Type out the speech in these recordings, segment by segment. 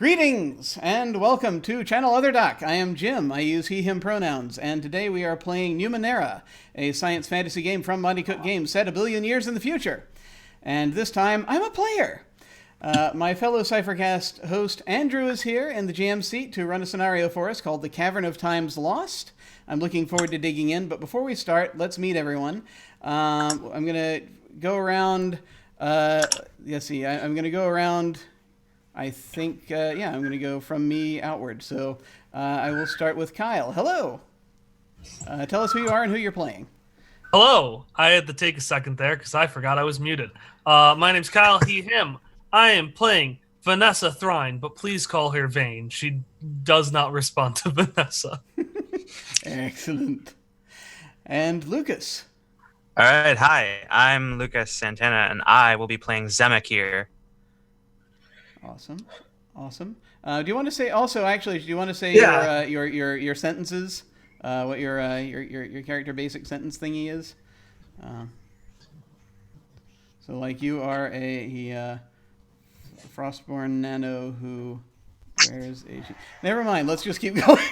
Greetings and welcome to Channel Other Doc. I am Jim. I use he, him pronouns, and today we are playing Numenera, a science fantasy game from Monte Cook Games set a billion years in the future. And this time, I'm a player. My fellow Cyphercast host Andrew is here in the GM seat to run a scenario for us called The Cavern of Times Lost. I'm looking forward to digging in, but before we start, let's meet everyone. I'm going to go around... I'm going to go around... I'm going to go from me outward. So I will start with Kyle. Hello. Tell us who you are and who you're playing. Hello. I had to take a second there because I forgot I was muted. My name's Kyle, he, him. I am playing Vanessa Thrine, but please call her Vane. She does not respond to Vanessa. Excellent. And Lucas. All right. Hi, I'm Lucas Santana, and I will be playing Zemek here. Awesome. Do you want to say also? Actually, do you want to say your sentences? What your character basic sentence thingy is? So like you are a frostborn nano who wears a. Never mind. Let's just keep going.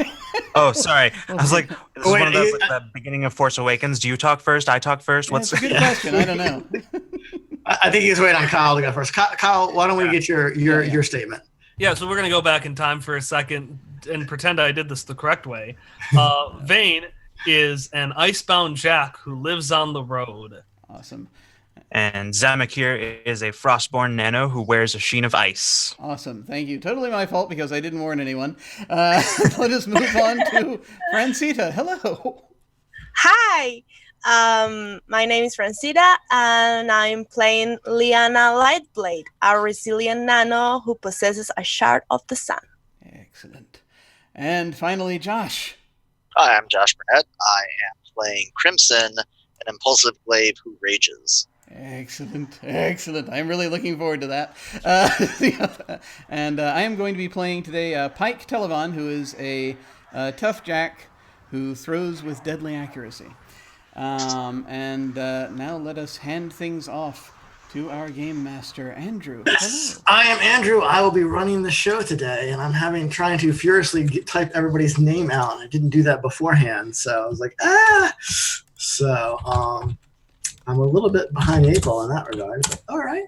Oh, sorry. I was like, this is one of those like the beginning of Force Awakens. Do you talk first? I talk first. What's a good question? I don't know. I think he's waiting on Kyle to go first. Kyle, why don't we get your statement? Yeah, so we're going to go back in time for a second and pretend I did this the correct way. Vane is an icebound jack who lives on the road. Awesome. And Zemek here is a frostborn nano who wears a sheen of ice. Awesome. Thank you. Totally my fault because I didn't warn anyone. Let us move on to Francita. Hello. Hi. My name is Francita, and I'm playing Liana Lightblade, a resilient nano who possesses a shard of the sun. Excellent. And finally, Josh. Hi, I'm Josh Burnett. I am playing Crimson, an impulsive glaive who rages. Excellent. I'm really looking forward to that. And I am going to be playing today Pike Televan, who is a tough jack who throws with deadly accuracy. Now let us hand things off to our game master, Andrew. Yes, I am Andrew. I will be running the show today, and I'm trying to furiously type everybody's name out. And I didn't do that beforehand, so I was like, So, I'm a little bit behind the eight ball in that regard. But all right.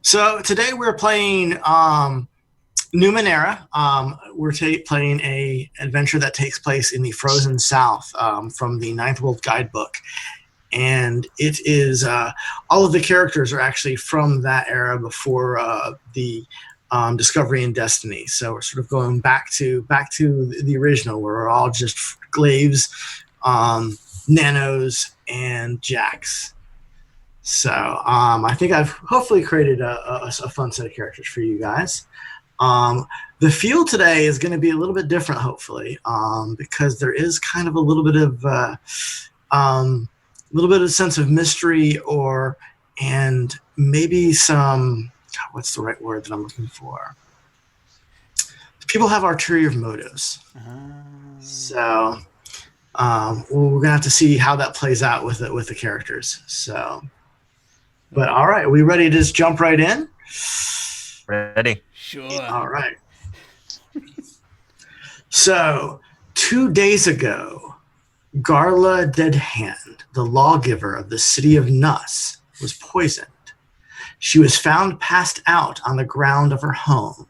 So today we're playing Numenera. We're playing a adventure that takes place in the frozen south from the Ninth World Guidebook. And it is all of the characters are actually from that era before the Discovery and Destiny. So we're sort of going back to the original, where we're all just glaives, nanos, and jacks. So I think I've hopefully created a fun set of characters for you guys. The feel today is going to be a little bit different, hopefully, because there is kind of a little bit of sense of mystery, and maybe some. What's the right word that I'm looking for? People have ulterior motives, so we're gonna have to see how that plays out with the characters. So, but all right, are we ready to just jump right in? Ready? Sure. All right. So, 2 days ago, Garla Deadhand, the lawgiver of the city of Nuss, was poisoned. She was found passed out on the ground of her home.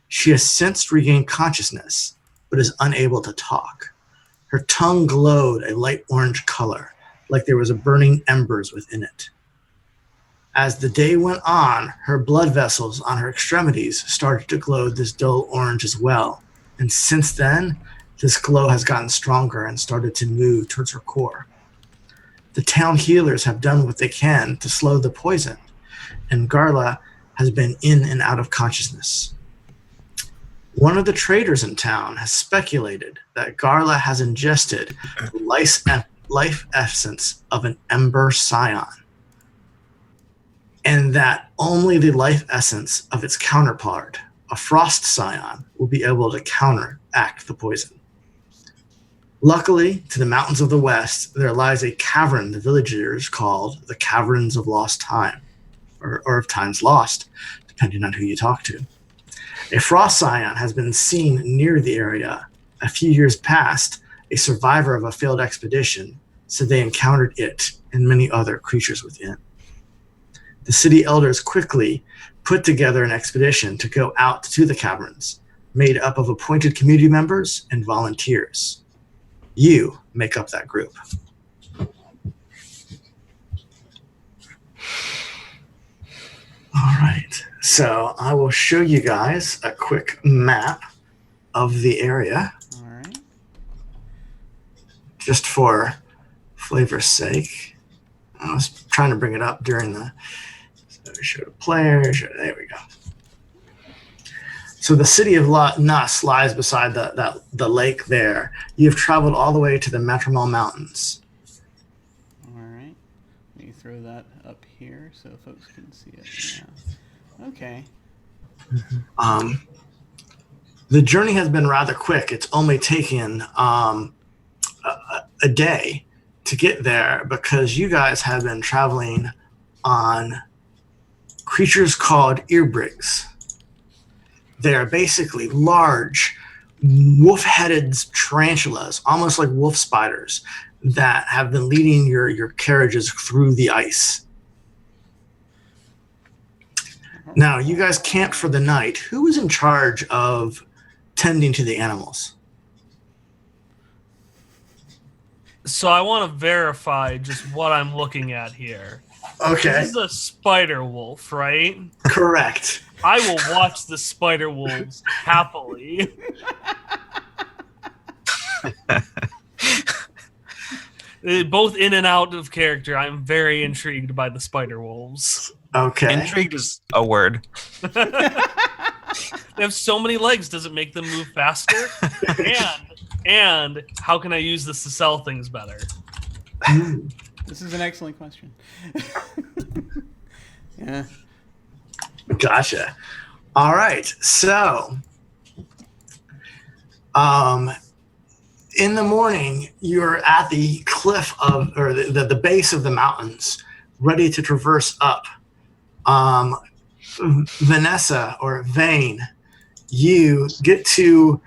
She has since regained consciousness, but is unable to talk. Her tongue glowed a light orange color, like there was a burning embers within it. As the day went on, her blood vessels on her extremities started to glow this dull orange as well. And since then, this glow has gotten stronger and started to move towards her core. The town healers have done what they can to slow the poison, and Garla has been in and out of consciousness. One of the traders in town has speculated that Garla has ingested the life essence of an ember scion, and that only the life essence of its counterpart, a frost scion, will be able to counteract the poison. Luckily, to the mountains of the west, there lies a cavern the villagers called the Caverns of Lost Time, or of Times Lost, depending on who you talk to. A frost scion has been seen near the area. A few years past, a survivor of a failed expedition said they encountered it and many other creatures within. The city elders quickly put together an expedition to go out to the caverns, made up of appointed community members and volunteers. You make up that group. All right, so I will show you guys a quick map of the area. All right. Just for flavor's sake. I was trying to bring it up during the show to players. There we go. So the city of Nuss lies beside the lake there. You've traveled all the way to the Metromal Mountains. All right. Let me throw that up here so folks can see it now. Okay. The journey has been rather quick. It's only taken a day to get there because you guys have been traveling on creatures called earbrigs. They're basically large, wolf-headed tarantulas, almost like wolf spiders, that have been leading your carriages through the ice. Now, you guys camped for the night. Who was in charge of tending to the animals? So I want to verify just what I'm looking at here. Okay. This is a spider wolf, right? Correct. I will watch the spider wolves happily. Both in and out of character, I'm very intrigued by the spider wolves. Okay. Intrigued is a word. They have so many legs. Does it make them move faster? And how can I use this to sell things better? This is an excellent question. Yeah. Gotcha. All right. So, in the morning, you're at the cliff or the base of the mountains, ready to traverse up. Vanessa or Vane, you get to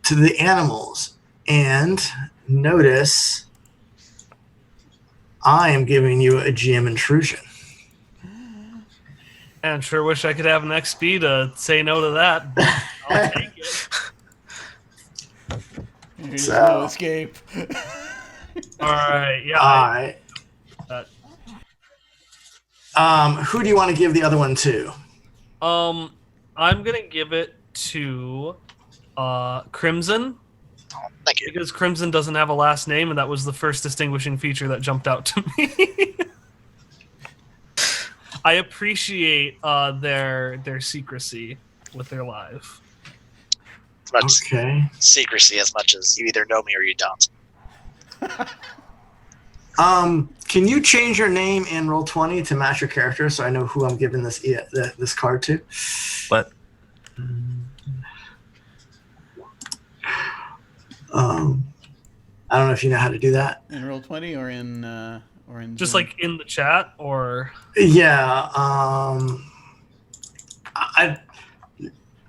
the animals and notice I am giving you a GM intrusion. And sure wish I could have an XP to say no to that, but I'll take it. There's no escape. All right, yeah. All right. Who do you want to give the other one to? I'm gonna give it to Crimson. Oh, thank you. Because Crimson doesn't have a last name, and that was the first distinguishing feature that jumped out to me. I appreciate their secrecy with their life. As much Okay. secrecy as much as you either know me or you don't. Can you change your name in Roll20 to match your character so I know who I'm giving this card to? What? I don't know if you know how to do that. In Roll20 or in Just Zoom? like in the chat, or Yeah.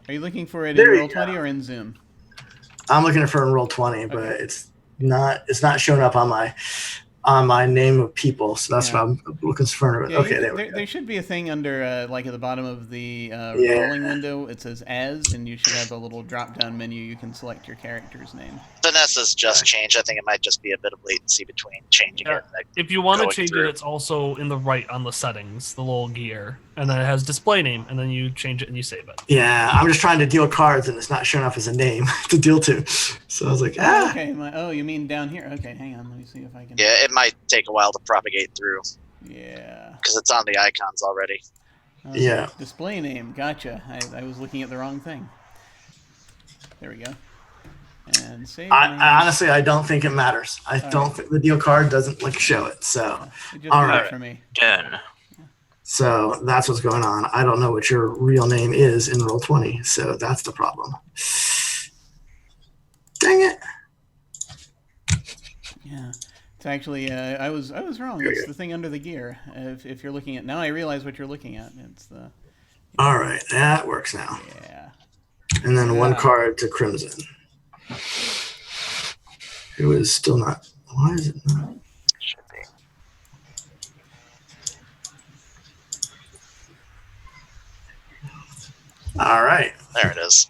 Are you looking for it in There you Roll20 or in Zoom? I'm looking for it in Roll20, but it's not showing up on my name of people, so that's Yeah. what I'm looking for. Yeah, Okay, there we go. there should be a thing under, like at the bottom of the Yeah. rolling window. It says "as," and you should have a little drop-down menu. You can select your character's name. Vanessa's just changed. I think it might just be a bit of latency between changing Yeah. it. And if you want to Going change through. it, it's also in the right on the settings, the little gear, and then it has display name, and then you change it and you save it. Yeah, I'm just trying to deal cards, and it's not showing up as a name to deal to. So I was like, Oh, okay. You mean down here? Okay, hang on. Let me see if I can. yeah, it might take a while to propagate through Yeah. because it's on the icons already. Yeah. Display name. Gotcha. I was looking at the wrong thing. There we go. And save. I honestly, I don't think it matters. I All don't right. think the deal card doesn't show it. So, It just all did it right. for me. Done. so that's what's going on. I don't know what your real name is in Roll20, so that's the problem. Dang it! Yeah. It's actually I was wrong. It's the thing under the gear. If you're looking at now, I realize what you're looking at. It's the All right, that works now. yeah. And then one Yeah. card to Crimson. Who is still not. Why is it not? Should be. All right. There it is.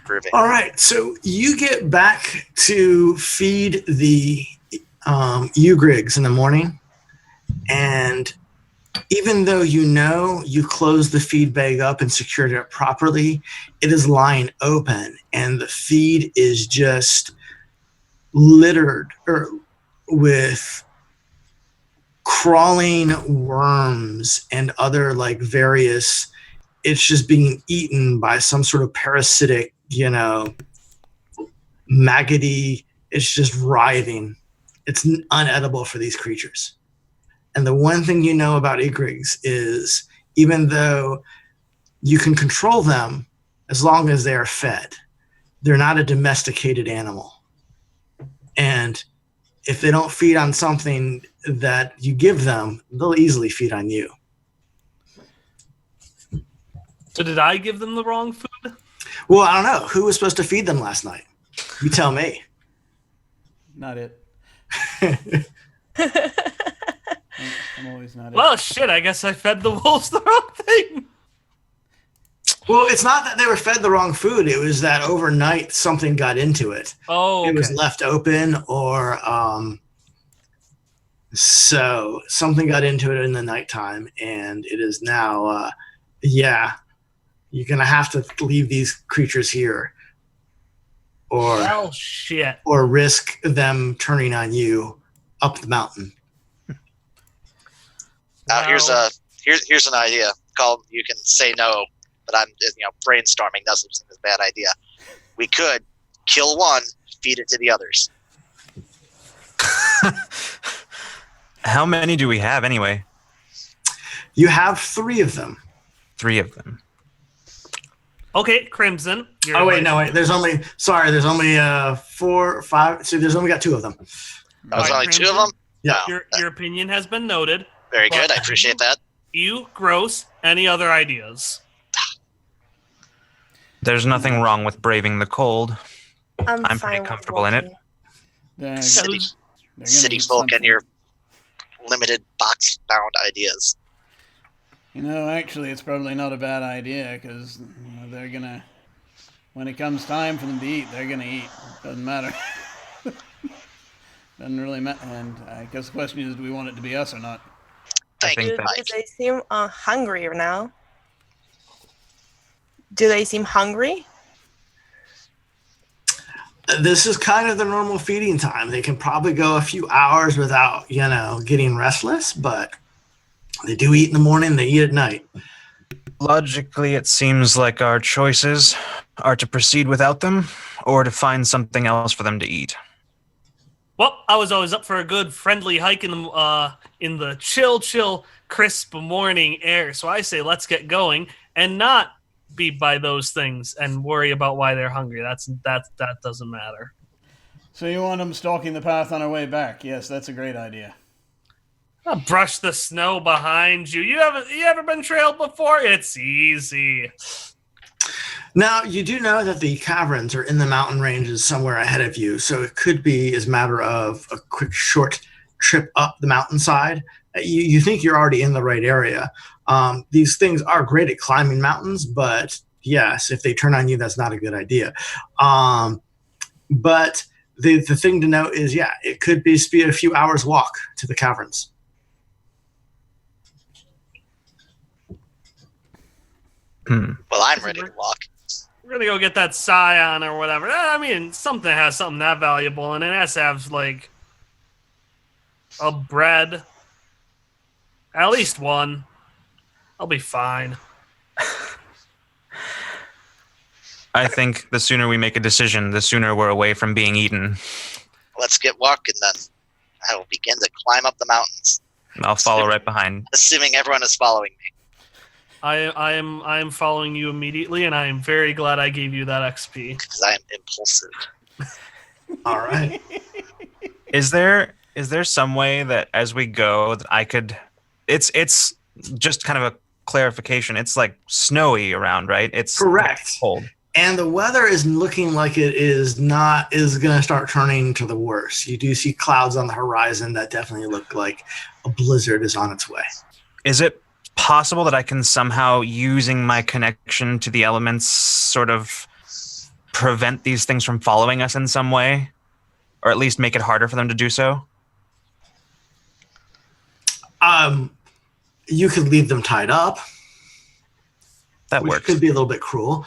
Groovy. All right. So you get back to feed the Ugrigs in the morning. And even though you closed the feed bag up and secured it properly, it is lying open. And the feed is just littered with crawling worms and other like various, it's just being eaten by some sort of parasitic, maggoty, it's just writhing. It's unedible for these creatures. And the one thing you know about Igrigs is even though you can control them as long as they are fed, they're not a domesticated animal. And if they don't feed on something that you give them, they'll easily feed on you. So did I give them the wrong food? Well, I don't know. Who was supposed to feed them last night? You tell me. Not it. I'm always not it. Well, shit, I guess I fed the wolves the wrong thing. Well, it's not that they were fed the wrong food. It was that overnight something got into it. Oh, okay. It was left open or so something got into it in the nighttime, and it is now, you're going to have to leave these creatures here Well, shit. or risk them turning on you up the mountain. Now here's an idea. You can say no, but I'm brainstorming. Doesn't seem as a bad idea. We could kill one, feed it to the others. How many do we have anyway? You have 3 of them. 3 of them. Okay, Crimson. Oh wait, no wait. There's only 4, 5. So there's only got 2 of them. There's only 2 of them. Yeah. Wow. Your opinion has been noted. Very good. I appreciate that. You, Gross, any other ideas? There's nothing wrong with braving the cold. I'm fine pretty with comfortable in it. walking. They're City, gonna city eat folk something. and your limited box-bound ideas. Actually, it's probably not a bad idea because they're gonna. When it comes time for them to eat, they're gonna eat. Doesn't matter. Doesn't really matter. And I guess the question is, do we want it to be us or not? Thank think you, that- Mike. Do they seem hungry now? Do they seem hungry? This is kind of the normal feeding time. They can probably go a few hours without, getting restless, but they do eat in the morning, they eat at night. Logically, it seems like our choices are to proceed without them or to find something else for them to eat. Well, I was always up for a good friendly hike in the chill, crisp morning air. So I say let's get going and not be by those things and worry about why they're hungry. That doesn't matter. So you want them stalking the path on our way back? Yes, that's a great idea. I'll brush the snow behind you. You ever been trailed before? It's easy. Now, you do know that the caverns are in the mountain ranges somewhere ahead of you, so it could be as a matter of a quick, short trip up the mountainside. You think you're already in the right area. These things are great at climbing mountains, but yes, if they turn on you, that's not a good idea. But the thing to note is, it could be a few hours walk to the caverns. Well, I'm ready to walk. We're gonna go get that scion or whatever. I mean, something has something that valuable, and it has to have like a bread, at least one. I'll be fine. I think the sooner we make a decision, the sooner we're away from being eaten. Let's get walking then. I will begin to climb up the mountains, I'll follow right behind. assuming everyone is following me. I am following you immediately, and I am very glad I gave you that XP. Because I am impulsive. All right. Is there some way that as we go that I could? It's just kind of a clarification. It's like snowy around, right? It's Correct. cold. And the weather is looking like it is going to start turning to the worse. You do see clouds on the horizon that definitely look like a blizzard is on its way. Is it possible that I can somehow, using my connection to the elements, sort of prevent these things from following us in some way? Or at least make it harder for them to do so? You could leave them tied up. That which works. could be a little bit cruel.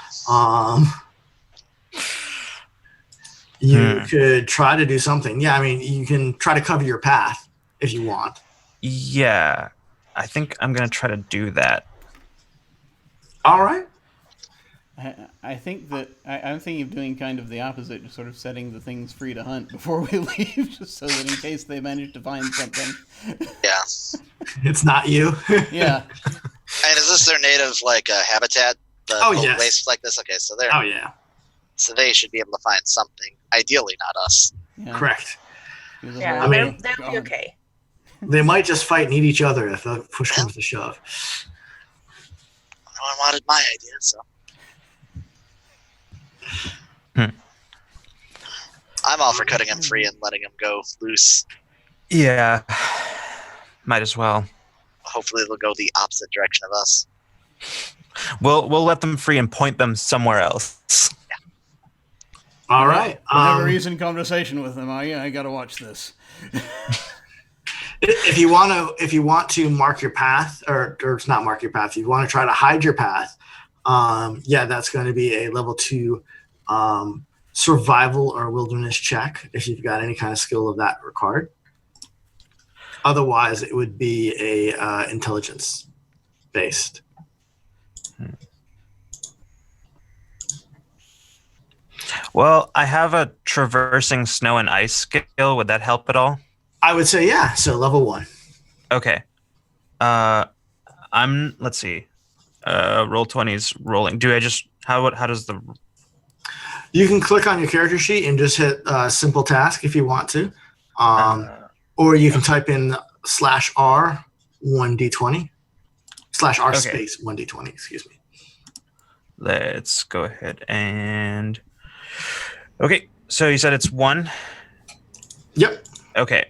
You could try to do something. Yeah, I mean, you can try to cover your path if you want. Yeah, I think I'm going to try to do that. All right. I think that I'm thinking of doing kind of the opposite, just sort of setting the things free to hunt before we leave, just so that in case they manage to find something. Yeah. It's not you. Yeah. And is this their native habitat? Yes. Place like this. Okay, so they're Oh yeah. So they should be able to find something. Ideally, not us. Yeah. Correct. Yeah, I mean- they'll be okay. They might just fight and eat each other if the push comes to shove. No one wanted my idea, so. I'm all for cutting him free and letting him go loose. Yeah, might as well. Hopefully, they'll go the opposite direction of us. We'll let them free and point them somewhere else. All right. Have a recent conversation with them. I gotta watch this. If you want to mark your path, or it's not mark your path, if you want to try to hide your path, that's going to be a level 2 survival or wilderness check if you've got any kind of skill of that regard. Otherwise, it would be a intelligence based. Well, I have a traversing snow and ice skill. Would that help at all? I would say yeah. So level 1. Okay. Let's see. Roll 20's rolling. Do I just how does the You can click on your character sheet and just hit simple task if you want to, or you can type in /R 1d20 /R space 1d20. Excuse me. Let's go ahead and okay. So you said it's 1. Yep. Okay.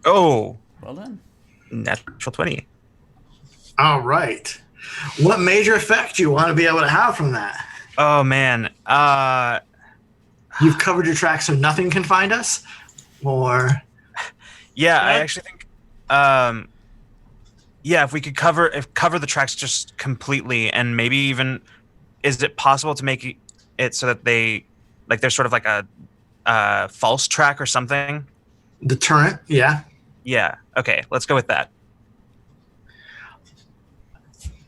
Oh, Well done. natural 20. All right. What major effect do you want to be able to have from that? Oh man. You've covered your tracks so nothing can find us? Or Yeah, I actually think if we could cover the tracks just completely, and maybe even, is it possible to make it so that there's sort of like a false track or something? deterrent, yeah. Yeah. Okay, let's go with that.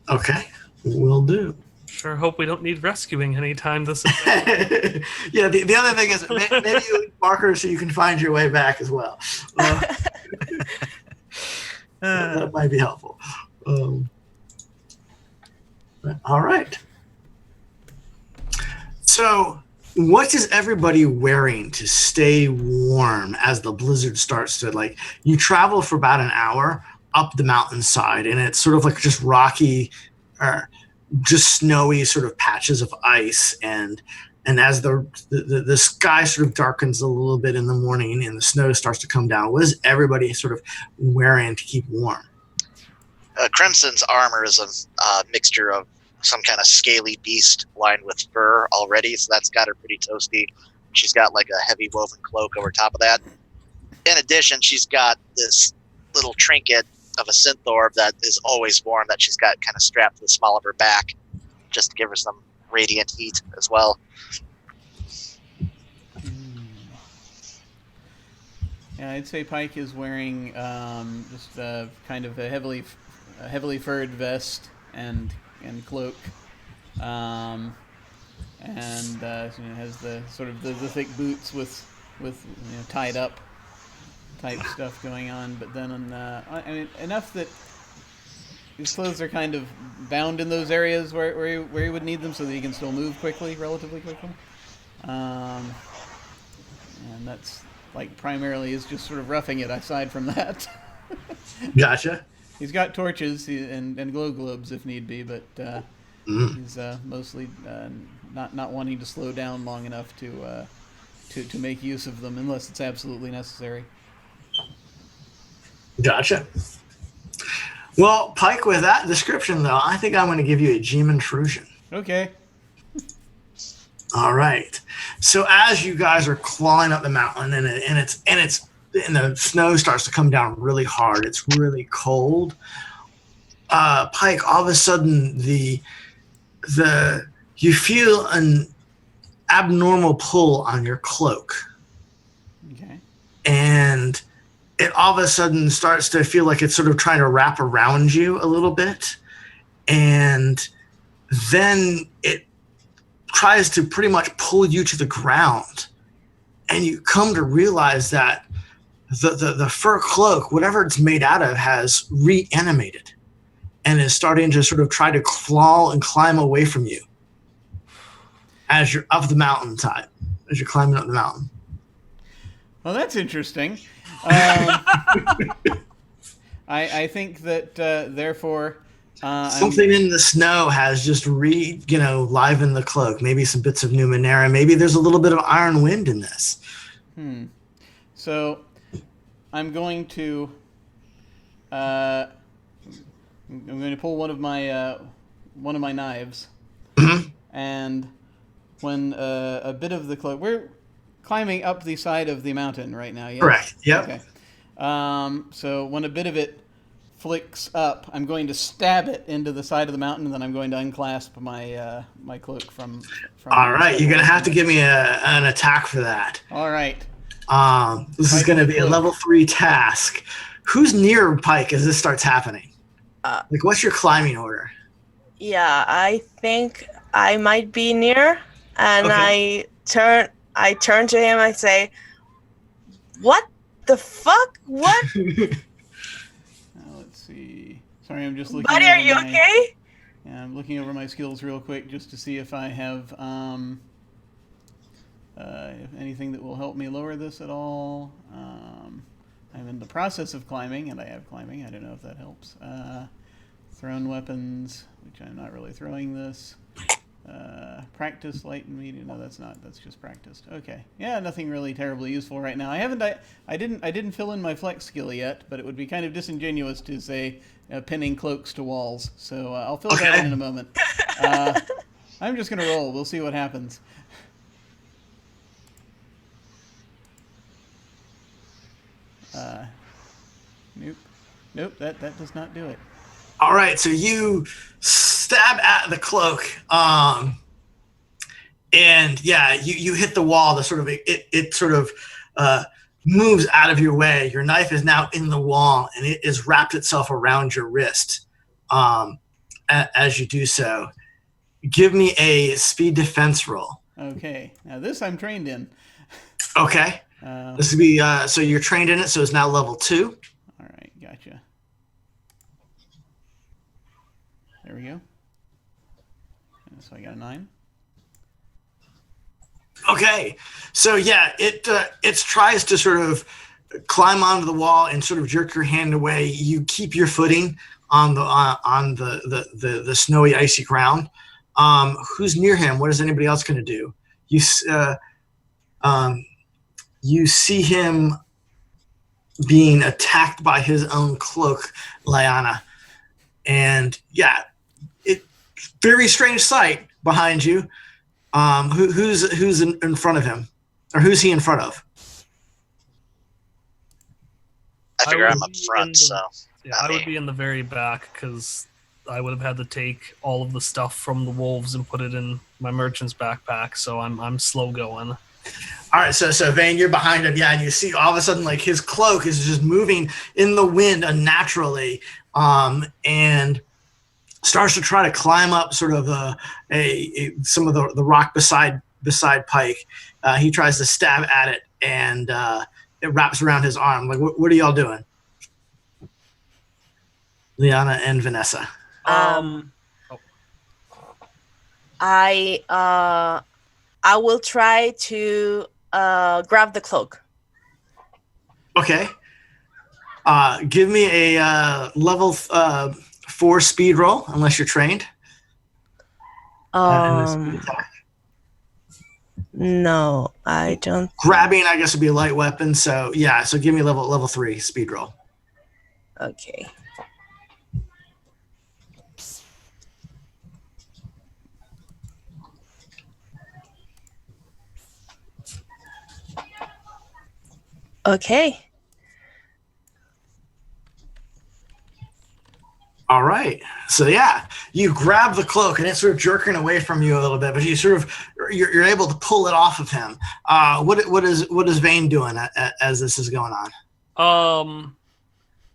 Okay, will do. Sure hope we don't need rescuing anytime this is. Yeah, the other thing is maybe you markers so you can find your way back as well. That might be helpful. All right. So, what is everybody wearing to stay warm as the blizzard starts to you travel for about an hour up the mountainside, and it's sort of like just rocky or just snowy sort of patches of ice, and as the sky sort of darkens a little bit in the morning and the snow starts to come down, what is everybody sort of wearing to keep warm? Crimson's armor is a mixture of some kind of scaly beast lined with fur already, so that's got her pretty toasty. She's got like a heavy woven cloak over top of that. In addition, she's got this little trinket of a synthorb that is always warm that she's got kind of strapped to the small of her back, just to give her some radiant heat as well. Yeah, I'd say Pike is wearing just kind of a heavily furred vest and cloak, and has the sort of the thick boots with tied up type stuff going on. But then enough that his clothes are kind of bound in those areas where he would need them, so that he can still move relatively quickly. And that's primarily is just sort of roughing it. Aside from that, Gotcha. he's got torches and glow globes if need be, but He's mostly not wanting to slow down long enough to make use of them unless it's absolutely necessary. Gotcha. Well, Pike, with that description, though, I think I'm going to give you a gem intrusion. Okay. All right. So as you guys are clawing up the mountain, and the snow starts to come down really hard, it's really cold. Pike, all of a sudden, you feel an abnormal pull on your cloak, Okay. and it all of a sudden starts to feel like it's sort of trying to wrap around you a little bit, and then it tries to pretty much pull you to the ground, and you come to realize that the fur cloak, whatever it's made out of, has reanimated and is starting to sort of try to claw and climb away from you as you're up the mountainside, as you're climbing up the mountain. Well, that's interesting. I think that therefore Something in the snow has just livened the cloak. Maybe some bits of Numenera. Maybe there's a little bit of iron wind in this. So I'm going to pull one of my knives, and when a bit of the cloak, we're climbing up the side of the mountain right now. Yes? Correct. Yep. Okay. So when a bit of it flicks up, I'm going to stab it into the side of the mountain, and then I'm going to unclasp my my cloak from All right, you're going to have to give me an attack for that. All right. This is going to be a level 3 task. Who's near Pike as this starts happening? What's your climbing order? Yeah, I think I might be near, and Okay. I turn to him. I say, "What the fuck? What? Let's see. Sorry, I'm just looking. Buddy, are you okay?" Yeah, I'm looking over my skills real quick just to see if I have anything that will help me lower this at all. I'm in the process of climbing, and I have climbing. I don't know if that helps. Thrown weapons, which I'm not really throwing this. Practice light and medium. No, that's not. That's just practiced. Okay. Yeah, nothing really terribly useful right now. I didn't fill in my flex skill yet, but it would be kind of disingenuous to say pinning cloaks to walls. So I'll fill that in a moment. I'm just gonna roll. We'll see what happens. Nope. That does not do it. All right, so you stab at the cloak, and yeah, you hit the wall. The sort of it sort of moves out of your way. Your knife is now in the wall, and it has wrapped itself around your wrist. As you do so, give me a speed defense roll. Okay, now this I'm trained in. Okay, this would be so you're trained in it, so it's now level 2. All right, gotcha. There we go. So I got a 9. Okay, so yeah, it tries to sort of climb onto the wall and sort of jerk your hand away. You keep your footing on the snowy, icy ground. Who's near him? What is anybody else going to do? You see him being attacked by his own cloak, Liana, and yeah, very strange sight behind you. Who's in front of him, or who's he in front of? I figure would I'm up be front, in so Yeah, not I me. would be in the very back because I would have had to take all of the stuff from the wolves and put it in my merchant's backpack. So I'm slow going. All right, so Vane, you're behind him, yeah, and you see all of a sudden like his cloak is just moving in the wind unnaturally, and starts to try to climb up sort of some of the rock beside Pike. He tries to stab at it, and it wraps around his arm. Like, what are y'all doing, Liana and Vanessa? I will try to grab the cloak. Okay. Give me a level 4 speed roll, unless you're trained. And this speed Um, attack. no, I don't. Grabbing, I guess, would be a light weapon. So yeah, so give me level 3 speed roll. Okay. Okay. All right. So yeah, you grab the cloak and it's sort of jerking away from you a little bit, but you're able to pull it off of him. What is Vane doing as this is going on?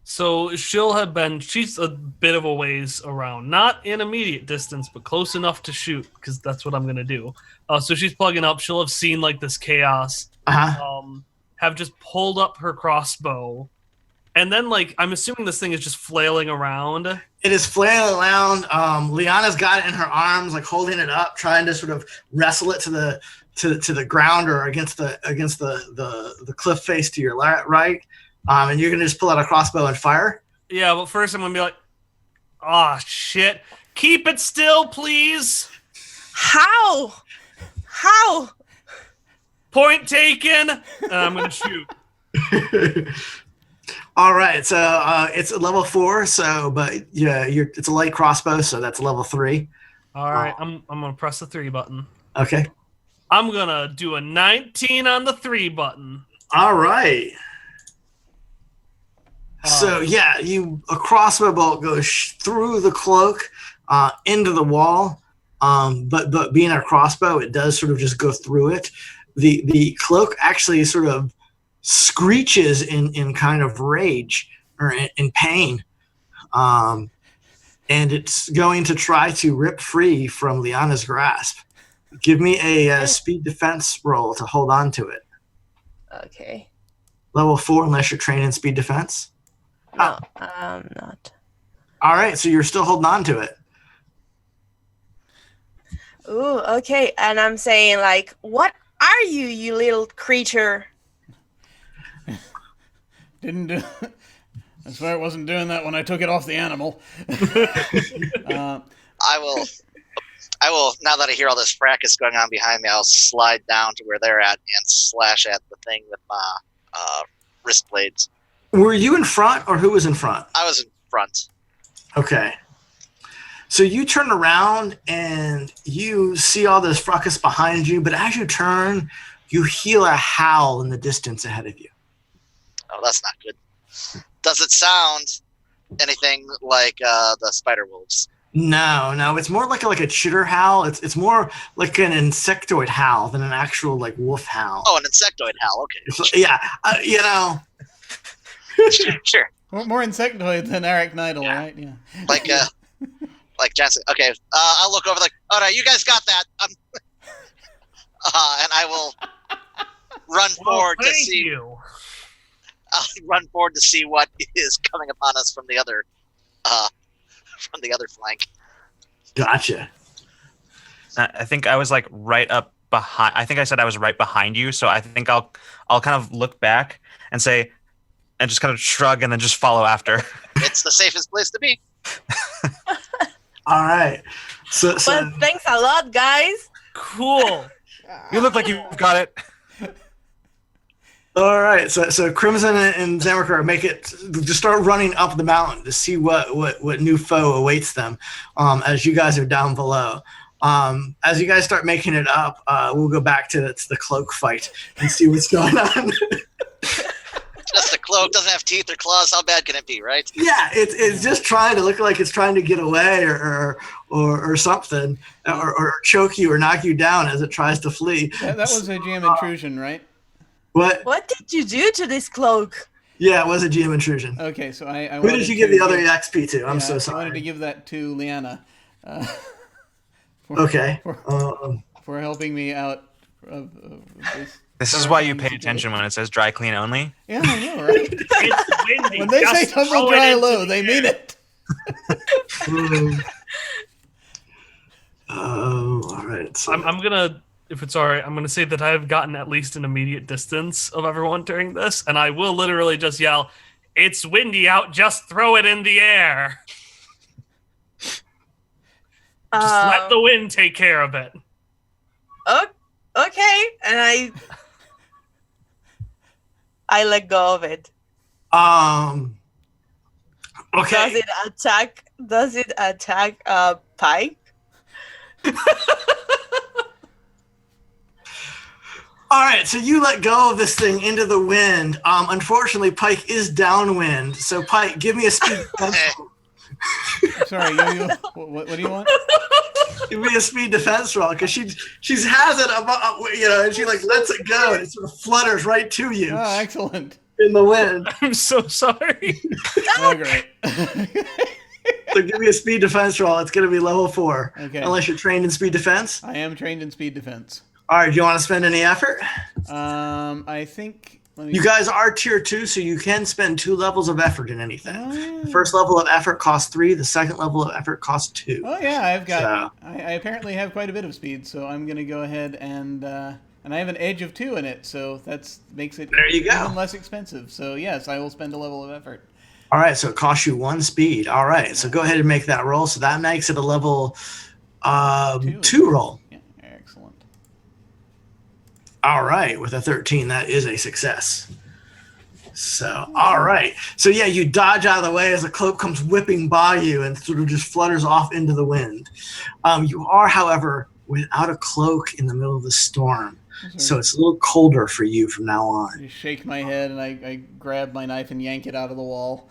So she's a bit of a ways around, not in immediate distance, but close enough to shoot, because that's what I'm gonna do. So she's plugging up. She'll have seen like this chaos. Have just pulled up her crossbow, and then like I'm assuming this thing is just flailing around. It is flailing around. Liana's got it in her arms, like holding it up, trying to sort of wrestle it to the ground or against the cliff face to your right. And you're gonna just pull out a crossbow and fire. Yeah, but first I'm gonna be like, "Ah, shit! Keep it still, please." How? Point taken. And I'm gonna shoot. All right, so it's a level 4. So, but yeah, it's a light crossbow, so that's level 3. All right, I'm gonna press the 3 button. Okay. I'm gonna do a 19 on the 3 button. All right. So yeah, a crossbow bolt goes through the cloak into the wall, but being a crossbow, it does sort of just go through it. The cloak actually sort of screeches in kind of rage or in pain, and it's going to try to rip free from Liana's grasp. Give me a speed defense roll to hold on to it. Okay. Level 4, unless you're trained in speed defense. No, I'm not. All right, so you're still holding on to it. Ooh, okay. And I'm saying, like, what are you, you little creature? Didn't do. I swear it wasn't doing that when I took it off the animal. I will. Now that I hear all this fracas going on behind me, I'll slide down to where they're at and slash at the thing with my wrist blades. Were you in front, or who was in front? I was in front. Okay. So you turn around and you see all this fracas behind you, but as you turn, you hear a howl in the distance ahead of you. Oh, that's not good. Does it sound anything like the spider wolves? No, it's more like a chitter howl. It's more like an insectoid howl than an actual like wolf howl. Oh, an insectoid howl. Okay. Yeah, you know. Sure. More insectoid than arachnidal, Yeah. right? Yeah. Like Johnson. Okay, I'll look over like, all right, you guys got that. And I will run forward to see. You. I'll run forward to see what is coming upon us from the other flank. Gotcha. I think I was like right up behind. I think I said I was right behind you, so I think I'll kind of look back and say, and just kind of shrug and then just follow after. It's the safest place to be. All right. So Well, thanks a lot, guys. Cool. You look like you've got it. all right. So Crimson and Zamakar just start running up the mountain to see what new foe awaits them. As you guys are down below. As you guys start making it up, we'll go back to the cloak fight and see what's going on. Just a cloak, doesn't have teeth or claws. How bad can it be, right? Yeah, it's just trying to look like it's trying to get away or something, or choke you or knock you down as it tries to flee. That was a GM intrusion, right? What? What did you do to this cloak? Yeah, it was a GM intrusion. Okay, so I Who did you give the other XP to? I'm so I sorry. wanted to give that to Liana. Okay. For helping me out of this. This is why you pay attention when it says dry clean only. Yeah, I know, right? It's windy. When they say Just tumble throw it dry into low, the they air. mean it. All right. So, I'm gonna, if it's all right, I'm gonna say that I have gotten at least an immediate distance of everyone during this, and I will literally just yell, "It's windy out! Just throw it in the air!" Just let the wind take care of it. Okay, and I let go of it. Okay. Does it attack Pike? All right, so you let go of this thing into the wind. Unfortunately, Pike is downwind. So, Pike, give me a speed defense roll. Sorry, what do you want? Give me a speed defense roll because she has it, and she like lets it go and it sort of flutters right to you Oh, excellent. in the wind. I'm so sorry. Oh, great. So give me a speed defense roll. It's going to be level 4. Okay. Unless you're trained in speed defense. I am trained in speed defense. All right. Do you want to spend any effort? I think. You guys are tier 2, so you can spend 2 levels of effort in anything. The first level of effort costs 3. The second level of effort costs 2. Oh yeah, I've got. So. I apparently have quite a bit of speed, so I'm going to go ahead and I have an edge of 2 in it, so that makes it even less expensive. So yes, I will spend a level of effort. All right, so it costs you 1 speed. All right, so go ahead and make that roll. So that makes it a level 2 roll. Yeah, excellent. All right, with a 13, that is a success. So, all right. So, yeah, you dodge out of the way as the cloak comes whipping by you and sort of just flutters off into the wind. You are, however, without a cloak in the middle of the storm. So it's a little colder for you from now on. I shake my head and I grab my knife and yank it out of the wall.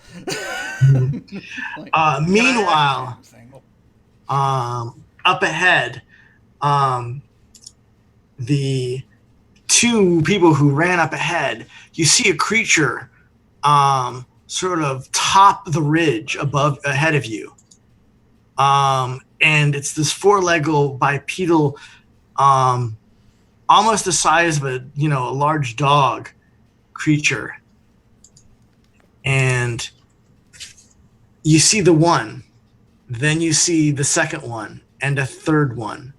Meanwhile, up ahead, the 2 people who ran up ahead, you see a creature sort of top the ridge ahead of you. And it's this 4-legged bipedal, almost the size of a large dog creature. And you see the one, then you see the second one and a third one.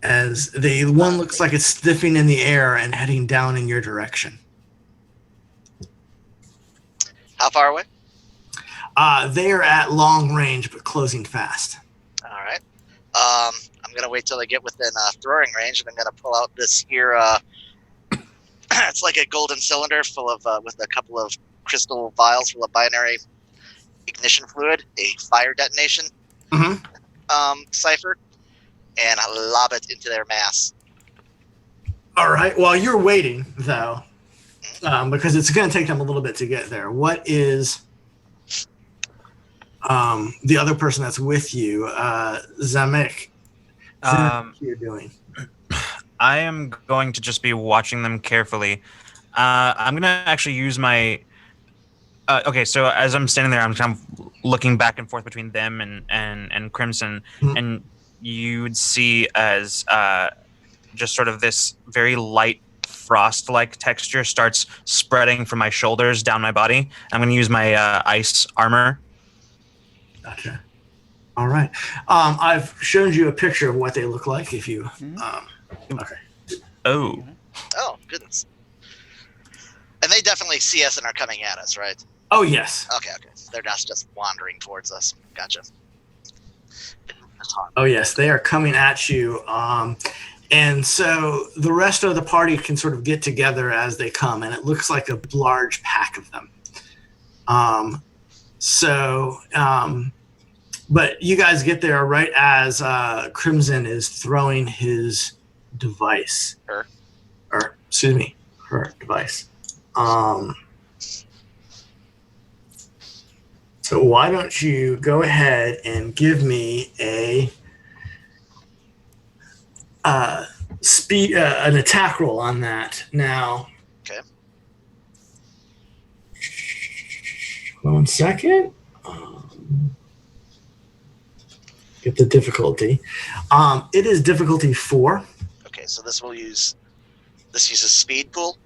As the one looks like it's sniffing in the air and heading down in your direction. How far away? They are at long range, but closing fast. All right. I'm gonna wait till they get within throwing range, and I'm gonna pull out this here. It's like a golden cylinder full of with a couple of crystal vials full of binary ignition fluid, a fire detonation cipher, and I lob it into their mass. All right. While you're waiting, though, because it's going to take them a little bit to get there, what is the other person that's with you, Zamek? What you're doing? I am going to just be watching them carefully. I'm going to actually use my... okay, so as I'm standing there, I'm kind of looking back and forth between them and Crimson, and you would see as just sort of this very light frost-like texture starts spreading from my shoulders down my body. I'm going to use my ice armor. Gotcha. All right. I've shown you a picture of what they look like. If you, okay. Oh. Oh, goodness. And they definitely see us and are coming at us, right? Oh, yes. Okay. They're not just wandering towards us. Gotcha. Oh, yes. They are coming at you. And so the rest of the party can sort of get together as they come, and it looks like a large pack of them. But you guys get there right as Crimson is throwing his device. Her device. So why don't you go ahead and give me an attack roll on that now. Okay. 1 second. Get the difficulty. It is difficulty 4. Okay, so this uses speed pool?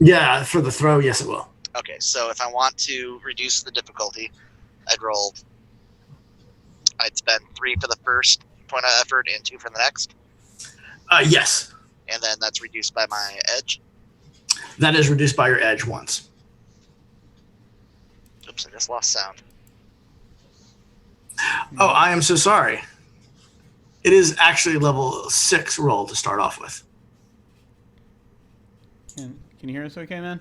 Yeah, for the throw, yes it will. Okay, so if I want to reduce the difficulty, I'd spend 3 for the first point of effort and 2 for the next. Yes. And then that's reduced by my edge? That is reduced by your edge once. Oops, I just lost sound. Oh, I am so sorry. It is actually level 6 roll to start off with. Can you hear us okay, man?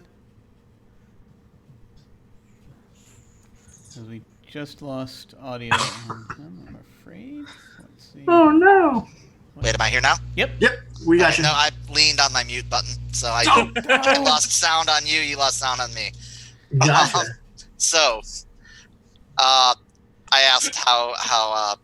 Because we just lost audio on him, I'm afraid. Let's see. Oh, no. Wait, am I here now? Yep. Yep, we got you. No, I leaned on my mute button, so I lost sound on you. You lost sound on me. Gotcha. So, I asked how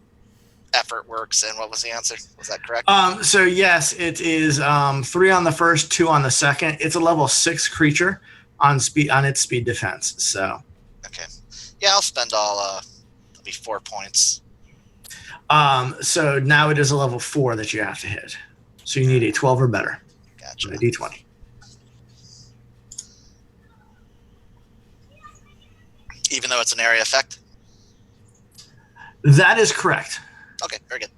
effort works, and what was the answer? Was that correct? So yes, it is 3 on the first, 2 on the second. It's a level 6 creature on its speed defense. So Okay. Yeah, I'll spend all it'll be 4 points. so now it is a level 4 that you have to hit. So you need a 12 or better. Gotcha. A D20. Even though it's an area effect? That is correct. Okay, very good.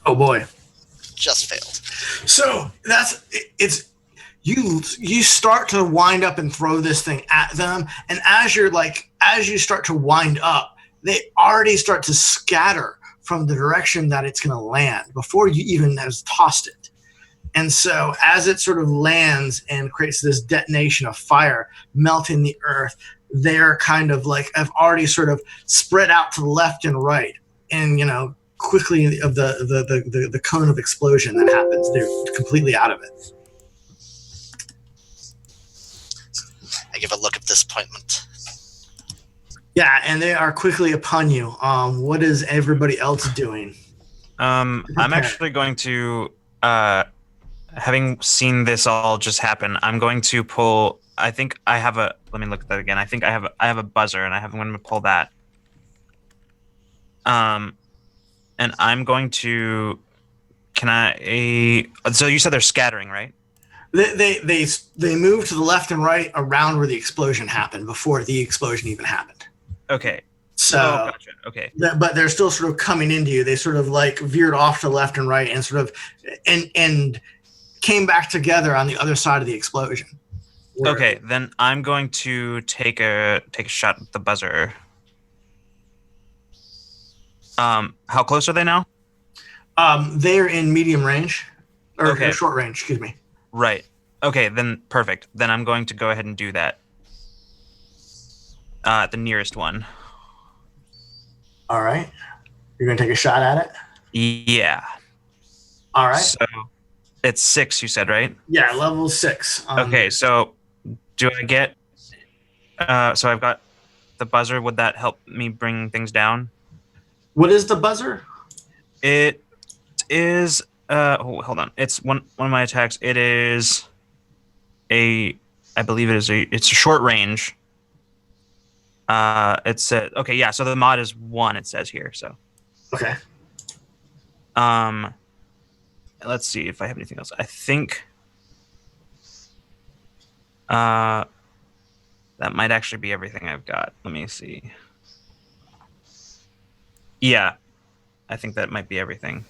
Oh boy. Just failed. So it's you start to wind up and throw this thing at them, and as you start to wind up, they already start to scatter from the direction that it's going to land before you even have tossed it. And so as it sort of lands and creates this detonation of fire melting the earth, they're kind of like have already sort of spread out to the left and right, and quickly of the cone of explosion that happens, they're completely out of it. I give a look of disappointment. Yeah, and they are quickly upon you. What is everybody else doing? I'm actually going to, having seen this all just happen, I'm going to pull. I think I have a. Let me look at that again. I think I have a buzzer, and I'm going to pull that. And I'm going to. Can I? So you said they're scattering, right? They move to the left and right around where the explosion happened before the explosion even happened. Okay. So, gotcha. Okay. But they're still sort of coming into you. They sort of like veered off to left and right and sort of and came back together on the other side of the explosion. Okay, then I'm going to take a shot at the buzzer. How close are they now? They're in medium range, or Okay. short range. Excuse me. Right. Okay, then perfect. Then I'm going to go ahead and do that. The nearest one. All right. You're gonna take a shot at it. Yeah. All right. So it's 6, you said, right? Yeah, level 6. Okay, so do I get? So I've got the buzzer. Would that help me bring things down? What is the buzzer? It is. Hold on. It's one of my attacks. It is a. I believe it is a. It's a short range. It's okay. Yeah. So the mod is 1. It says here. So. Okay. Let's see if I have anything else. I think. That might actually be everything I've got. Let me see. Yeah, I think that might be everything.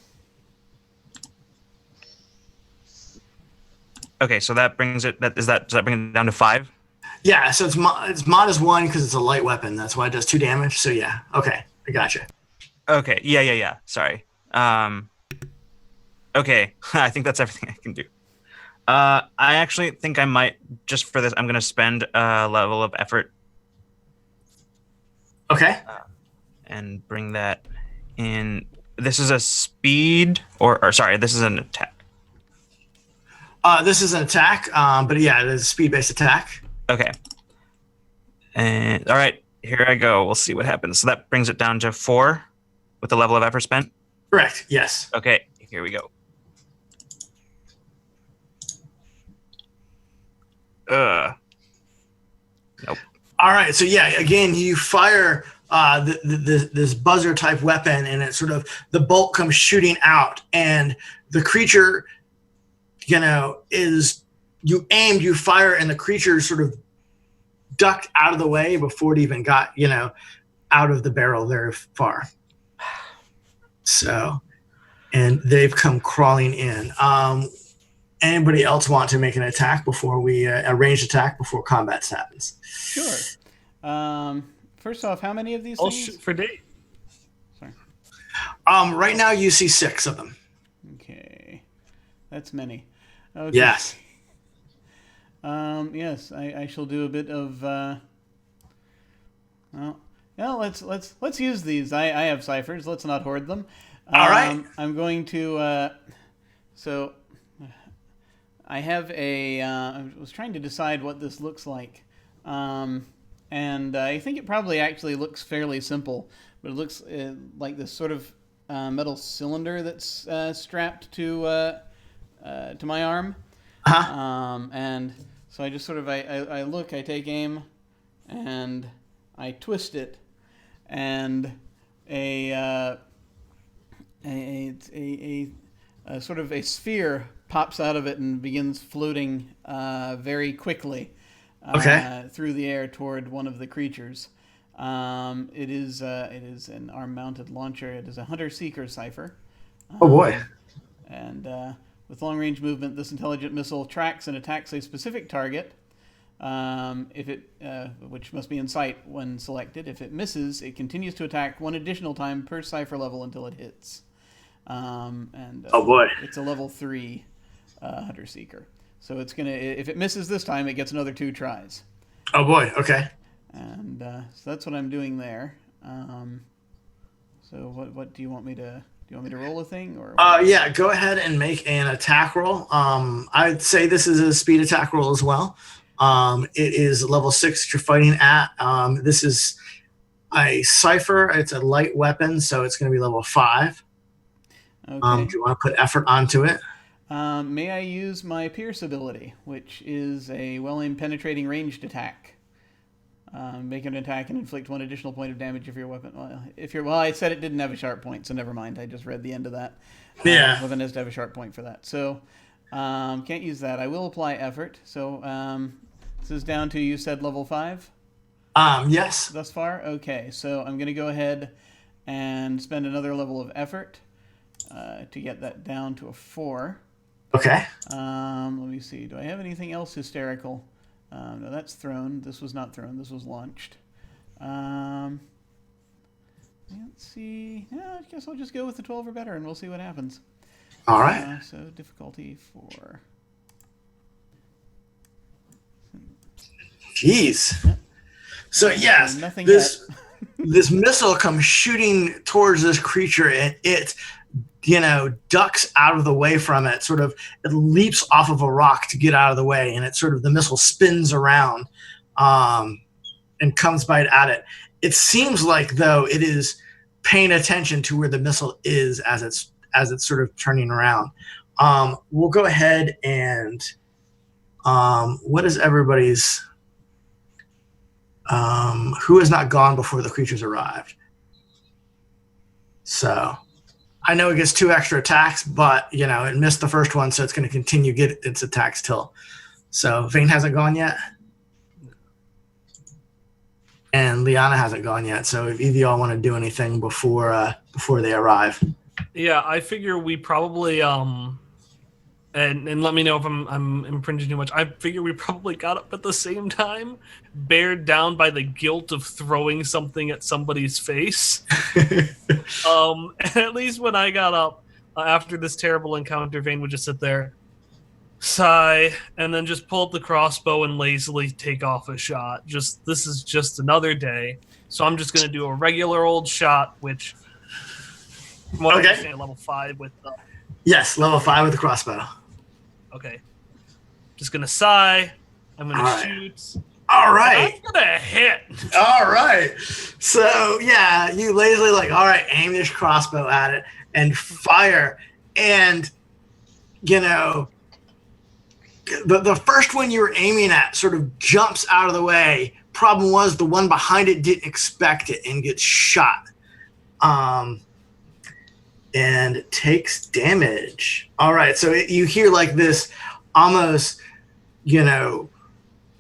Okay, so that brings it. Does that bring it down to 5? Yeah, so it's mod is 1 because it's a light weapon. That's why it does 2 damage. So yeah, okay, I gotcha. Okay, yeah. Sorry. Okay, I think that's everything I can do. I actually think I might, just for this, I'm going to spend a level of effort. Okay. And bring that in. This is a speed, or sorry, this is an attack. This is an attack, but yeah, it is a speed-based attack. Okay. And all right, here I go. We'll see what happens. So that brings it down to 4 with the level of effort spent. Correct. Yes. Okay, here we go. Nope. All right. So yeah, again, you fire this buzzer type weapon, and it sort of the bolt comes shooting out, and the creature, is you aimed, you fire, and the creature sort of ducked out of the way before it even got out of the barrel very far. So, and they've come crawling in. anybody else want to make an attack before we a ranged attack before combat happens? Sure. First off, how many of these I'll things? shoot for Dave. Sorry. Right now you see 6 of them. Okay. That's many. Okay. Yes. Yes, I shall do a bit of. Let's use these. I have ciphers. Let's not hoard them. All right. I'm going to. So, I have a. I was trying to decide what this looks like, and I think it probably actually looks fairly simple, but it looks like this sort of metal cylinder that's strapped to my arm. Uh-huh. And so I just sort of I look, I take aim, and I twist it, and a sort of a sphere pops out of it and begins floating very quickly through the air toward one of the creatures. It is an arm-mounted launcher. It is a hunter-seeker cipher. Oh boy. And with long-range movement, this intelligent missile tracks and attacks a specific target, which must be in sight when selected. If it misses, it continues to attack one additional time per cipher level until it hits. Oh boy. It's a level 3 hunter-seeker. So it's gonna. If it misses this time, it gets another 2 tries. Oh boy. Okay. And so that's what I'm doing there. So what do you want me to? Do you want me to roll a thing or? Yeah, go ahead and make an attack roll. I'd say this is a speed attack roll as well. It is level 6 you're fighting at. This is a cipher. It's a light weapon, so it's going to be level 5. Okay. Do you want to put effort onto it? May I use my Pierce ability, which is a well-aimed penetrating ranged attack? Make an attack and inflict 1 additional point of damage if your weapon. Well, I said it didn't have a sharp point, so never mind. I just read the end of that. Yeah. Weapon has to have a sharp point for that, so can't use that. I will apply effort. So this is down to, you said level 5. Yes. Thus far, okay. So I'm going to go ahead and spend another level of effort to get that down to a 4. Okay. Let me see. Do I have anything else hysterical? No, that's thrown. This was not thrown. This was launched. Let's see. Yeah, I guess I'll just go with the 12 or better, and we'll see what happens. All right. So difficulty 4. Jeez. So yes, Nothing this yet. this missile comes shooting towards this creature, and it, ducks out of the way from it. Sort of, it leaps off of a rock to get out of the way, and the missile spins around, and comes right at it. It seems like though it is paying attention to where the missile is as it's sort of turning around. We'll go ahead and what is everybody's? Who has not gone before the creatures arrived? So I know it gets 2 extra attacks, but it missed the first one, so it's going to continue get its attacks till. So Vane hasn't gone yet, and Liana hasn't gone yet. So if either of y'all want to do anything before they arrive. Yeah, I figure we probably and let me know if I'm impringing too much. I figure we probably got up at the same time, bared down by the guilt of throwing something at somebody's face. At least when I got up after this terrible encounter, Vane would just sit there, sigh, and then just pull up the crossbow and lazily take off a shot. This is just another day, so I'm just gonna do a regular old shot, which what did I say, level 5 with the. Yes, level 5 with the crossbow. Okay. Just gonna sigh. I'm gonna shoot. All right. I'm gonna hit. All right. So yeah, you lazily all right, aim this crossbow at it and fire. And the first one you were aiming at sort of jumps out of the way. Problem was the one behind it didn't expect it and gets shot. And takes damage. All right, so you hear this almost,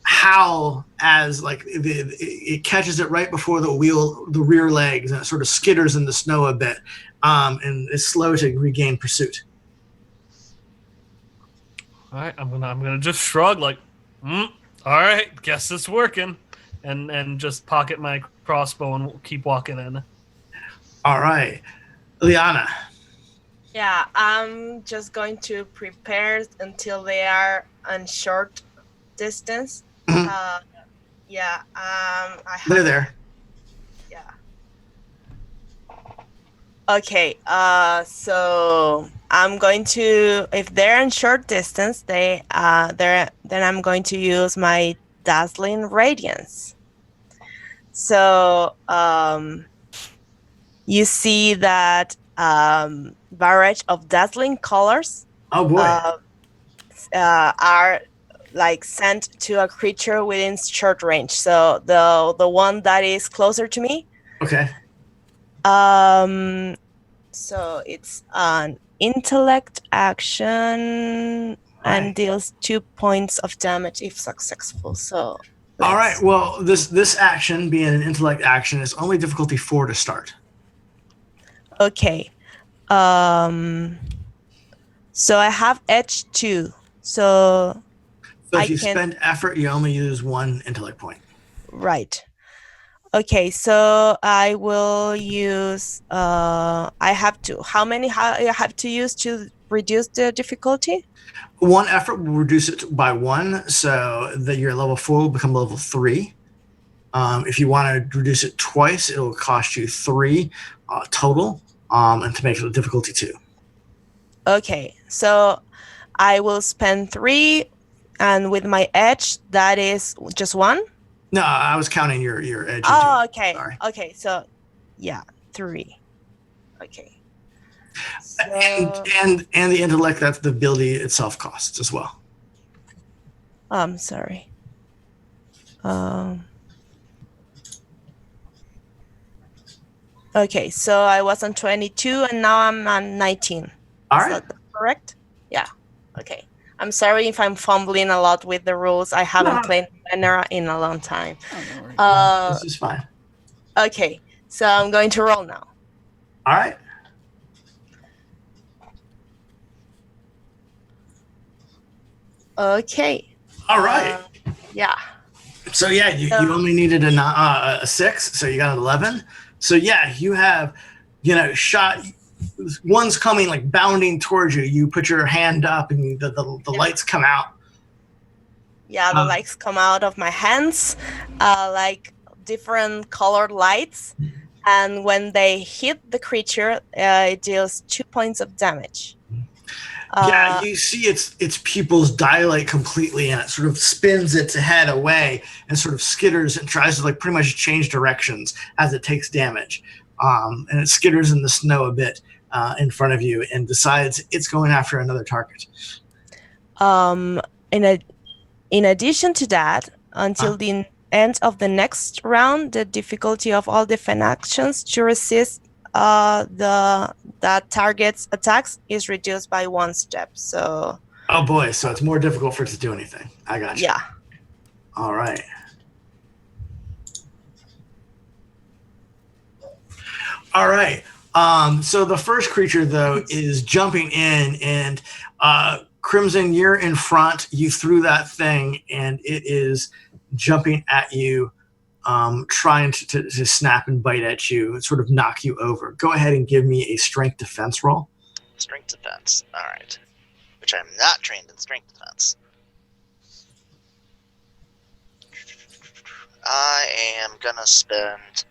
howl as it catches it right before the rear legs, and it sort of skitters in the snow a bit, and is slow to regain pursuit. All right, I'm gonna just shrug like, all right, guess it's working, and just pocket my crossbow and keep walking in. All right, Liana. Yeah, I'm just going to prepare until they are on short distance. Mhm. Yeah, I have, They're there. yeah. Okay, so I'm going to, if they're in short distance, then I'm going to use my dazzling radiance. So you see that barrage of dazzling colors Oh boy. are like sent to a creature within short range. So the one that is closer to me. Okay. So it's an intellect action and Right. deals 2 points of damage if successful. So All right. let's- Well, this action being an intellect action is only difficulty 4 to start. Okay. So I have edge 2. So So I if you can spend effort, you only use 1 intellect point. right. Okay, so I will use I have to how I have to use to reduce the difficulty? 1 effort will reduce it by 1, so that your level 4 will become level 3. If you want to reduce it twice, it will cost you 3 total, and to make it a difficulty 2. Okay, so I will spend 3, and with my edge, that is just 1. No, I was counting your edge. Oh, into, okay. Sorry. Okay, so yeah, 3. Okay. So, And the intellect that the ability itself costs as well. I'm sorry. Okay, so I was on 22 and now I'm on 19. All Is right. that correct? Yeah. Okay. I'm sorry if I'm fumbling a lot with the rules. I haven't played Numenera in a long time. Oh, no worries. This is fine. Okay, so I'm going to roll now. All right. Okay. All right. Yeah. So yeah, you only needed a 6, so you got an 11. So yeah, you have, shot. One's coming like bounding towards you. You put your hand up, and the lights come out. Yeah, the lights come out of my hands, like different colored lights, and when they hit the creature, it deals 2 points of damage. Yeah, you see its pupils dilate completely, and it sort of spins its head away and sort of skitters and tries to like pretty much change directions as it takes damage. And it skitters in the snow a bit in front of you and decides it's going after another target. In addition to that, until the end of the next round, the difficulty of all defense actions to resist that target's attacks is reduced by 1 step. So. Oh boy! So it's more difficult for it to do anything. I got you. Yeah. All right. All right. So the first creature though is jumping in, and Crimson, you're in front. You threw that thing, and it is jumping at you. Trying to snap and bite at you and sort of knock you over. Go ahead and give me a strength defense roll. Strength defense. All right. Which I'm not trained in strength defense. I am going to spend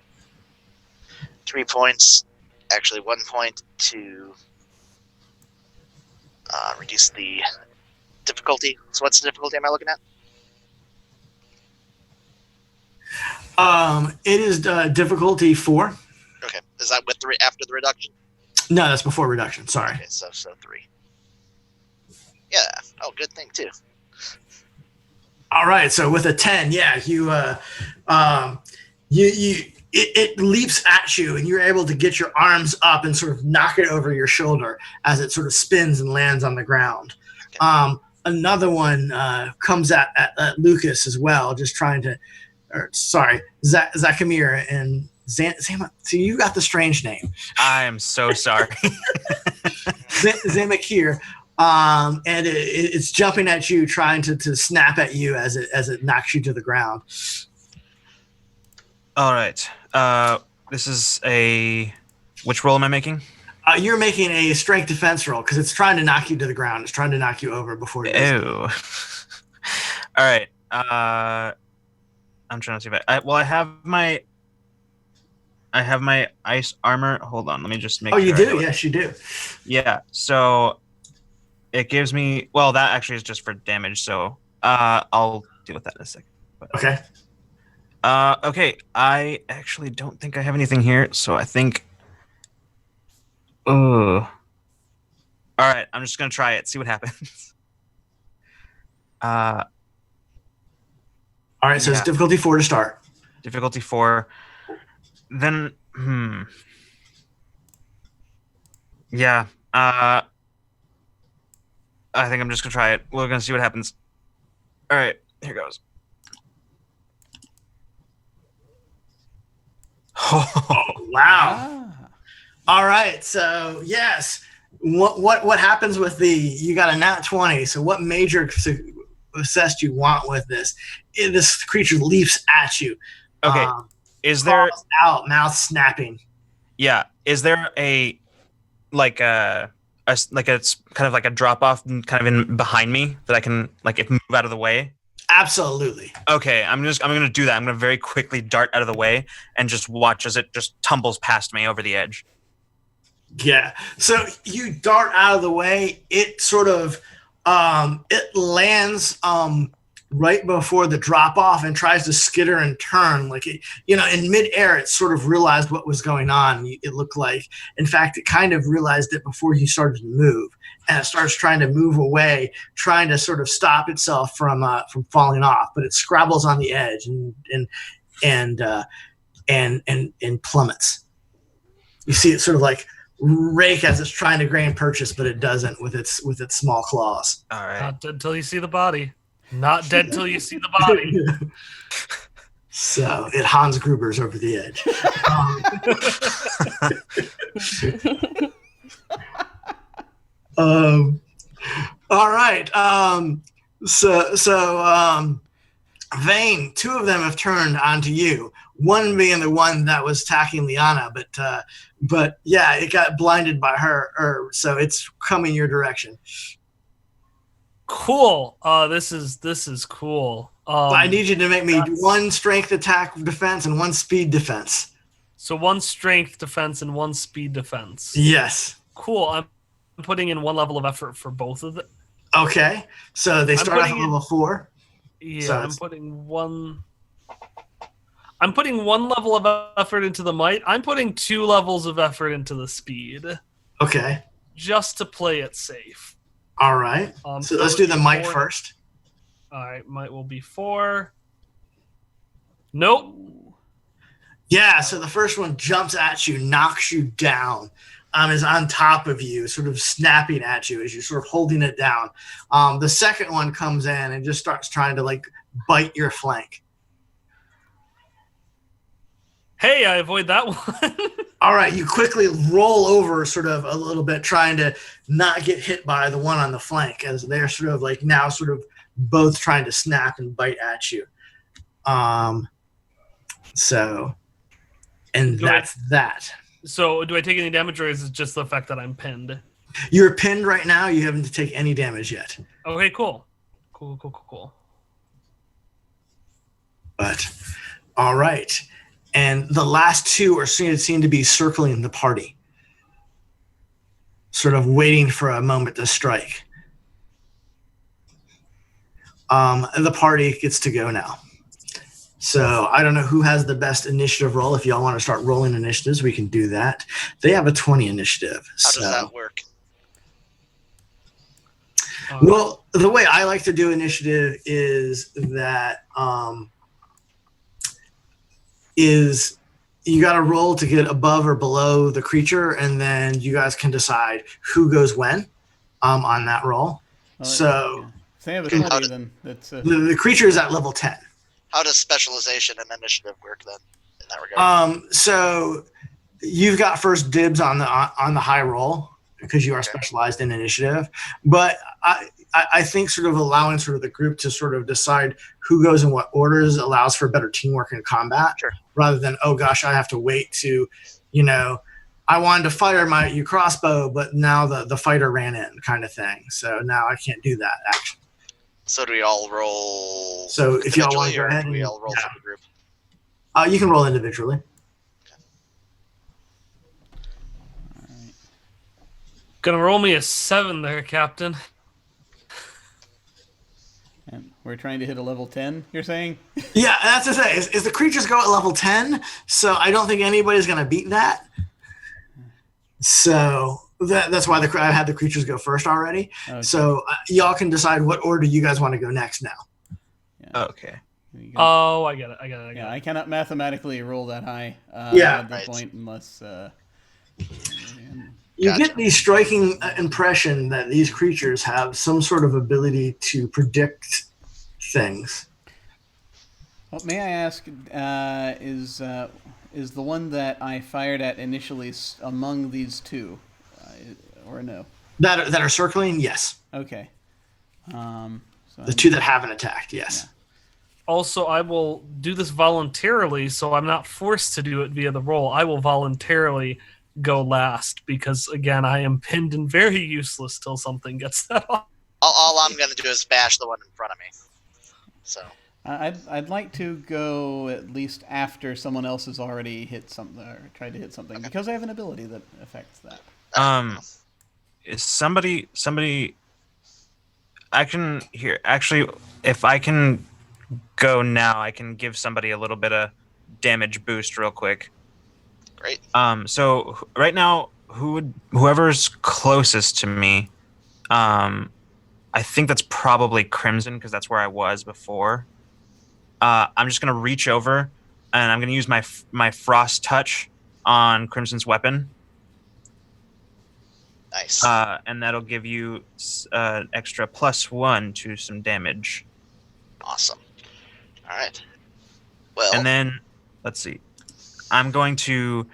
3 points, actually 1 point to reduce the difficulty. So what's the difficulty am I looking at? It is difficulty 4. Okay. Is that with after the reduction? No, that's before reduction. Sorry. Okay, so 3. Yeah. Oh, good thing too. All right. So with a 10, yeah, it leaps at you, and you're able to get your arms up and sort of knock it over your shoulder as it sort of spins and lands on the ground. Okay. Another one comes at Lucas as well, just trying to. Zakamir and Zama. See, you got the strange name. I am so sorry. Zamakir and it's jumping at you, trying to snap at you as it knocks you to the ground. All right. This is which roll am I making? You're making a strength defense roll because it's trying to knock you to the ground. It's trying to knock you over before it does. Ew. All right. I'm trying to see if I have my ice armor. Hold on, let me just make. Oh, sure you I do? know it. Yes, you do. Yeah. So it gives me. Well, that actually is just for damage. So I'll deal with that in a second. But, Okay. okay. I actually don't think I have anything here. So I think. Oh. All right. I'm just gonna try it. See what happens. All right. So Yeah. it's difficulty 4 to start. Difficulty 4. Then, yeah. I think I'm just gonna try it. We're gonna see what happens. All right, here goes. Wow. All right. So yes, what happens with you got a nat 20. So what major success do you want with this? This creature leaps at you. Okay. Is there out, mouth snapping? Yeah. Is there a it's kind of like a drop off kind of in behind me that I can move out of the way? Absolutely. Okay, I'm gonna do that. I'm gonna very quickly dart out of the way and just watch as it just tumbles past me over the edge. Yeah. So you dart out of the way. It sort of it lands right before the drop off and tries to skitter and turn in midair. It sort of realized what was going on. It looked like, in fact, it kind of realized it before you started to move, and it starts trying to move away, trying to sort of stop itself from falling off. But it scrabbles on the edge and plummets. You see it sort of like rake as it's trying to gain purchase, but it doesn't with its small claws. All right. Not dead until you see the body. Not dead till you see the body. So it Hans Gruber's over the edge. All right. Vane, 2 of them have turned onto you. One being the one that was attacking Liana, but yeah, it got blinded by her, so it's coming your direction. Cool. This is cool. I need you to make me 1 strength attack defense and 1 speed defense. So 1 strength defense and 1 speed defense. Yes. Cool. I'm putting in 1 level of effort for both of them. Okay. So they start off at level 4. Yeah, so I'm putting 1 level of effort into the might. I'm putting 2 levels of effort into the speed. Okay. Just to play it safe. All right. So let's do the might first. All right, might will be 4. Nope. Yeah, so the first one jumps at you, knocks you down, is on top of you, sort of snapping at you as you're sort of holding it down. The second one comes in and just starts trying to bite your flank. Hey, I avoid that one. All right, you quickly roll over sort of a little bit, trying to not get hit by the one on the flank, as they're sort of now sort of both trying to snap and bite at you. That's that. So do I take any damage, or is it just the fact that I'm pinned? You're pinned right now. You haven't to take any damage yet. Okay, cool. Cool. But, all right. And the last 2 are seen to be circling the party, sort of waiting for a moment to strike. And the party gets to go now. So I don't know who has the best initiative roll. If y'all want to start rolling initiatives, we can do that. They have a 20 initiative. How does that work? Well, the way I like to do initiative is that is you got to roll to get above or below the creature, and then you guys can decide who goes when on that roll. So say the 20, then that's the creature is at level 10. How does specialization and initiative work then in that regard? So you've got first dibs on the high roll. because you are specialized in initiative. But I think sort of allowing sort of the group to sort of decide who goes in what orders allows for better teamwork in combat, Sure. rather than, oh gosh, I have to wait to, I wanted to fire my crossbow, but now the fighter ran in, kind of thing. So now I can't do that action. So do we all roll? So if y'all want to go individually, or ahead do we and all roll for the group? you can roll individually. Gonna roll me a 7 there, Captain. And we're trying to hit a level 10, you're saying? Yeah, that's the thing. Is the creatures go at level 10, so I don't think anybody's going to beat that. So that's why I had the creatures go first already. Okay. So y'all can decide what order you guys want to go next now. Yeah. Okay. Oh, I get it. Yeah, I cannot mathematically roll that high Yeah. at this Right. point unless... You Gotcha. get the striking impression that these creatures have some sort of ability to predict things. Well, may I ask, is the one that I fired at initially among these two, or no? That are circling, yes. Okay. So The two that haven't attacked, yes. Also, I will do this voluntarily, so I'm not forced to do it via the roll. I will voluntarily go last because, again, I am pinned and very useless till something gets that off. All I'm going to do is bash the one in front of me. So I'd like to go at least after someone else has already hit something or tried to hit something because I have an ability that affects that. Is somebody I can hear actually if I can go now, I can give somebody a little bit of damage boost real quick. great. So right now whoever's closest to me, I think that's probably Crimson because that's where I was before. I'm just gonna reach over and I'm gonna use my frost touch on Crimson's weapon. Nice. And that'll give you an extra +1 to some damage. Awesome. All right. Well, And then, let's see. I'm going to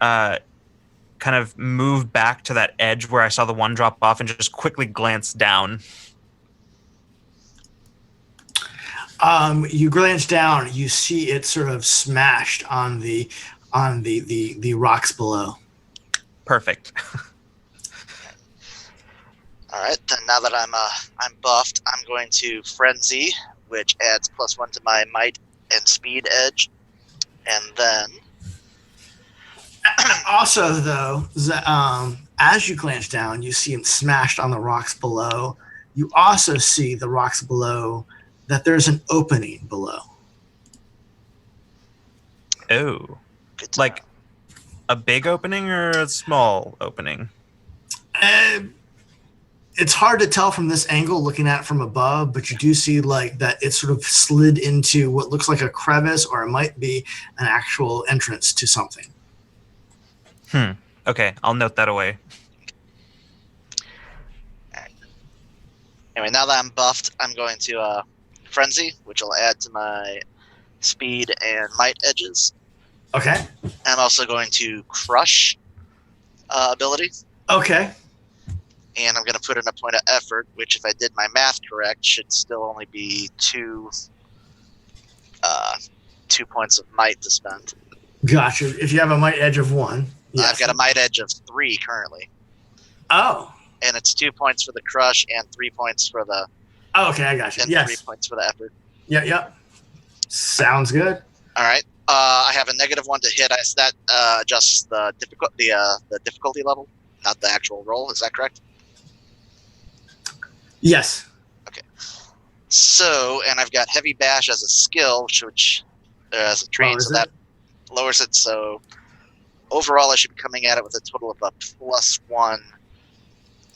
kind of move back to that edge where I saw the one drop off and just quickly glance down. You glance down, you see it sort of smashed on the rocks below. Perfect. all right. Then now that I'm buffed, I'm going to frenzy, which adds +1 to my might and speed edge, and then Also, though, as you glance down, you see him smashed on the rocks below. You also see the rocks below that there's an opening below. Oh. good to Like know. a big opening or a small opening? It's hard to tell from this angle looking at it from above, but you do see like that it sort of slid into what looks like a crevice, or it might be an actual entrance to something. Okay, I'll note that away. Anyway, now that I'm buffed, I'm going to frenzy, which will add to my speed and might edges. Okay. I'm also going to crush ability, Okay. and I'm going to put in a point of effort, which, if I did my math correct, should still only be 2 points of might to spend. Gotcha. If you have a might edge of 1. Yes. I've got a might edge of 3 currently, Oh. and it's 2 points for the crush and 3 points for the Oh, okay, I got you. and Yes. 3 points for the effort. Yep. Sounds good. All right. I have a -1 to hit. That adjusts the difficulty level, not the actual roll. Is that correct? Yes. So, and I've got heavy bash as a skill, which as a train, Lowers so that lowers it. So overall, I should be coming at it with a total of a +1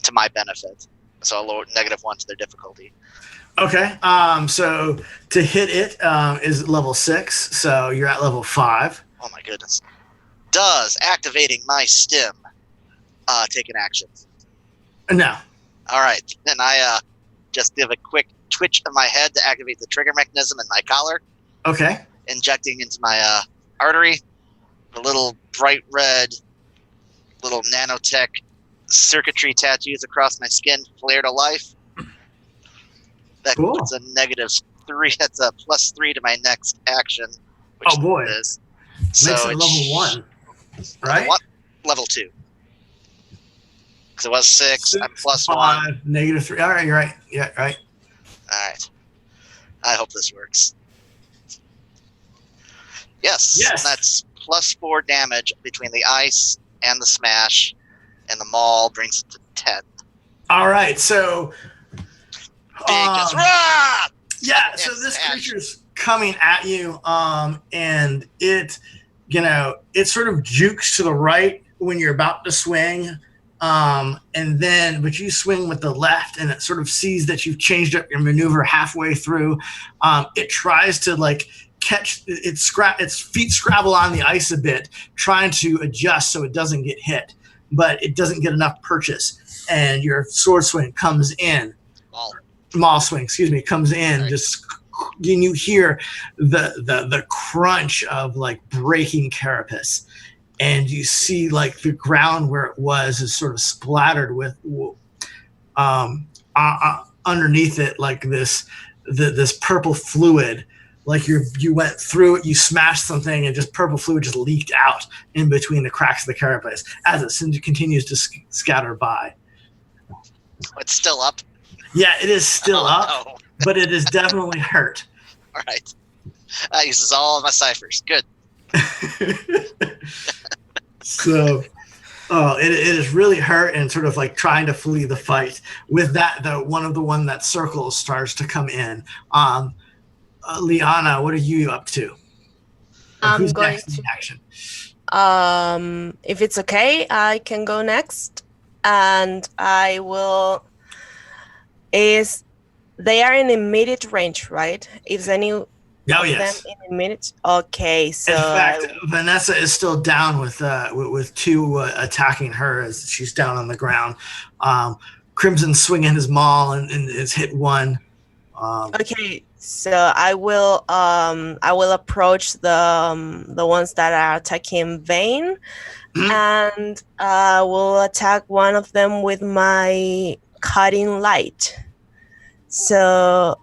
to my benefit. So a lower -1 to their difficulty. Okay. So to hit it is level 6. So you're at level 5. Oh my goodness. Does activating my stim take an action? No. All right. Then I just give a quick twitch of my head to activate the trigger mechanism in my collar, Okay. injecting into my artery the little bright red, little nanotech circuitry tattoos across my skin flare to life. That Cool. puts a -3. That's a +3 to my next action. Which Oh, boy. Is, Makes so it level 1, right? Level 2. Because it was 6. I'm +1. 5, -3. All right, you're right. Yeah, right. All right. I hope this works. Yes. Yes. That's +4 damage between the ice and the smash, and the maul brings it to 10. All right, so Big just rah! yeah, so this Smash. creature's coming at you, and it, it sort of jukes to the right when you're about to swing, but you swing with the left, and it sort of sees that you've changed up your maneuver halfway through. It tries to catch its feet scrabble on the ice a bit, trying to adjust so it doesn't get hit, but it doesn't get enough purchase, and your sword swing comes in. Maul swing, comes in. Right. Just and you hear the crunch of breaking carapace, and you see the ground where it was is sort of splattered with underneath it this purple fluid. You went through it, you smashed something, and just purple fluid just leaked out in between the cracks of the carapace as it continues to scatter by. It's still up. Yeah, it is still up, no. But it is definitely hurt. All right. That uses all of my ciphers. Good. So, it is really hurt and sort of trying to flee the fight. With that, one that circles starts to come in. Liana, what are you up to? I'm going to action. If it's okay, I can go next, and I will. They are in immediate range, right? Is any of them in immediate? Okay, so in fact, Vanessa is still down with 2 attacking her as she's down on the ground. Crimson swinging his maul and has hit 1. Okay, so I will approach the ones that are attacking Vane, and will attack one of them with my cutting light. So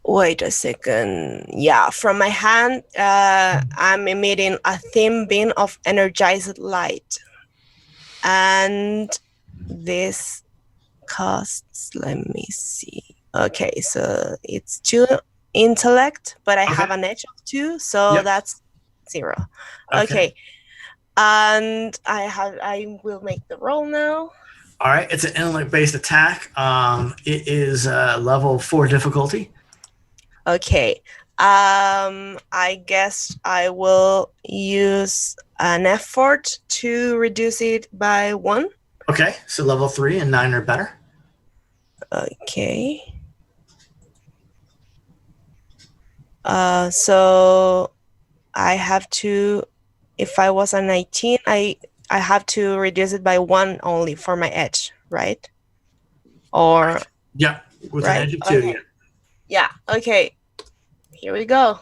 wait a second. Yeah, from my hand, I'm emitting a thin beam of energized light, and this costs, let me see. Okay, so it's 2 intellect, but I have an edge of 2, so that's 0. Okay. And I will make the roll now. All right, it's an intellect-based attack. It is level 4 difficulty. Okay. I guess I will use an effort to reduce it by 1. Okay, so level 3 and 9 or better. Okay. So I have to. If I was a 19, I have to reduce it by 1 only for my edge, right? Or with an edge of 2. Okay. Yeah. Okay. Here we go.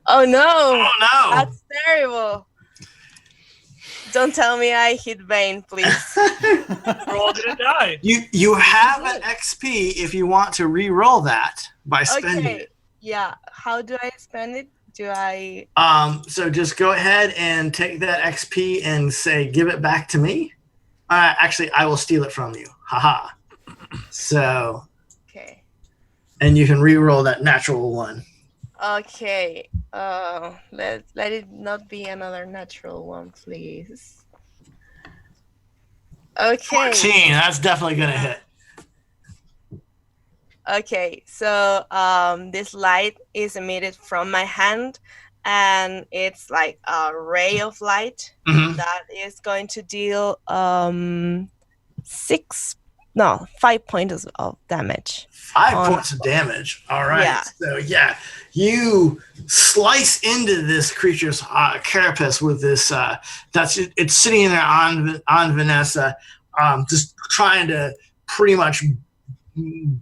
Oh no! Oh no! That's terrible. Don't tell me I hit Vane, please. We're all gonna die. You have an XP if you want to re-roll that by spending it. Yeah. How do I spend it? Do I? So just go ahead and take that XP and say, give it back to me. Actually, I will steal it from you. Haha. So. Okay. And you can re-roll that natural 1. Okay. Let it not be another natural 1, please. Okay. 14. That's definitely gonna hit. Okay, so this light is emitted from my hand, and it's like a ray of light that is going to deal 5 points of damage. 5 points of damage. All right. Yeah. So you slice into this creature's carapace with this. It's sitting there on Vanessa, just trying to pretty much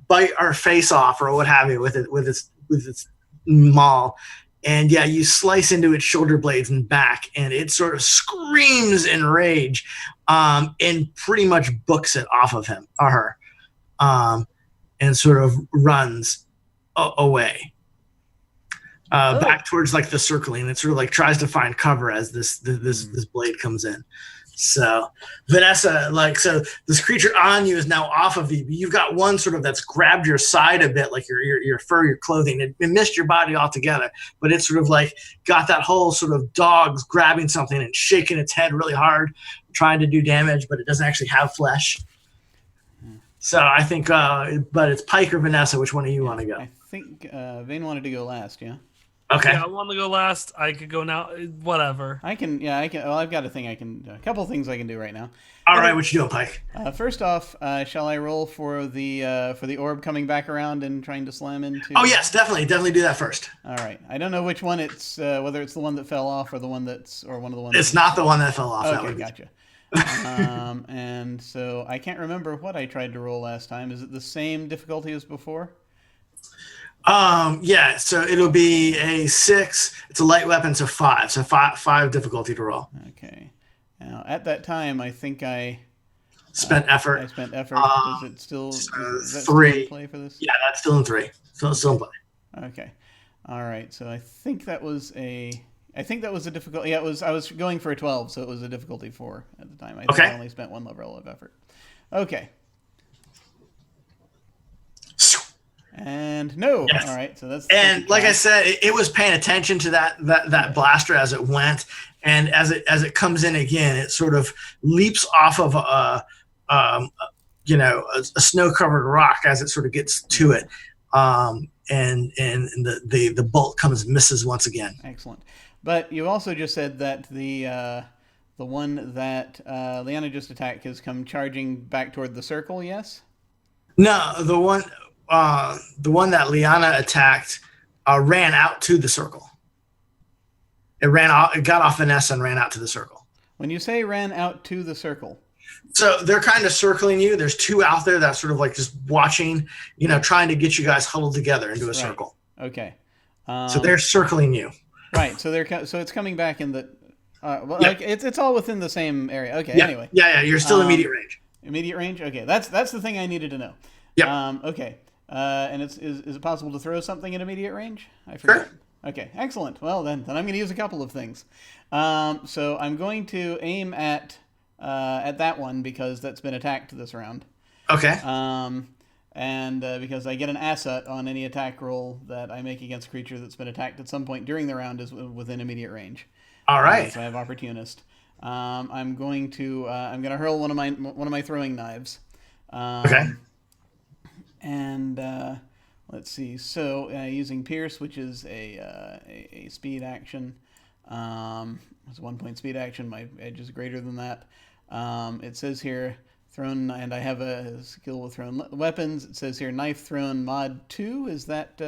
bite our face off or what have you with its maul, And yeah, you slice into its shoulder blades and back, and it sort of screams in rage, and pretty much books it off of him or her, and sort of runs away. Back towards like the circling. It sort of like tries to find cover as this blade comes in. So Vanessa, so this creature on you is now off of you. You've got one sort of that's grabbed your side a bit, like your fur, your clothing. It missed your body altogether, but it's sort of like got that whole sort of dog grabbing something and shaking its head really hard, trying to do damage, but it doesn't actually have flesh. So I think, but it's Pike or Vanessa. Which one do you want to go? I think Vane wanted to go last. Yeah. Okay. Yeah, I want to go last. I could go now. Whatever. I can. Yeah, I can. Well, I've got a couple things I can do right now. All right, what you doing, Pike? First off, shall I roll for the orb coming back around and trying to slam into? Oh yes, definitely do that first. All right. I don't know which one it's whether it's the one that fell off or the one that's or one of the ones. It's not the one that fell off. Okay, gotcha. And so I can't remember what I tried to roll last time. Is it the same difficulty as before? Yeah, so it'll be a 6. It's a light weapon, so 5. So 5 difficulty to roll. Okay. Now at that time, I think I spent effort. I spent effort. Is it still is that 3? Still in play for this? Yeah, that's still in 3. So still in play. Okay. All right. So I think that was a difficulty. Yeah, it was. I was going for a 12, so it was a difficulty 4 at the time. I think I only spent 1 level of effort. Okay. And no. Yes. All right. So that's. And like I said, it was paying attention to that blaster as it went, and as it comes in again, it sort of leaps off of a snow-covered rock as it sort of gets to it, and the bolt comes and misses once again. Excellent. But you also just said that the one that Liana just attacked has come charging back toward the circle. Yes. No, the one that Liana attacked ran out to the circle. It got off Vanessa and ran out to the circle. When you say ran out to the circle, so they're kind of circling you. There's 2 out there that sort of like just watching, trying to get you guys huddled together into a circle. Okay. So they're circling you. Right. So it's coming back in the. Like it's all within the same area. Okay. Yeah. Anyway. Yeah. You're still immediate range. Immediate range. Okay. That's the thing I needed to know. Yeah. Okay. And is it possible to throw something in immediate range? I forgot. Sure. Okay, excellent. Well, then I'm going to use a couple of things. So I'm going to aim at that one because that's been attacked this round. Okay. And because I get an asset on any attack roll that I make against a creature that's been attacked at some point during the round is within immediate range. All right. So I have opportunist. I'm going to hurl one of my throwing knives. Okay. And let's see. So using Pierce, which is a speed action, it's a 1-point speed action. My edge is greater than that. It says here thrown, and I have a skill with thrown weapons. It says here knife thrown mod 2. Is that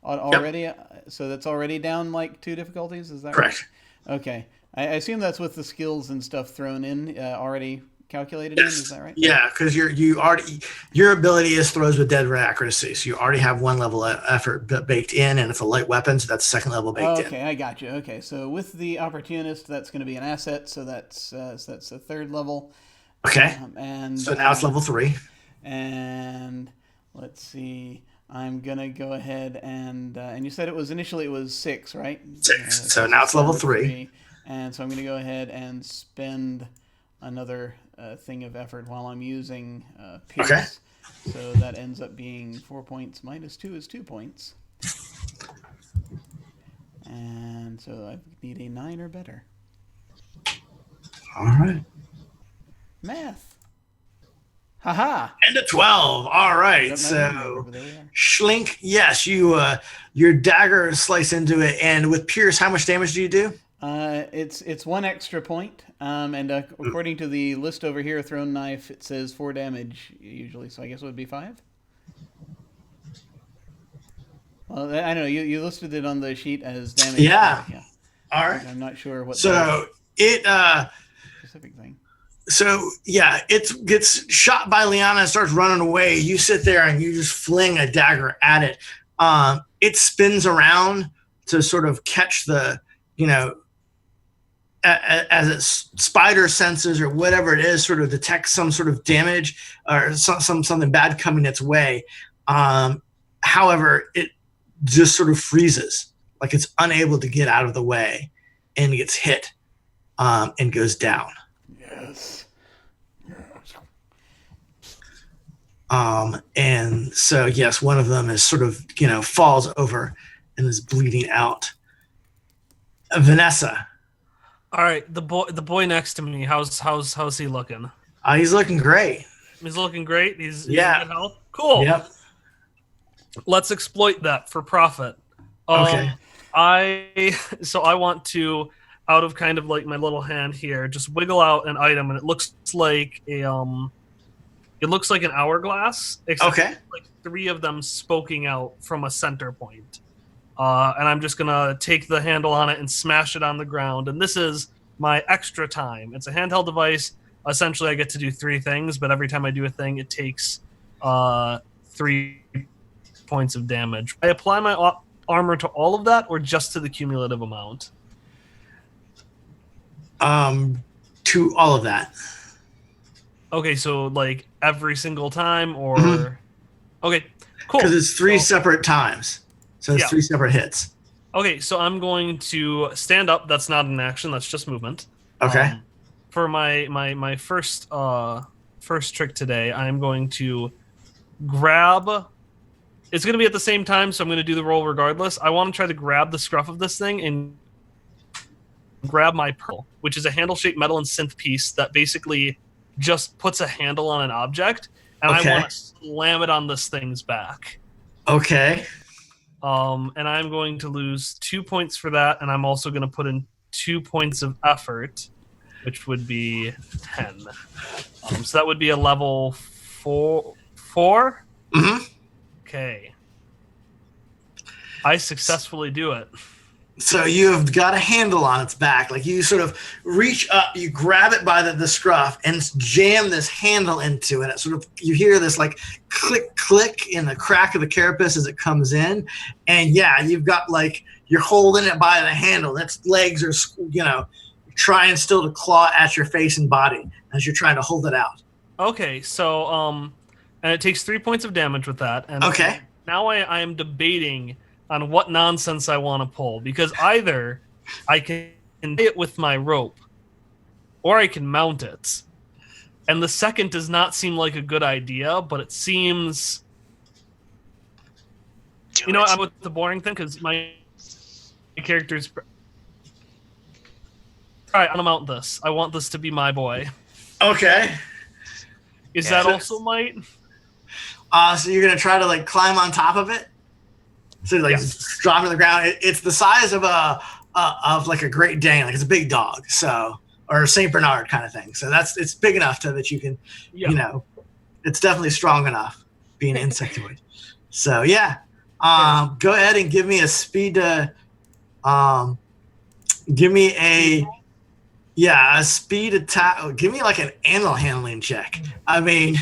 already? Yep. So that's already down like 2 difficulties. Is that correct? Right? Okay. I assume that's with the skills and stuff thrown in already. Calculated in, is that right? Yeah, because your ability is throws with dead accuracy, so you already have 1 level of effort baked in, and it's a light weapon, so that's 2nd level baked in. Okay, I got you. Okay, so with the opportunist, that's going to be an asset, so that's a 3rd level. Okay, and so now it's level 3. And let's see, I'm gonna go ahead and you said it was 6, right? 6. So now it's level 3. And so I'm gonna go ahead and spend another thing of effort while I'm using Pierce. Okay. So that ends up being 4 points minus 2 is 2 points. And so I need a 9 or better. All right. Math. Haha. And a 12. All right. So Schlink, yes, your dagger slice into it, and with Pierce, how much damage do you do? It's 1 extra point, and according to the list over here, thrown knife, it says 4 damage usually, so I guess it would be 5. Well, I don't know. You listed it on the sheet as damage. Yeah. Yeah. All right. I'm not sure what. So specific thing. So yeah, it gets shot by Liana and starts running away. You sit there and you just fling a dagger at it. It spins around to sort of catch the, as its spider senses or whatever it is, sort of detects some sort of damage or something bad coming its way. However, it just sort of freezes, like it's unable to get out of the way, and gets hit and goes down. Yes. And so, yes, one of them is sort of, falls over and is bleeding out. Vanessa. All right, the boy next to me. How's he looking? He's looking great. He's looking great. He's in Yeah. good health. Cool. Yep. Let's exploit that for profit. Okay. I want to, out of kind of like my little hand here, just wiggle out an item, and it looks like an hourglass. Except Okay. like 3 of them spoking out from a center point. And I'm just gonna take the handle on it and smash it on the ground. And this is my extra time. It's a handheld device. Essentially, I get to do 3 things, but every time I do a thing, it takes 3 points of damage. I apply my armor to all of that, or just to the cumulative amount? To all of that. Okay, so like every single time, or Mhm. Okay, cool. Because it's 3 So- separate times. So it's Yeah. 3 separate hits. Okay, so I'm going to stand up. That's not an action. That's just movement. Okay. For my first trick today, I'm going to grab. It's going to be at the same time, so I'm going to do the roll regardless. I want to try to grab the scruff of this thing and grab my pearl, which is a handle-shaped metal and synth piece that basically just puts a handle on an object, and Okay. I want to slam it on this thing's back. Okay. And I'm going to lose 2 points for that, and I'm also going to put in 2 points of effort, which would be 10. So that would be a level 4? Mm-hmm. Okay. I successfully do it. So you've got a handle on its back. Like you sort of reach up, you grab it by the scruff and jam this handle into it. It sort of, you hear this like click, click in the crack of the carapace as it comes in. And yeah, you've got like, you're holding it by the handle. Its legs are, trying still to claw at your face and body as you're trying to hold it out. Okay, so, and it takes 3 points of damage with that. And Okay. now I am debating on what nonsense I want to pull, because either I can tie it with my rope or I can mount it. And the second does not seem like a good idea, but it seems... Do it. I'm with the boring thing, because my character's... Alright, I'm gonna mount this. I want this to be my boy. Okay. Is Yeah. that also might? So you're going to try to like climb on top of it? So like drop to the ground. It's the size of of like a Great Dane, like it's a big dog, so, or a Saint Bernard kind of thing. So it's big enough that you can, it's definitely strong enough being an insectoid. So yeah, go ahead and give me a speed to, give me a speed attack. Give me like an animal handling check. I mean.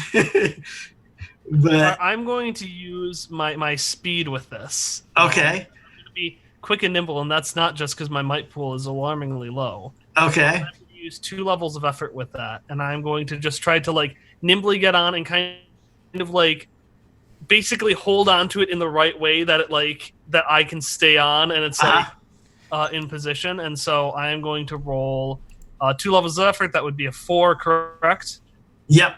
But I'm going to use my speed with this. Okay. To be quick and nimble, and that's not just because my might pool is alarmingly low. Okay. I have to use 2 levels of effort with that, and I'm going to just try to like nimbly get on and kind of like basically hold on to it in the right way that that I can stay on, and it's in position. And so I am going to roll 2 levels of effort. That would be a 4, correct? Yep.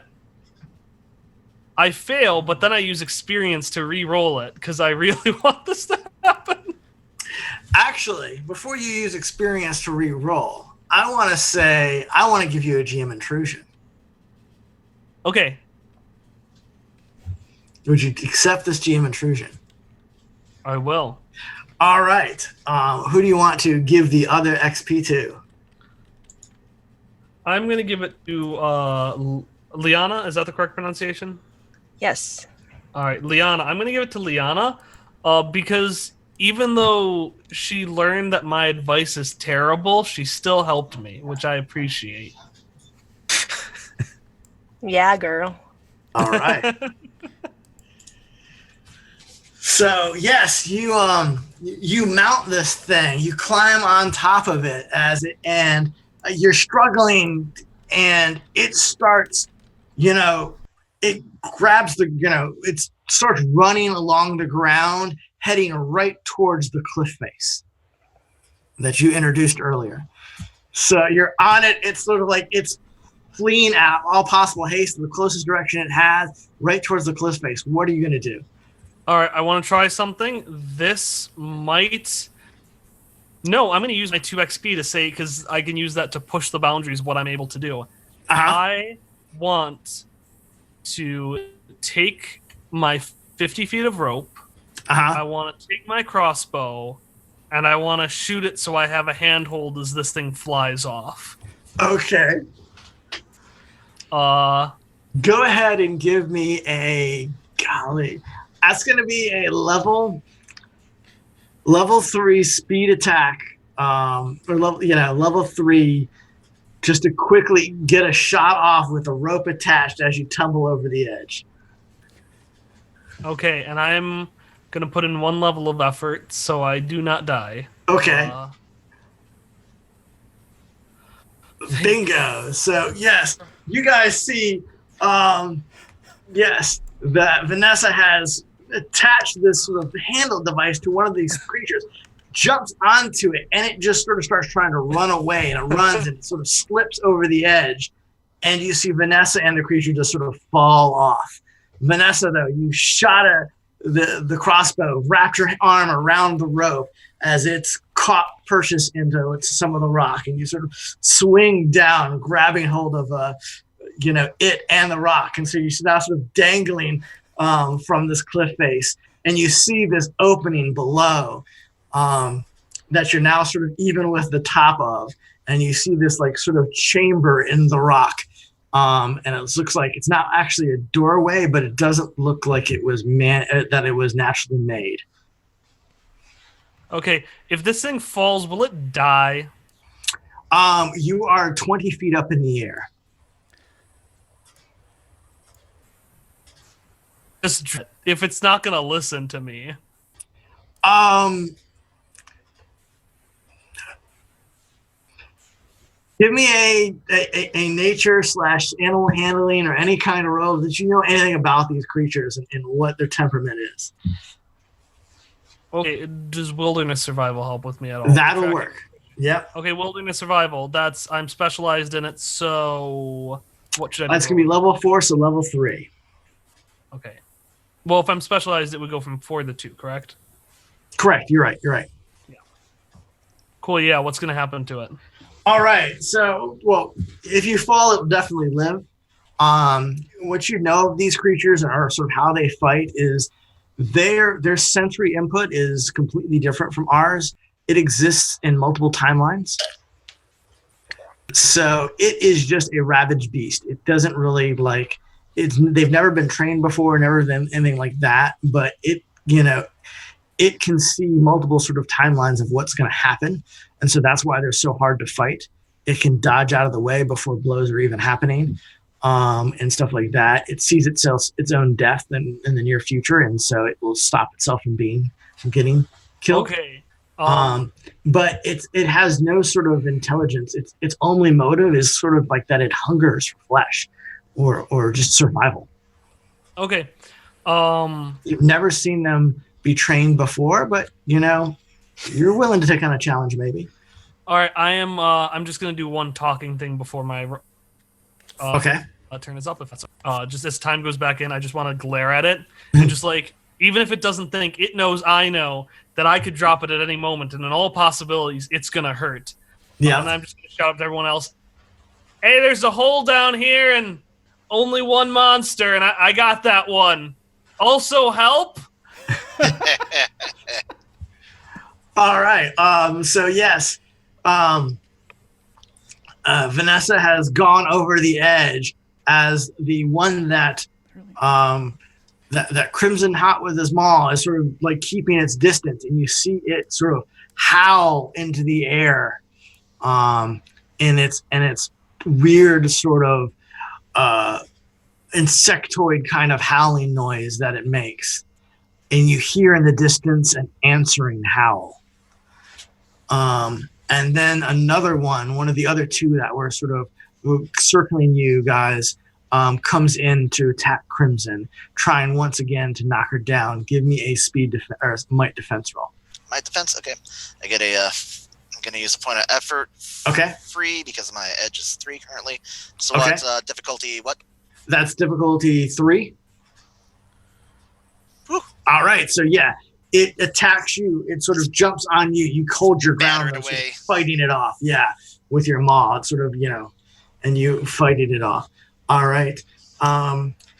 I fail, but then I use experience to re-roll it because I really want this to happen. Actually, before you use experience to re-roll, I want to give you a GM intrusion. Okay. Would you accept this GM intrusion? I will. All right. Who do you want to give the other XP to? I'm going to give it to Liana. Is that the correct pronunciation? Yes. All right, Liana. I'm going to give it to Liana because even though she learned that my advice is terrible, she still helped me, which I appreciate. Yeah, girl. All right. So yes, you mount this thing. You climb on top of it and you're struggling, and it starts, it grabs it starts running along the ground, heading right towards the cliff face that you introduced earlier. So you're on it. It's sort of like it's fleeing at all possible haste in the closest direction it has, right towards the cliff face. What are you going to do? All right, I want to try something. This might... No, I'm going to use my 2 XP to say, because I can use that to push the boundaries of what I'm able to do. Uh-huh. I want to take my 50 feet of rope. Uh-huh. I want to take my crossbow, and I want to shoot it so I have a handhold as this thing flies off. Okay. Uh, Go ahead and give me a... Golly. That's going to be a level 3 speed attack, or level 3, just to quickly get a shot off with a rope attached as you tumble over the edge. okay, and I'm going to put in 1 level of effort so I do not die. Okay. Bingo. So yes, you guys see, yes, that Vanessa has attached this sort of handle device to one of these creatures, jumps onto it, and it just sort of starts trying to run away, and it runs and it sort of slips over the edge, and you see Vanessa and the creature just sort of fall off. Vanessa, though, you shot the crossbow, wrapped your arm around the rope as it's caught Perseus into some of the rock, and you sort of swing down, grabbing hold of it and the rock, and so you're now sort of dangling from this cliff face, and you see this opening below that you're now sort of even with the top of, and you see this like sort of chamber in the rock, and it looks like it's not actually a doorway, but it doesn't look like it was that it was naturally made. Okay, if this thing falls, will it die? You are 20 feet up in the air. Just if it's not going to listen to me. Give me a nature/animal handling or any kind of roll that you know anything about these creatures and what their temperament is. Okay, does wilderness survival help with me at all? That'll work. Yep. Okay, wilderness survival. I'm specialized in it, so what should I do? That's going to be level 4, so level 3. Okay. Well, if I'm specialized, it would go from 4 to 2, correct? Correct. You're right. Yeah. Cool, yeah. What's going to happen to it? All right. So, well, if you fall, it will definitely live. What you know of these creatures or sort of how they fight is their sensory input is completely different from ours. It exists in multiple timelines. So it is just a ravaged beast. It doesn't really they've never been trained before, never been anything like that, but it can see multiple sort of timelines of what's going to happen. And so that's why they're so hard to fight. It can dodge out of the way before blows are even happening, and stuff like that. It sees its own death in the near future, and so it will stop itself from getting killed. Okay. But it has no sort of intelligence. Its only motive is sort of like that it hungers for flesh or just survival. Okay. You've never seen them be trained before, but you're willing to take on a challenge maybe. All right, I'm just going to do one talking thing before my Okay. Turn is up, if that's just as time goes back in, I just want to glare at it and just even if it doesn't think, it knows I know that I could drop it at any moment, and in all possibilities, it's gonna hurt. Yeah. And I'm just gonna shout up to everyone else, "Hey, there's a hole down here, and only one monster, and I got that one. Also, help!" All right. So yes, Vanessa has gone over the edge as the one that Crimson Hot with his maw is sort of like keeping its distance, and you see it sort of howl into the air, in its weird sort of insectoid kind of howling noise that it makes. and you hear in the distance an answering howl. And then another one of the other two that were sort of circling you guys, comes in to attack Crimson, trying once again to knock her down. Give me a or might defense roll. Might defense? Okay. I get a, I'm going to use a point of effort. Okay. Free, because my edge is 3 currently. So Okay. what's difficulty, what? That's difficulty 3. Whew. All right, so yeah, it attacks you. It sort of jumps on you. You hold your ground, Batter it sort of away. fighting it off. Yeah, with your maw, it's sort of, and you fighting it off. All right,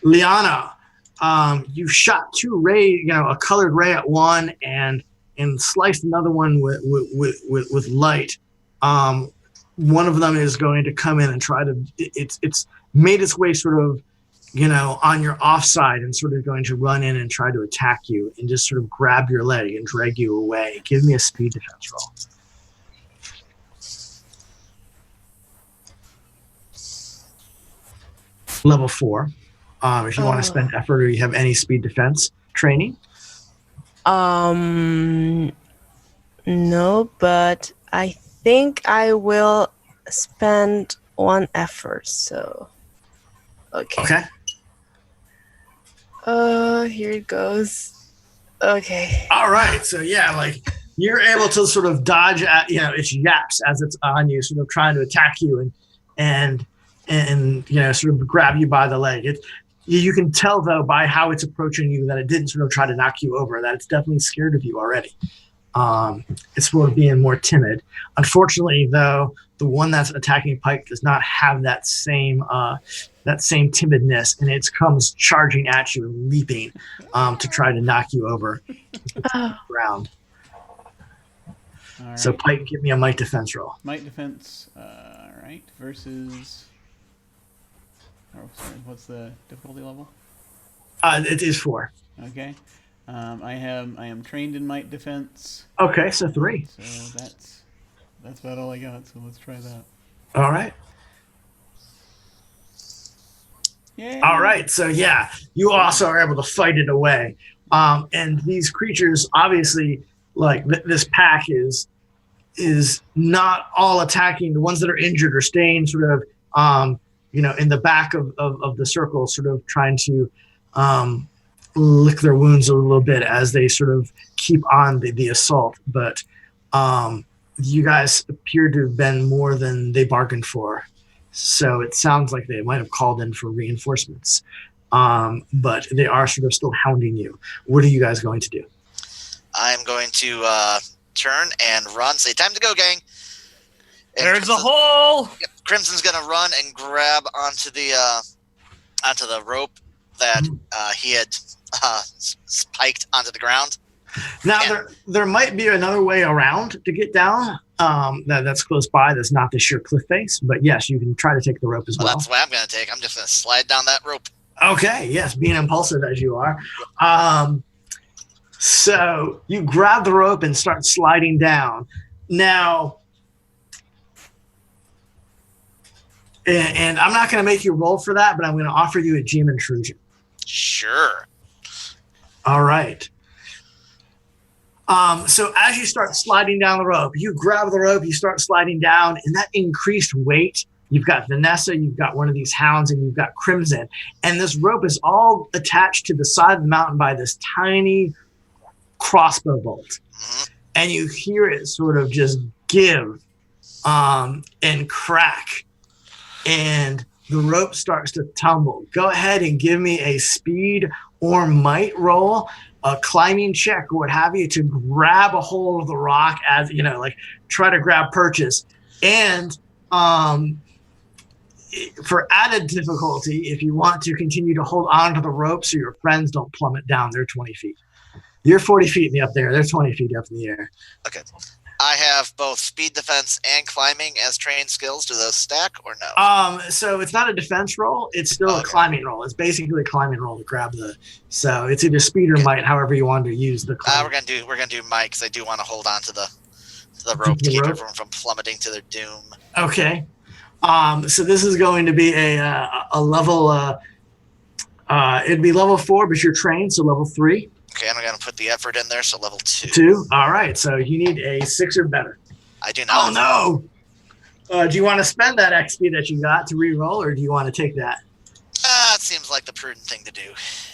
Liana, you shot 2 ray, a colored ray at one, and sliced another one with light. One of them is going to come in and try to. It's made its way sort of, on your offside, and sort of going to run in and try to attack you and just sort of grab your leg and drag you away. Give me a speed defense roll. Level 4. If you want to spend effort or you have any speed defense training. No, but I think I will spend 1 effort. So, okay. Here it goes. Okay. All right. So yeah, like you're able to sort of dodge at its yaps as it's on you, sort of trying to attack you and sort of grab you by the leg. You can tell though by how it's approaching you that it didn't sort of try to knock you over, that it's definitely scared of you already. It's sort of being more timid. Unfortunately, though, the one that's attacking Pike does not have that same timidness, and it comes charging at you and leaping to try to knock you over the ground. All right. So Pike, give me a might defense roll. Might defense. All right. Versus. Oh, sorry. What's the difficulty level? It is 4. Okay. I am trained in might defense. Okay, so 3. So that's about all I got. So let's try that. All right. Yay. All right. So yeah, you also are able to fight it away. And these creatures, obviously, like this pack is not all attacking. The ones that are injured are staying sort of, in the back of the circle, sort of trying to lick their wounds a little bit as they sort of keep on the assault. But you guys appear to have been more than they bargained for. So it sounds like they might have called in for reinforcements. But they are sort of still hounding you. What are you guys going to do? I'm going to turn and run. Say, time to go, gang. And There's a hole. Yep, Crimson's going to run and grab onto the rope that he had spiked onto the ground. Now, there might be another way around to get down that's close by. That's not the sheer cliff face. But yes, you can try to take the rope as well. That's what I'm going to take. I'm just going to slide down that rope. Okay, yes, being impulsive as you are. So you grab the rope and start sliding down. Now, and I'm not going to make you roll for that, but I'm going to offer you a GM intrusion. Sure. All right. So as you start sliding down the rope, you grab the rope, you start sliding down, and that increased weight, you've got Vanessa, you've got one of these hounds, and you've got Crimson. And this rope is all attached to the side of the mountain by this tiny crossbow bolt. Mm-hmm. And you hear it sort of just give and crack. And the rope starts to tumble. Go ahead and give me a speed or might roll, a climbing check or what have you, to grab a hold of the rock as, try to grab purchase. And for added difficulty, if you want to continue to hold on to the rope so your friends don't plummet down, they're 20 feet. You're 40 feet in the up there. They're 20 feet up in the air. Okay. I have both speed defense and climbing as trained skills. Do those stack or no? So it's not a defense roll. It's still a climbing roll. It's basically a climbing roll to grab the. So it's either speed or might, however you want to use the. We're gonna do might because I do want to hold on to the rope to keep everyone from plummeting to their doom. Okay. So this is going to be a level. It'd be level 4, but you're trained, so level 3. Okay, I'm going to put the effort in there, so level 2. 2? All right, so you need a 6 or better. I do not. Oh, no! Do you want to spend that XP that you got to re-roll, or do you want to take that? It seems like the prudent thing to do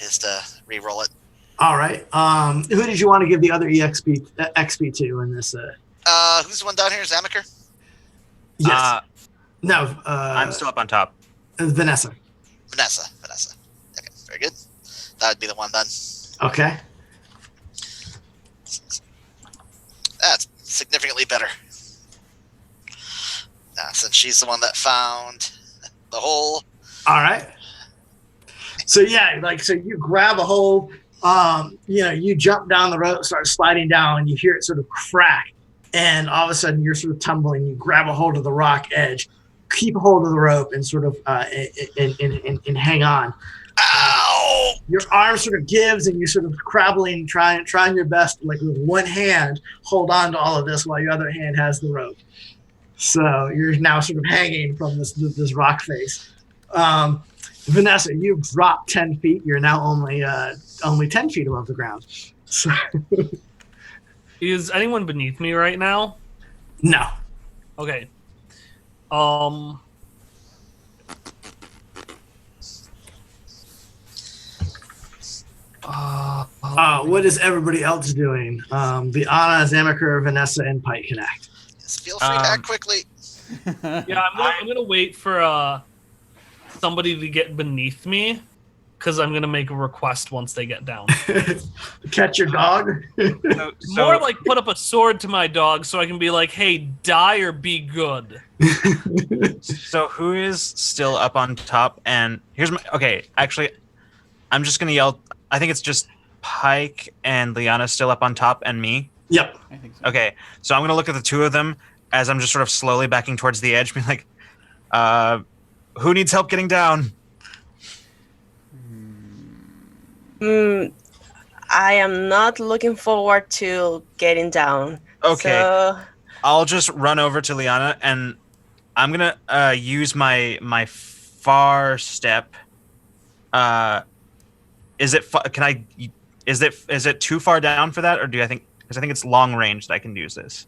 is to re-roll it. All right. Who did you want to give the other XP to in this? Who's the one down here? Zamaker? Yes. No. I'm still up on top. Vanessa. Vanessa. Okay, very good. That would be the one then. Okay. That's significantly better. Since she's the one that found the hole. All right. So yeah, so you grab a hold. You jump down the rope, start sliding down, and you hear it sort of crack, and all of a sudden you're sort of tumbling. You grab a hold of the rock edge, keep a hold of the rope, and sort of and hang on. Ow! Your arm sort of gives, and you're sort of crabbling, trying your best, like with one hand, hold on to all of this while your other hand has the rope. So you're now sort of hanging from this rock face. Vanessa, you've dropped 10 feet. You're now only 10 feet above the ground. So Is anyone beneath me right now? no. Okay. What is everybody else doing? Anna, Zamaker, Vanessa, and Pike can act. Yes, feel free to act quickly. Yeah, I'm gonna wait for somebody to get beneath me, because I'm gonna make a request once they get down. Catch your dog. More like put up a sword to my dog so I can be like, "Hey, die or be good." So who is still up on top? And here's my actually, I'm just gonna yell. I think it's just Pike and Liana still up on top, and me. Yep. I think so. Okay, so I'm gonna look at the two of them as I'm just sort of slowly backing towards the edge, being like, "Who needs help getting down?" I am not looking forward to getting down. Okay, So, I'll just run over to Liana, and I'm gonna use my far step. Is it? Can I? Is it too far down for that, or do I think? Because I think it's long range that I can use this.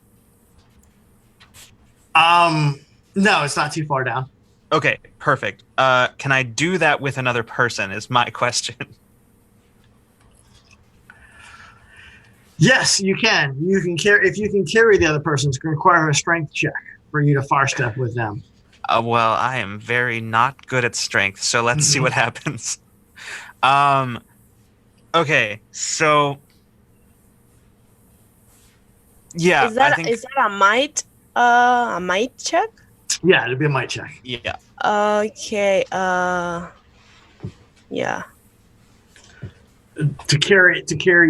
No, it's not too far down. Okay, perfect. Can I do that with another person? Is my question. Yes, you can. You can carry if you can carry the other person. It's going to require a strength check for you to far step with them. Well, I am very not good at strength, so let's see what happens. Okay, so yeah, is that I think a might check? Yeah, it'd be a might check. yeah. Okay. Yeah. To carry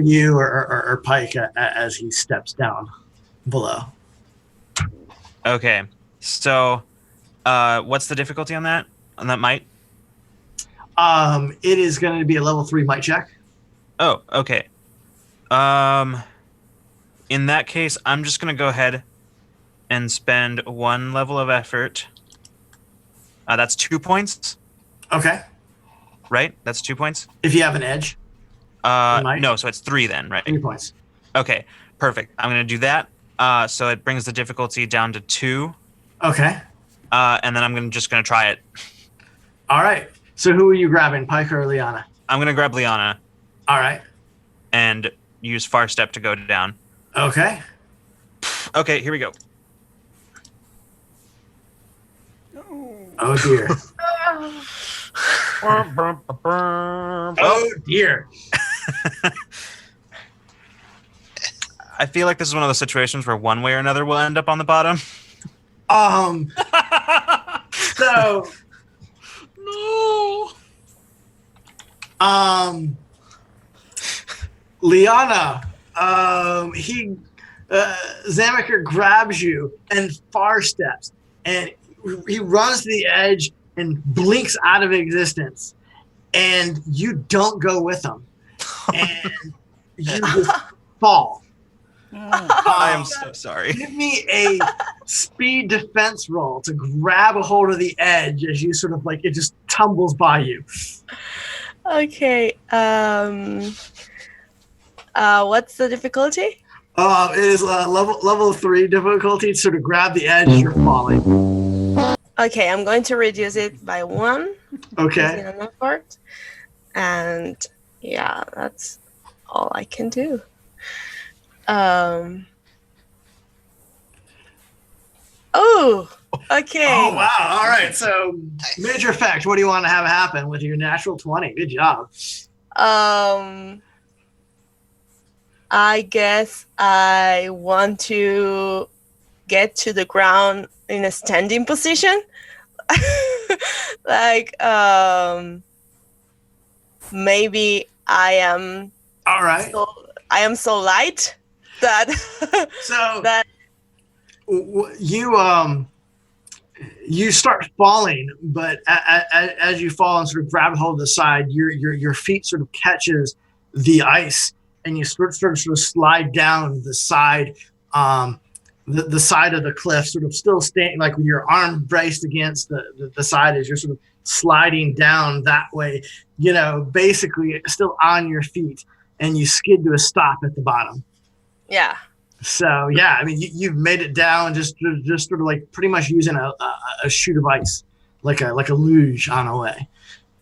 you or Pike as he steps down below. Okay, so what's the difficulty on that? On that might? It is going to be a level 3 might check. Oh, okay. In that case, I'm just gonna go ahead and spend 1 level of effort. That's 2 points, Okay. right? That's 2 points. If you have an edge, might? No, so it's 3 then, right? 3 points. Okay, perfect. I'm gonna do that. So it brings the difficulty down to 2. Okay. And then I'm just gonna try it. All right. So who are you grabbing, Pike or Liana? I'm gonna grab Liana All right. and use far step to go down. Okay. Okay, here we go. Oh dear. Oh dear. I feel like this is one of those situations where one way or another we'll end up on the bottom. So No. Liana, Zamaker grabs you and far steps, and he runs to the edge and blinks out of existence, and you don't go with him, and you just fall. I am so sorry. Give me a speed defense roll to grab a hold of the edge as you sort of like it just tumbles by you. Okay. What's the difficulty? It is level 3 difficulty. Sort of grab the edge. You're falling. Okay, I'm going to reduce it by 1. Okay. Using an effort. And yeah, that's all I can do. Oh, okay. Oh wow! All right. So major effect. What do you want to have happen with your natural 20? Good job. I guess I want to get to the ground in a standing position. Like, maybe I am. All right. I am so light that So that you start falling, but as you fall and sort of grab hold of the side, your feet sort of catches the ice, and you sort of slide down the side, the side of the cliff, sort of still standing, like with your arm braced against the side as you're sort of sliding down that way. You know, basically still on your feet, and you skid to a stop at the bottom. yeah. So yeah, I mean, you've made it down just sort of like pretty much using a sheet of ice, like a luge on a way.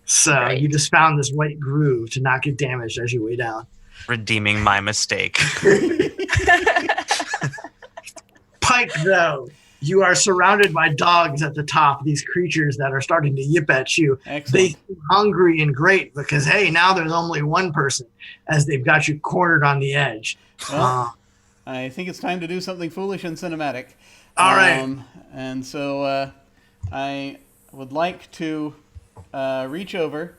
So Right. you just found this white groove to not get damaged as you way down. Redeeming my mistake. Pike, though, you are surrounded by dogs at the top. These creatures that are starting to yip at you. Excellent. They seem hungry and great because hey, now there's only one person as they've got you cornered on the edge. Well, I think it's time to do something foolish and cinematic. All right. And so I would like to reach over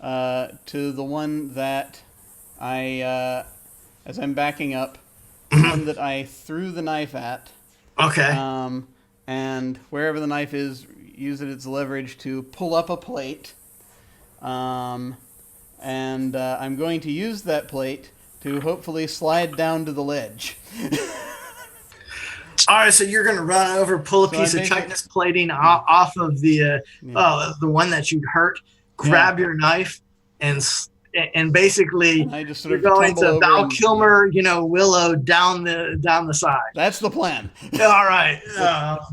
to the one that I, as I'm backing up, the one that I threw the knife at. Okay. And wherever the knife is, use it as leverage to pull up a plate. And I'm going to use that plate to hopefully slide down to the ledge. All right, so you're going to run over, pull a So piece I of basically- chitinous plating off of the one that you'd hurt. Grab your knife and basically And I just sort you're of going tumble to over Val and- Kilmer, Willow down the side. That's the plan. All right.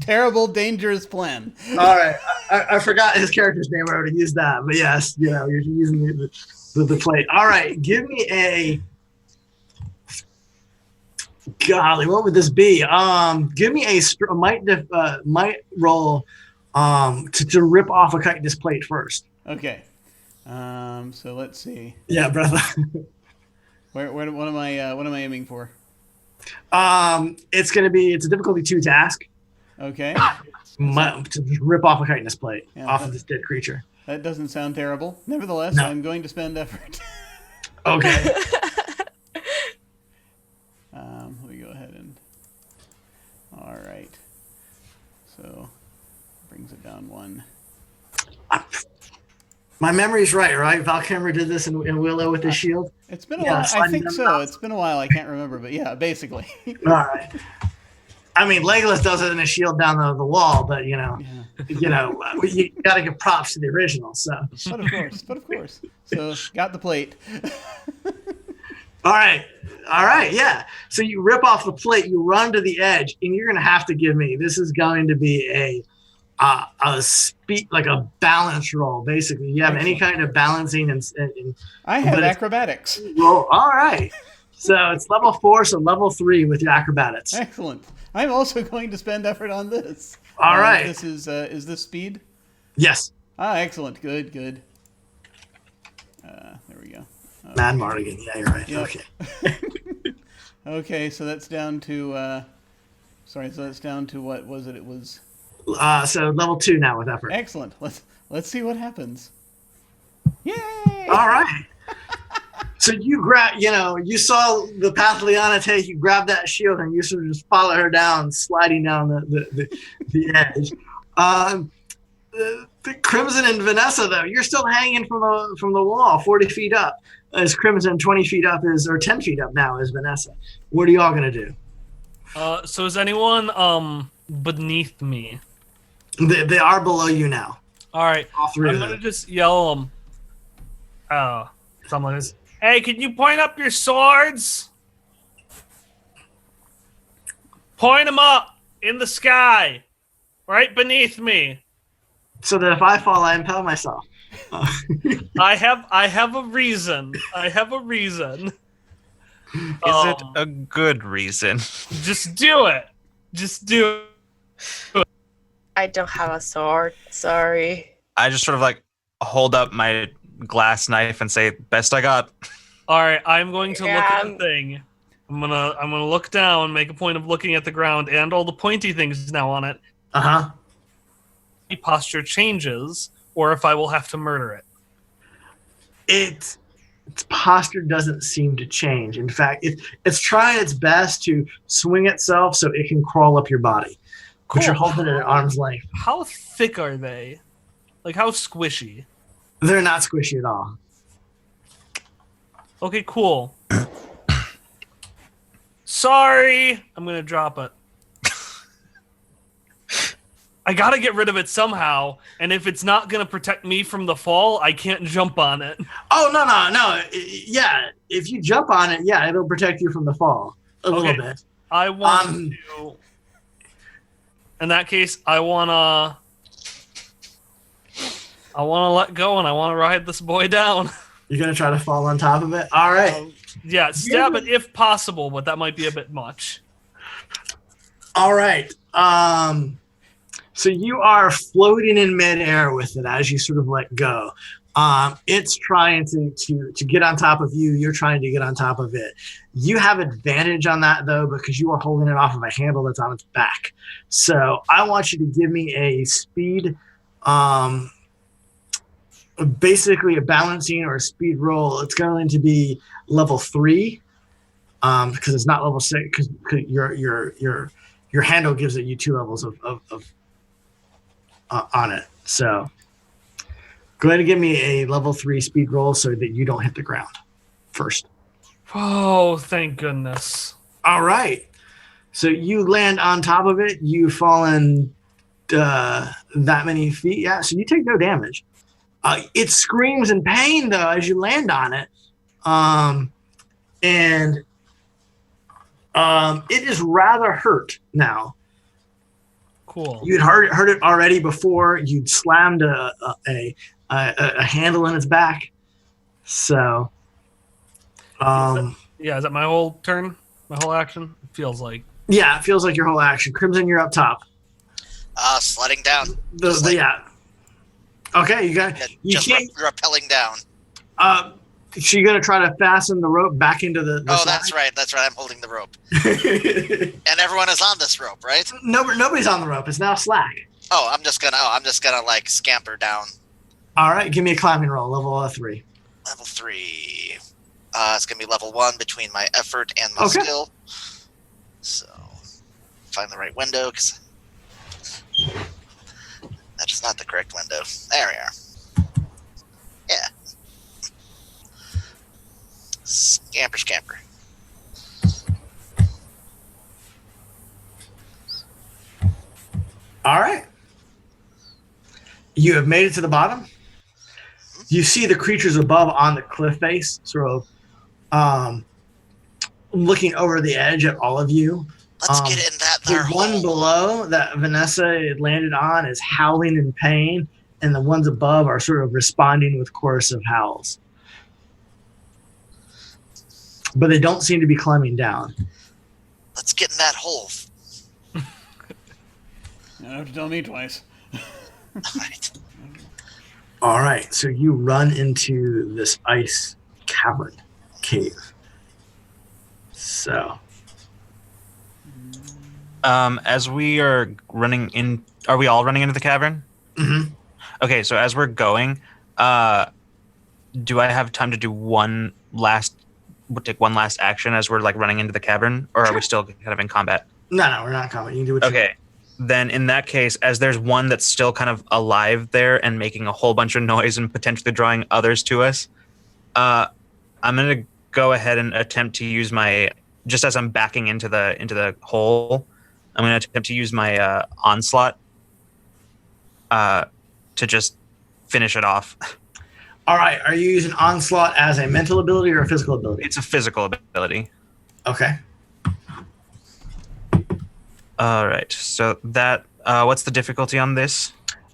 Terrible, dangerous plan. All right. I forgot his character's name. I already used that, but yes, you're using the plate. All right, give me a. Golly, what would this be? Give me a might roll to rip off a chitinous plate first. Okay. So let's see. Yeah, brother. What am I aiming for? It's a difficulty 2 task. Okay. To just rip off a chitinous plate Yeah, off of this dead creature. That doesn't sound terrible. Nevertheless, No. I'm going to spend effort. Okay. Let me go ahead and. All right. So brings it down 1. My memory's right? Val Kilmer did this in Willow with his shield. It's been a Yeah, while. I sliding think down so. the mountain. It's been a while. I can't remember, but yeah, basically. All right. I mean, Legolas does it in a shield down the wall, but you got to give props to the original. So, But of course. So got the plate. all right, yeah. So you rip off the plate, you run to the edge, and you're gonna have to give me. This is going to be a speed, like a balance roll. Basically, you have any kind of balancing and I have but it's- acrobatics. roll. All right. So it's level 4, so level 3 with your acrobatics. Excellent. I'm also going to spend effort on this. All right. This is this speed? Yes. Excellent. Good. There we go. Mad Mardigan. Yeah, you're right. Yep. Okay. Okay, so that's down to. So that's down to what was it? It was So level 2 now with effort. excellent. Let's see what happens. Yay! All right. So you you saw the path Liana take. You grab that shield and you sort of just follow her down, sliding down the edge. The Crimson and Vanessa, though, you're still hanging from the wall, 40 feet up. As Crimson 20 feet up or 10 feet up now is Vanessa. What are y'all gonna do? So is anyone beneath me? They are below you now. All right. All 3 I'm of gonna them. just yell something like this. Hey, can you point up your swords? Point them up in the sky, right beneath me. So that if I fall, I impel myself. I have a reason. I have a reason. Is it a good reason? Just do it. Just do it. I don't have a sword. Sorry. I just sort of like hold up my glass knife and say, "Best I got." All right, I'm going to look at the Yeah. thing. I'm gonna look down, make a point of looking at the ground and all the pointy things now on it. Uh-huh. The posture changes, or if I will have to murder it. Its posture doesn't seem to change. In fact, it's trying its best to swing itself so it can crawl up your body. But you're Cool. holding it at arm's length. How thick are they? Like how squishy? They're not squishy at all. Okay, cool. Sorry, I'm gonna drop it. I gotta get rid of it somehow, and if it's not gonna protect me from the fall, I can't jump on it. Oh, no. Yeah, if you jump on it, yeah, it'll protect you from the fall a little Okay. bit. I want to. In that case, I wanna let go and I wanna ride this boy down. You're going to try to fall on top of it? All right. Yeah, stab it if possible, but that might be a bit much. All right. So you are floating in midair with it as you sort of let go. It's trying to get on top of you. You're trying to get on top of it. You have advantage on that, though, because you are holding it off of a handle that's on its back. So I want you to give me a speed, basically a balancing or a speed roll. It's going to be level 3 because it's not level 6 because your handle gives it you 2 levels of on it. So go ahead and give me a level 3 speed roll so that you don't hit the ground first. Oh, thank goodness. All right. So you land on top of it. You've fallen that many feet. Yeah. So you take no damage. It screams in pain though as you land on it. And it is rather hurt now. Cool. You'd heard it already before. You'd slammed a handle in its back. So, Yeah, is that my whole turn? My whole action? It feels like. yeah, it feels like your whole action. Crimson, you're up top. Sledding down. Yeah. Okay, you got. Yeah, You just can't. rappelling down. So you're gonna try to fasten the rope back into the. Oh, side? that's right. That's right. I'm holding the rope, and everyone is on this rope, right? Nobody's on the rope. It's now slack. Oh, I'm just gonna like scamper down. All right, give me a climbing roll, level 3. Level 3. It's gonna be level 1 between my effort and my Okay. skill. So, find the right window because that is not the correct window. There we are. Yeah. Scamper. All right. You have made it to the bottom. You see the creatures above on the cliff face, sort of looking over the edge at all of you. Let's get in that The there one hole. below that Vanessa had landed on is howling in pain, and the ones above are sort of responding with chorus of howls. But they don't seem to be climbing down. Let's get in that hole. You don't have to tell me twice. Alright. All right, so you run into this ice cavern cave. So, As we are running in, are we all running into the cavern? mhm. Okay, so as we're going, do I have time to do we'll take one last action as we're like running into the cavern, or are we still kind of in combat? No, we're not coming. You can do what you Okay, then in that case, as there's one that's still kind of alive there and making a whole bunch of noise and potentially drawing others to us, I'm gonna go ahead and attempt to use my, just as I'm backing into the hole, I'm gonna attempt to use my onslaught to just finish it off. All right. Are you using Onslaught as a mental ability or a physical ability? It's a physical ability. Okay. All right. So that what's the difficulty on this?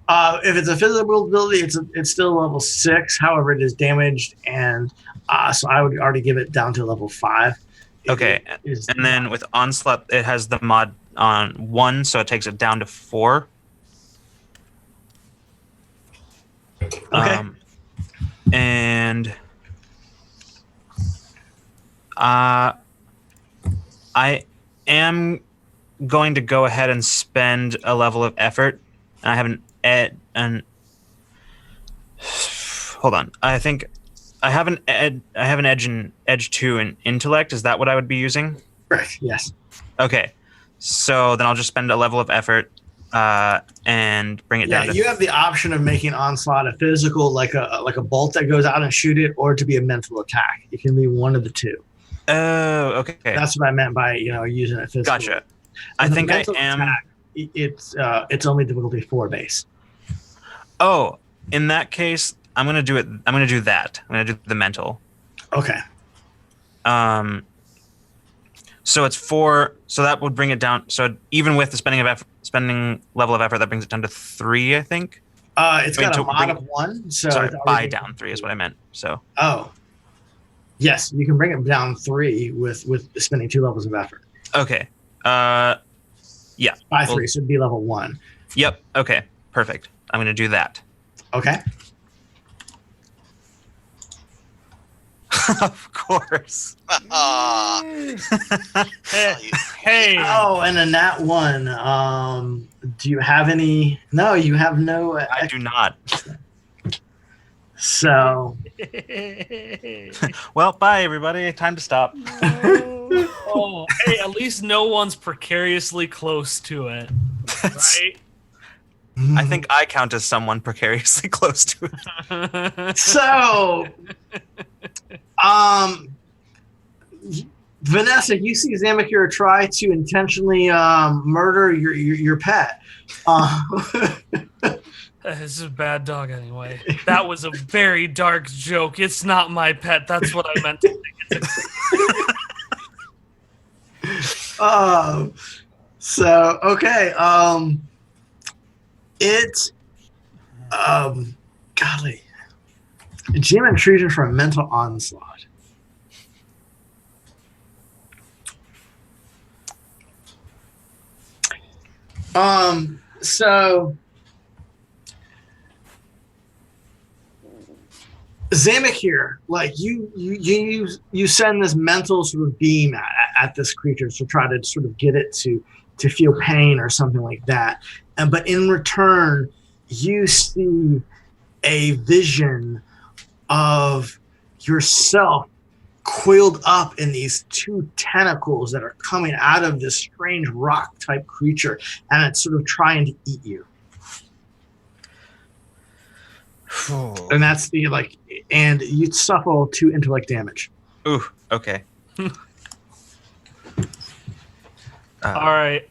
If it's a physical ability, it's still level 6. However, it is damaged, and so I would already give it down to level 5. Okay. And then with Onslaught, it has the mod on 1, so it takes it down to 4. Okay. And I am going to go ahead and spend a level of effort. I have hold on. I think I have an edge in edge 2 in intellect. Is that what I would be using? Correct. Yes. Okay. So then I'll just spend a level of effort and bring it down to You have the option of making Onslaught a physical, like a bolt that goes out and shoot it, or to be a mental attack. It can be one of the two. Oh, okay. That's what I meant by using it physical. Gotcha. I think I am. Attack, it's only difficulty 4 base. Oh, in that case, I'm gonna do it. I'm gonna do that. I'm gonna do the mental. Okay. So it's 4. So that would bring it down. So even with the spending level of effort, that brings it down to 3, I think. It's got a mod of 1. So sorry, it's by down 3 is what I meant. So. Oh. Yes, you can bring it down 3 with spending 2 levels of effort. Okay. Yeah. By 3, so it'd be level 1. Yep. Okay. Perfect. I'm gonna do that. Okay. Of course. Hey. Oh, and then that one. Do you have any? No, you have no. I do not. So. Well, bye everybody. Time to stop. Oh, hey, at least no one's precariously close to it, right? I think I count as someone precariously close to it. So, Vanessa, you see Zamakir try to intentionally murder your pet. This is a bad dog anyway. That was a very dark joke. It's not my pet. That's what I meant to think. So okay. Golly, Jim intrusion for a mental onslaught. So Zamek here, like you send this mental sort of beam at this creature to try to sort of get it to feel pain or something like that. But in return, you see a vision of yourself coiled up in these 2 tentacles that are coming out of this strange rock type creature, and it's sort of trying to eat you. And that's the and you suffer 2 intellect damage. Ooh, okay. All right.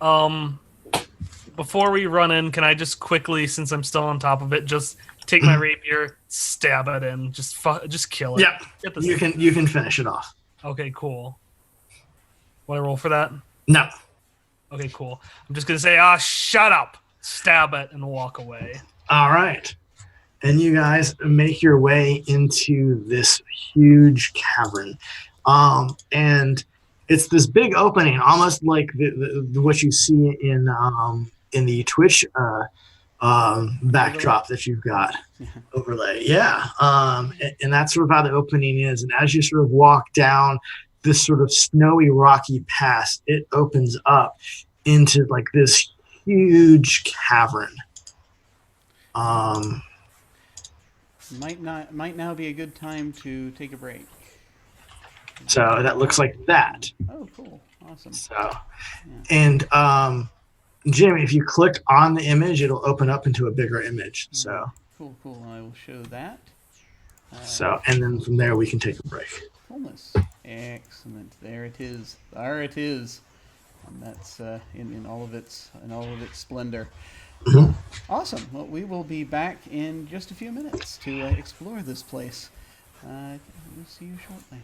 Before we run in, can I just quickly, since I'm still on top of it, just take my rapier, stab it, and just kill it? Yeah, Get this you can finish it off. Okay, cool. Want to roll for that? No. Okay, cool. I'm just gonna say, shut up, stab it, and walk away. All right. And you guys make your way into this huge cavern. And it's this big opening, almost like the what you see in the Twitch backdrop that you've got overlay. Yeah. And that's sort of how the opening is. And as you sort of walk down this sort of snowy, rocky pass, it opens up into like this huge cavern. Might now be a good time to take a break. So that looks like that. Oh, cool. Awesome. So, and Jim, if you click on the image, it'll open up into a bigger image. So Cool. I will show that. So, and then from there we can take a break. Coolness. Excellent. There it is. And that's in all of its splendor. Mhm. Awesome. Well, we will be back in just a few minutes to explore this place. We'll see you shortly.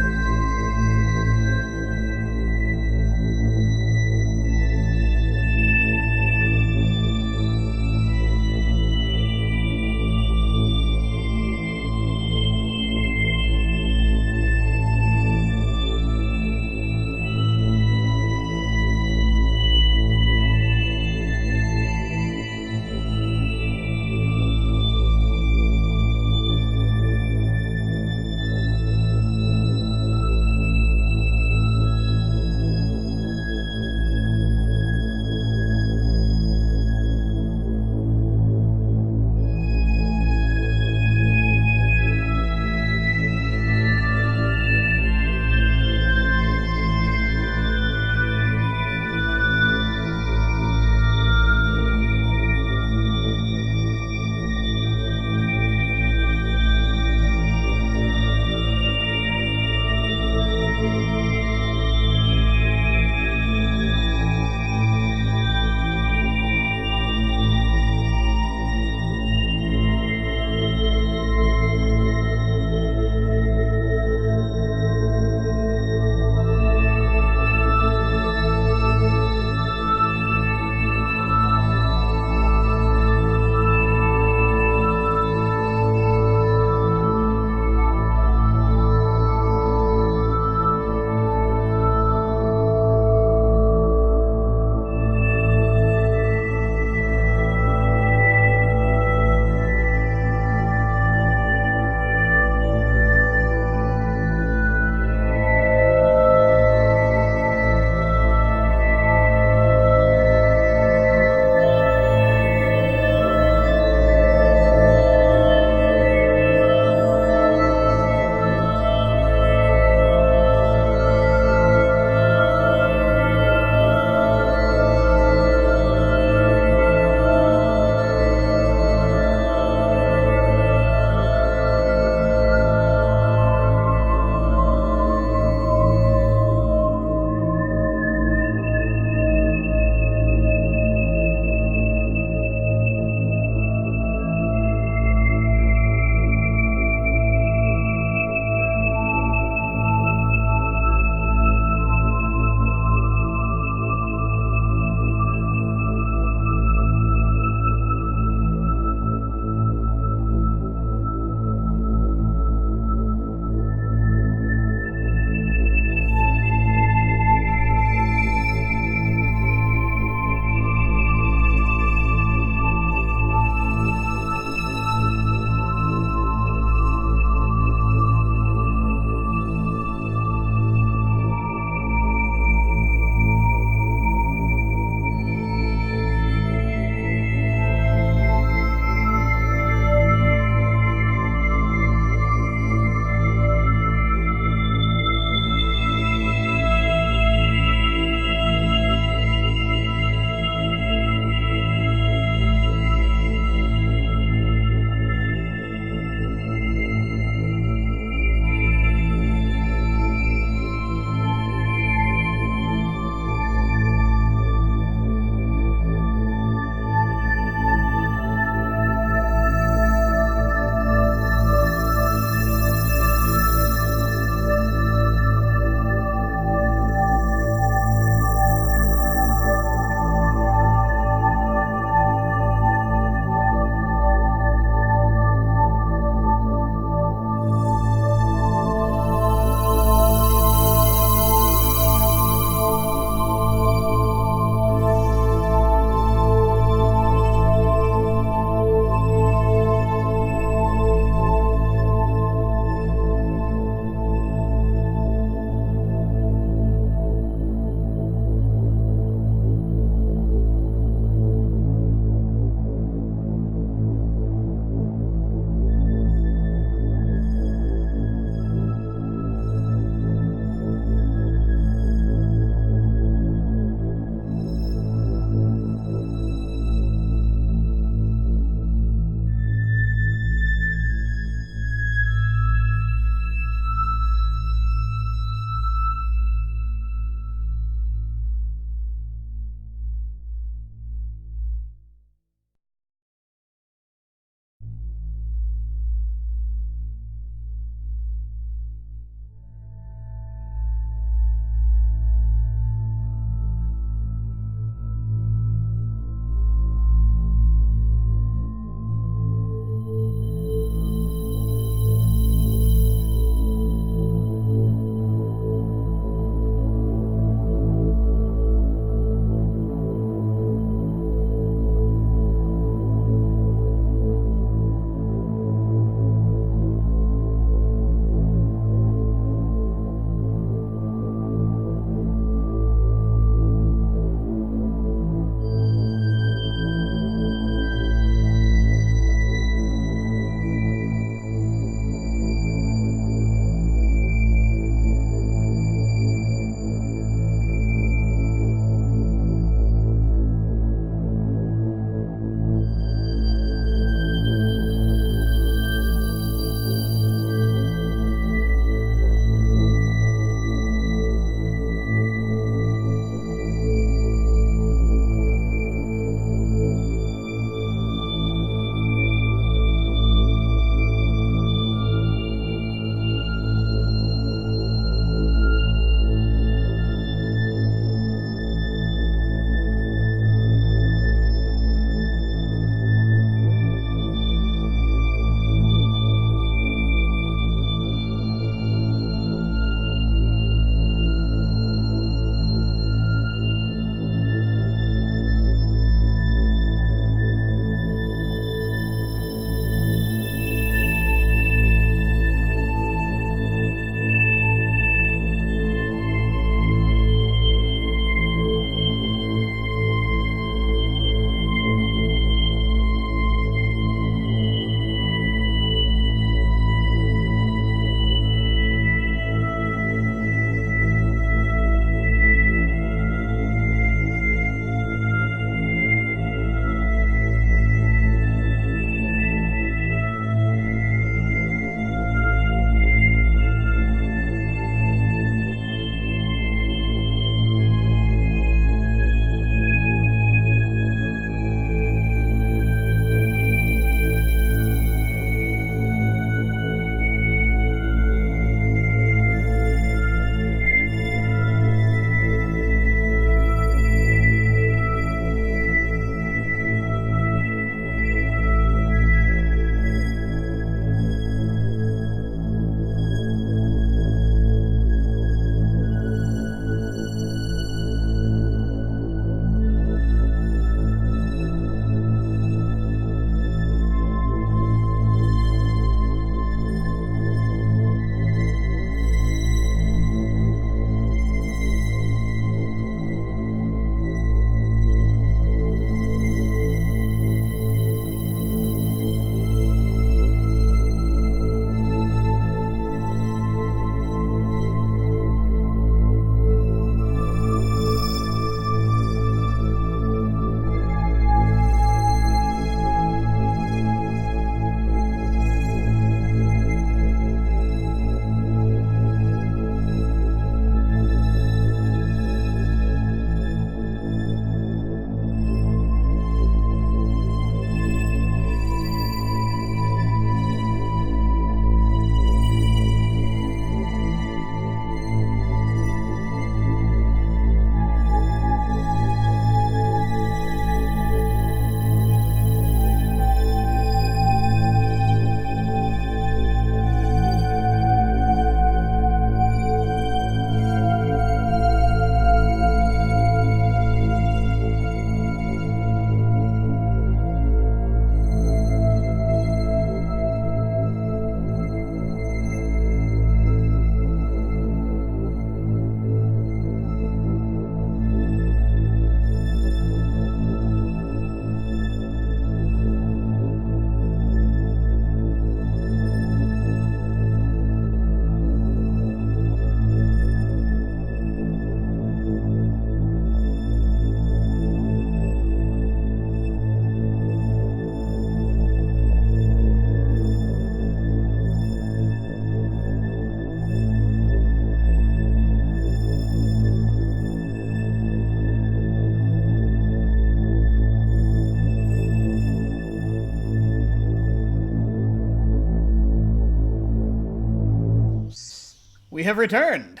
we have returned.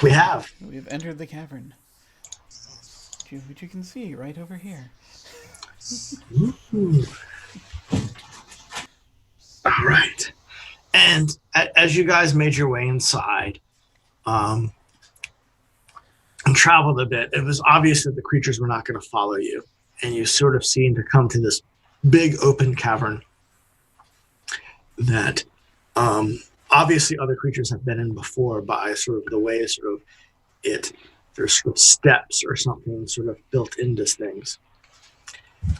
We have. We have entered the cavern, which you can see right over here. Ooh. All right. And as you guys made your way inside and traveled a bit, it was obvious that the creatures were not going to follow you. And you sort of seemed to come to this big open cavern that obviously other creatures have been in before by sort of the way sort of there's sort of steps or something sort of built into things.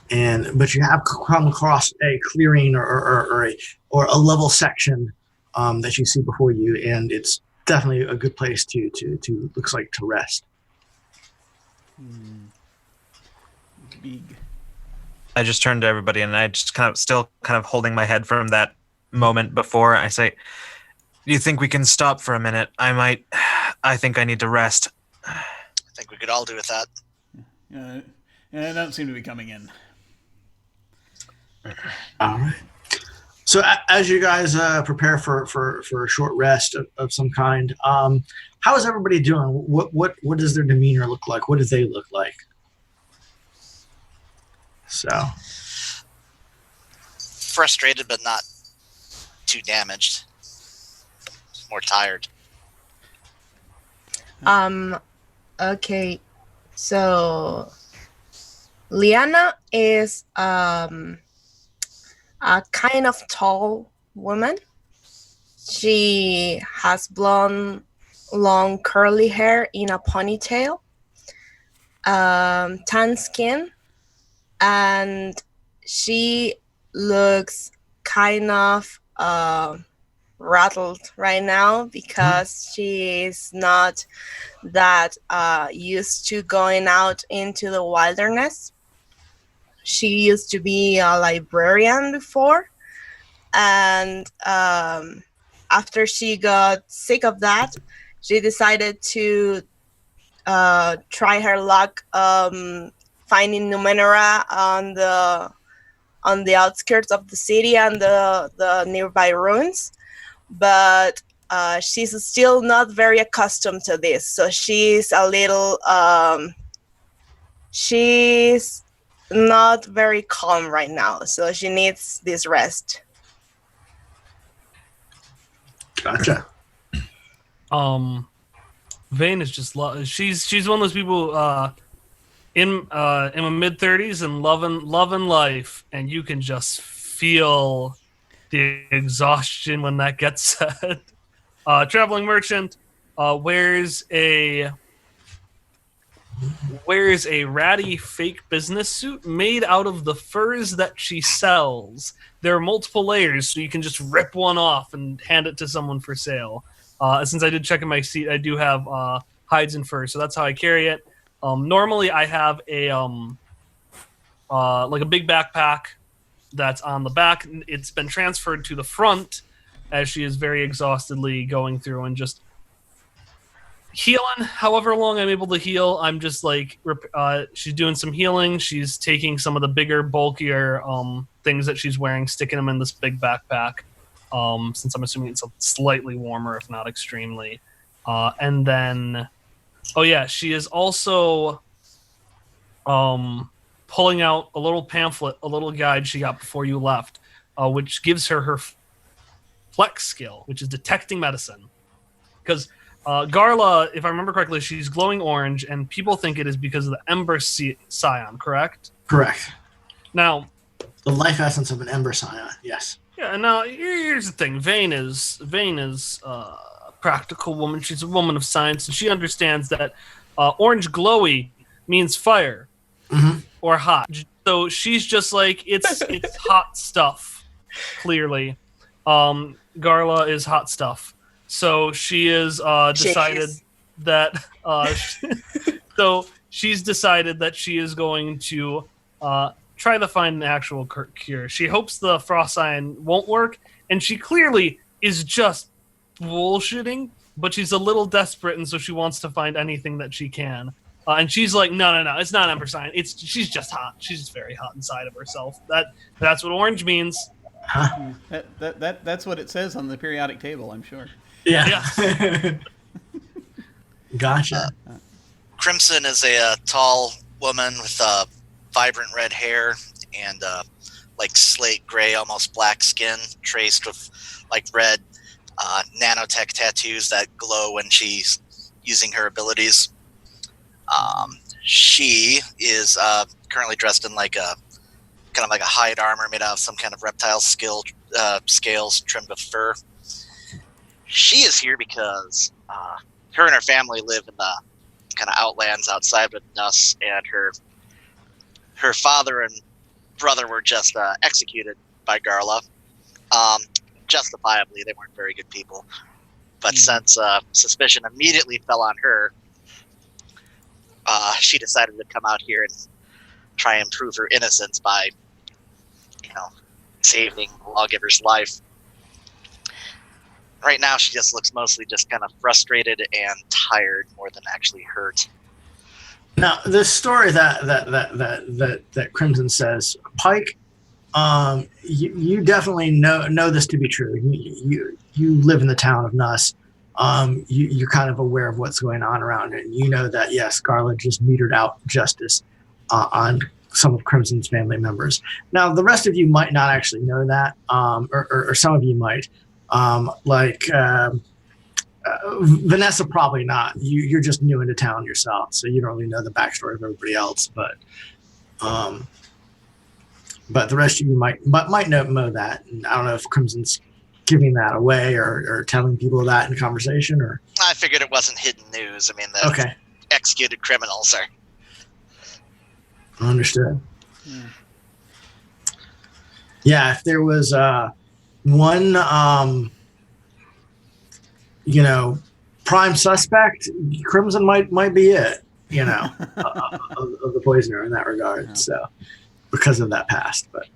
But you have come across a clearing or a level section that you see before you, and it's definitely a good place to looks like to rest. Big. I just turned to everybody and I just still holding my head from that moment before. I say, "Do you think we can stop for a minute? I think I need to rest." I think we could all do with that. I don't seem to be coming in. All right. So as you guys prepare for a short rest of some kind, how is everybody doing? What does their demeanor look like? What do they look like? So Frustrated, but not too damaged. More tired. Okay. So Liana is a kind of tall woman. She has blonde, long curly hair in a ponytail, tan skin, and she looks kind of rattled right now because she is not that used to going out into the wilderness. She used to be a librarian before, and after she got sick of that, she decided to try her luck finding Numenera on the outskirts of the city and the nearby ruins. But she's still not very accustomed to this, so she's a little she's not very calm right now, so she needs this rest. gotcha. Vane is just she's one of those people in my mid-30s and loving life, and you can just feel the exhaustion when that gets said. Traveling merchant wears a ratty fake business suit made out of the furs that she sells. There are multiple layers, so you can just rip one off and hand it to someone for sale. Since I did check in my seat, I do have hides and furs, so that's how I carry it. Normally, I have a like a big backpack that's on the back. It's been transferred to the front as she is very exhaustedly going through and just healing. However long I'm able to heal, I'm just like she's doing some healing. She's taking some of the bigger, bulkier things that she's wearing, sticking them in this big backpack. Since I'm assuming it's slightly warmer, if not extremely. And then, she is also pulling out a little pamphlet, a little guide she got before you left, which gives her flex skill, which is detecting medicine. Because Garla, if I remember correctly, she's glowing orange, and people think it is because of the Ember Scion, correct? Correct. Now, The life essence of an Ember Scion, yes. Yeah, now here's the thing. Vane is a practical woman. She's a woman of science, and she understands that orange glowy means fire or hot. So she's just like, it's hot stuff, clearly. Garla is hot stuff. So she is decided that so she's decided that she is going to try to find an actual cure. She hopes the frost sign won't work, and she clearly is just bullshitting, but she's a little desperate, and so she wants to find anything that she can. And she's like, no, it's not Ember Sign. She's just hot. She's just very hot inside of herself. That's what orange means. That's what it says on the periodic table, I'm sure. Yeah. Gotcha. Crimson is a tall woman with vibrant red hair and like slate gray, almost black skin, traced with like red nanotech tattoos that glow when she's using her abilities. She is currently dressed in like a kind of like a hide armor made out of some kind of reptile scales trimmed with fur. She is here because her and her family live in the kind of outlands outside of Nuss, and her father and brother were just executed by Garla. Justifiably, they weren't very good people. But since suspicion immediately fell on her, she decided to come out here and try and prove her innocence by, saving the lawgiver's life. Right now, she just looks mostly just kind of frustrated and tired more than actually hurt. Now, the story that Crimson says, Pike, you definitely know this to be true. You live in the town of Nuss. You're kind of aware of what's going on around it. And you know that, yes, Garland just metered out justice on some of Crimson's family members. Now, the rest of you might not actually know that, or some of you might. Vanessa, probably not. You're just new into town yourself, so you don't really know the backstory of everybody else. But the rest of you might know that. And I don't know if Crimson's giving that away or telling people that in conversation, or. I figured it wasn't hidden news. I mean, the executed criminals are. Understood. Yeah, if there was one, prime suspect, Crimson might be it, of the poisoner in that regard. Yeah. So, because of that past, but.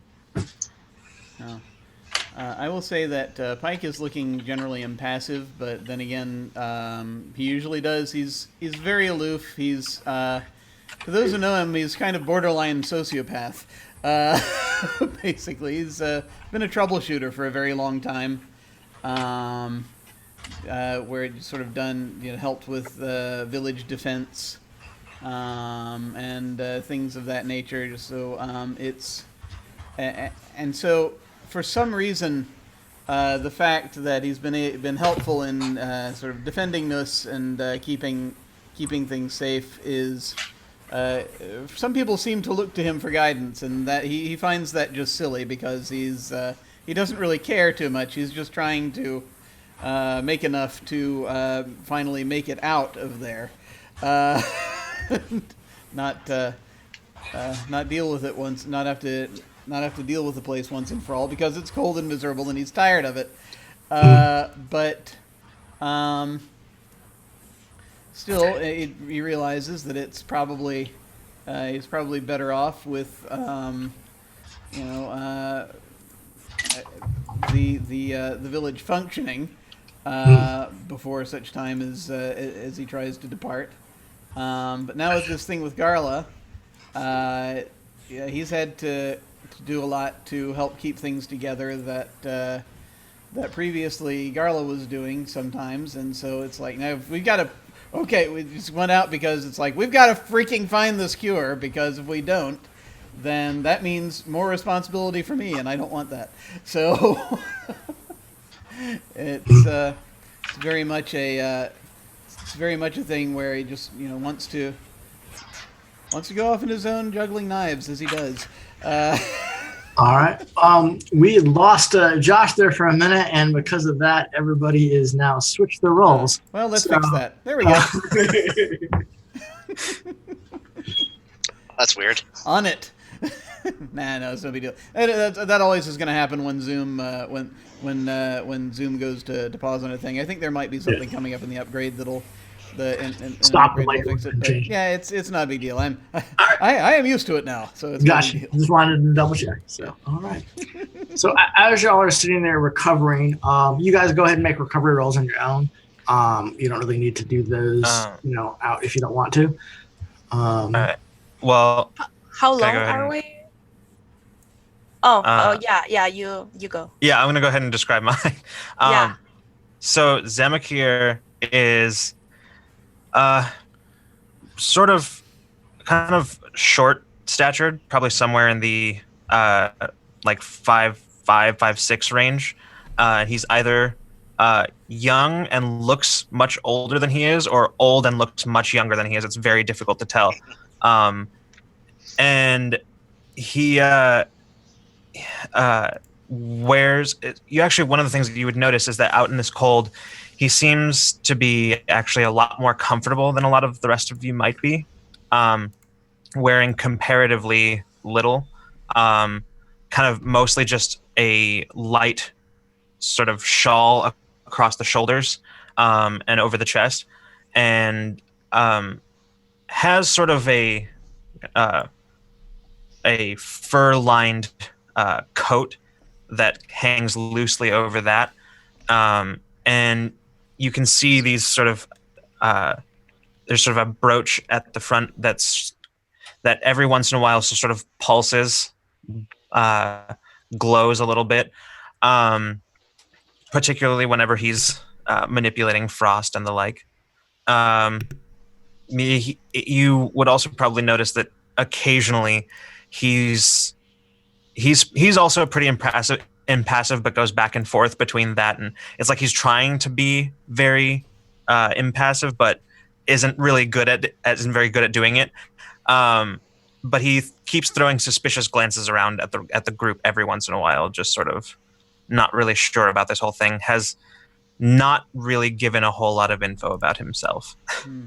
I will say that Pike is looking generally impassive, but then again, he usually does. He's very aloof. He's for those who know him, he's kind of borderline sociopath. Basically, he's been a troubleshooter for a very long time, where he's sort of helped with village defense and things of that nature. Just so and so for some reason, the fact that he's been helpful in sort of defending Nuss and keeping things safe is. Some people seem to look to him for guidance, and that he finds that just silly because he doesn't really care too much. He's just trying to make enough to finally make it out of there, not deal with it once, not have to deal with the place once and for all because it's cold and miserable and he's tired of it. But still, he realizes that it's probably he's probably better off with the village functioning before such time as he tries to depart. But now with this thing with Garla, he's had to do a lot to help keep things together that previously Garla was doing sometimes, and so it's like now we've got to. Okay, we just went out because it's like, we've got to freaking find this cure, because if we don't, then that means more responsibility for me, and I don't want that. So it's very much a thing where he just wants to go off in his own juggling knives as he does. All right. We had lost Josh there for a minute, and because of that, everybody is now switched their roles. Well, let's fix that. There we go. That's weird. On it. No, it's no big deal. That always is going to happen when Zoom when Zoom goes to pause on a thing. I think there might be something coming up in the upgrade that'll. Stop the fix it, but yeah, it's not a big deal. I am used to it now, so it's gotcha. Just wanted to double check. So all right. So as y'all are sitting there recovering, you guys go ahead and make recovery rolls on your own. You don't really need to do those, out if you don't want to. All right. Well, how long are we? Yeah. You go. Yeah, I'm gonna go ahead and describe mine. Yeah. So Zemakir is sort of kind of short statured, probably somewhere in the like 5'6" range. He's either young and looks much older than he is, or old and looks much younger than he is. It's very difficult to tell. And he wears. You actually, one of the things that you would notice is that out in this cold, he seems to be actually a lot more comfortable than a lot of the rest of you might be. Wearing comparatively little, kind of mostly just a light sort of shawl across the shoulders and over the chest, and has sort of a fur-lined coat that hangs loosely over that, and you can see these sort of there's sort of a brooch at the front that every once in a while sort of pulses, glows a little bit, particularly whenever he's manipulating frost and the like. You would also probably notice that occasionally he's also pretty impassive, but goes back and forth between that, and it's like he's trying to be very impassive, but isn't very good at doing it. But he keeps throwing suspicious glances around at the group every once in a while, just sort of not really sure about this whole thing. Has not really given a whole lot of info about himself. Hmm.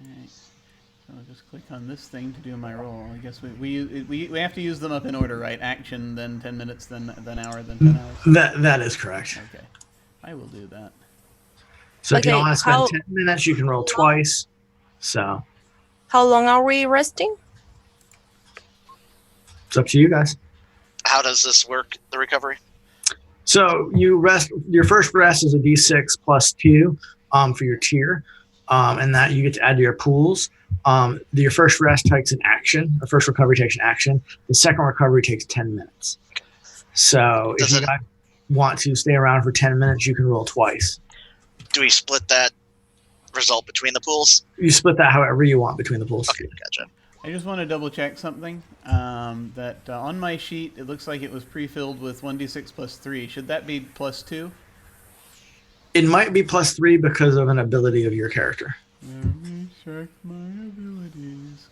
Alright. So I'll just click on this thing to do my roll. I guess we have to use them up in order, right? Action, then 10 minutes, then hour, then 10 hours. That is correct. Okay. I will do that. So if you Okay, don't want to spend 10 minutes, you can roll twice. So How long are we resting? it's up to you guys. How does this work, the recovery? So you rest. Your first rest is a d6 plus 2 for your tier, and that you get to add to your pools. Your first rest takes an action. The first recovery takes an action. The second recovery takes 10 minutes. So if you guys want to stay around for 10 minutes, you can roll twice. Do we split that result between the pools? You split that however you want between the pools. Okay, gotcha. I just want to double check something. That on my sheet, it looks like it was pre-filled with 1d6 plus 3. Should that be plus 2? It might be plus 3 because of an ability of your character. Let me check my abilities.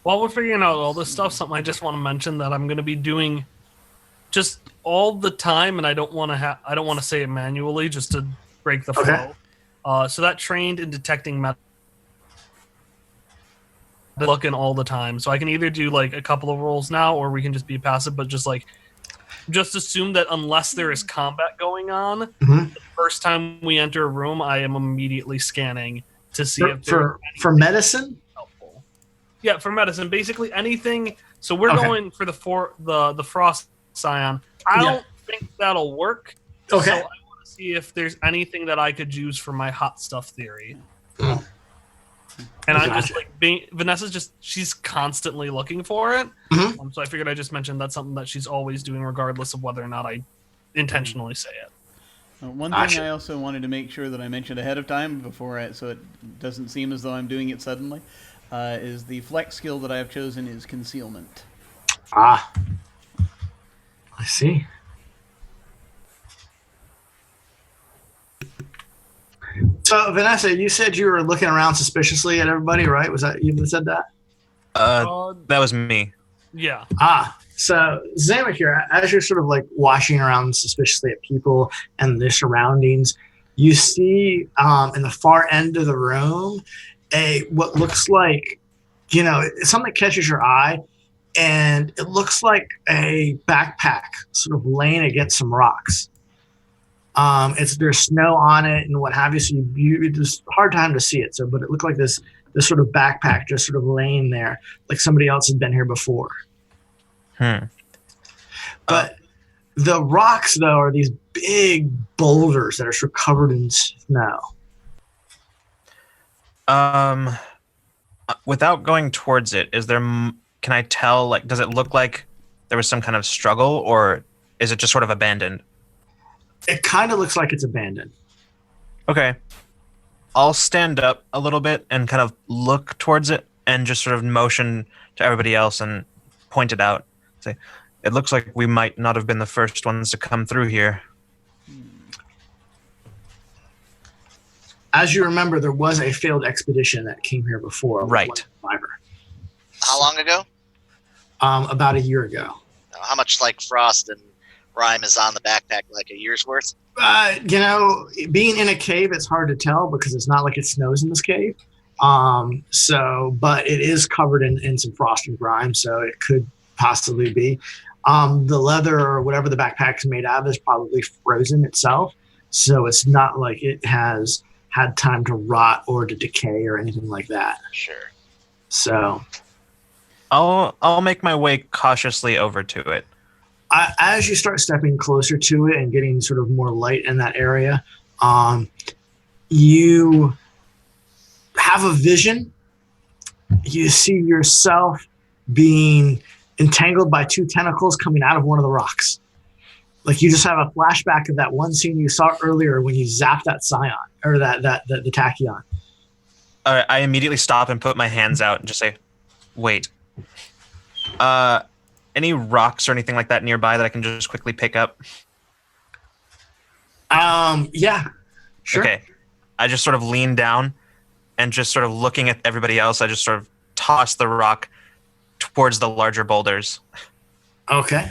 While we're figuring out all this stuff, something I just want to mention that I'm going to be doing just all the time, and I don't want to say it manually just to break the Okay. flow. So that trained in detecting looking all the time, so I can either do like a couple of rolls now, or we can just be passive, but just assume that unless there is combat going on, Mhm. the first time we enter a room, I am immediately scanning to see if For medicine. helpful. Yeah, for medicine, basically anything. So we're Okay. going for the frost scion. I don't think that'll work. Okay. So I want to see if there's anything that I could use for my hot stuff theory. Mm. And I'm Gotcha. just Vanessa's she's constantly looking for it. Mhm. So I figured I just mentioned that's something that she's always doing, regardless of whether or not I intentionally say it. One Gotcha. thing I also wanted to make sure that I mentioned ahead of time so it doesn't seem as though I'm doing it suddenly, is the flex skill that I have chosen is concealment. Ah, I see. So Vanessa, you said you were looking around suspiciously at everybody, right? Was that you that said that? That was me. Yeah. So Zamek here, as you're sort of like watching around suspiciously at people and their surroundings, you see in the far end of the room what looks like, something that catches your eye, and it looks like a backpack sort of laying against some rocks. There's snow on it and what have you, so it's a hard time to see it. But it looked like this sort of backpack just sort of laying there, like somebody else had been here before. But the rocks, though, are these big boulders that are sort of covered in snow. Without going towards it, can I tell, does it look like there was some kind of struggle, or is it just sort of abandoned? It kind of looks like it's abandoned. Okay. I'll stand up a little bit and kind of look towards it and just sort of motion to everybody else and point it out. Say, it looks like we might not have been the first ones to come through here. As you remember, there was a failed expedition that came here before. with Right. one survivor. How long ago? About a year ago. How much like frost and rime is on the backpack? Like a year's worth? Being in a cave, it's hard to tell because it's not like it snows in this cave. But it is covered in some frost and grime, so it could possibly be. The leather or whatever the backpack's made out of is probably frozen itself, so it's not like it has had time to rot or to decay or anything like that. Sure. So I'll make my way cautiously over to it. as you start stepping closer to it and getting sort of more light in that area, you have a vision. You see yourself being entangled by two tentacles coming out of one of the rocks. Like you just have a flashback of that one scene you saw earlier when you zapped that scion or the tachyon. All right, I immediately stop and put my hands out and just say, "Wait. Any rocks or anything like that nearby that I can just quickly pick up?" Yeah, sure. Okay. I just sort of lean down and just sort of looking at everybody else, I just sort of toss the rock towards the larger boulders. Okay.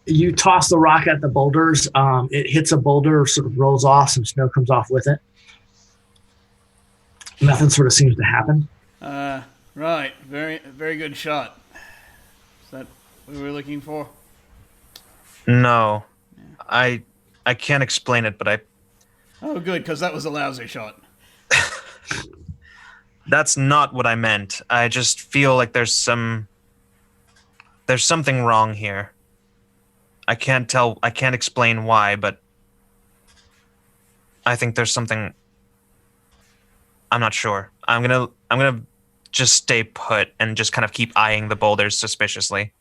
You toss the rock at the boulders. It hits a boulder, sort of rolls off. Some snow comes off with it. Nothing sort of seems to happen. Right. Very, very good shot. Is that what we were looking for? No. I can't explain it, but Oh, good, because that was a lousy shot. that's not what I meant. I just feel like there's something wrong here. I can't explain why, but I think there's something. I'm not sure. I'm gonna just stay put and just kind of keep eyeing the boulders suspiciously.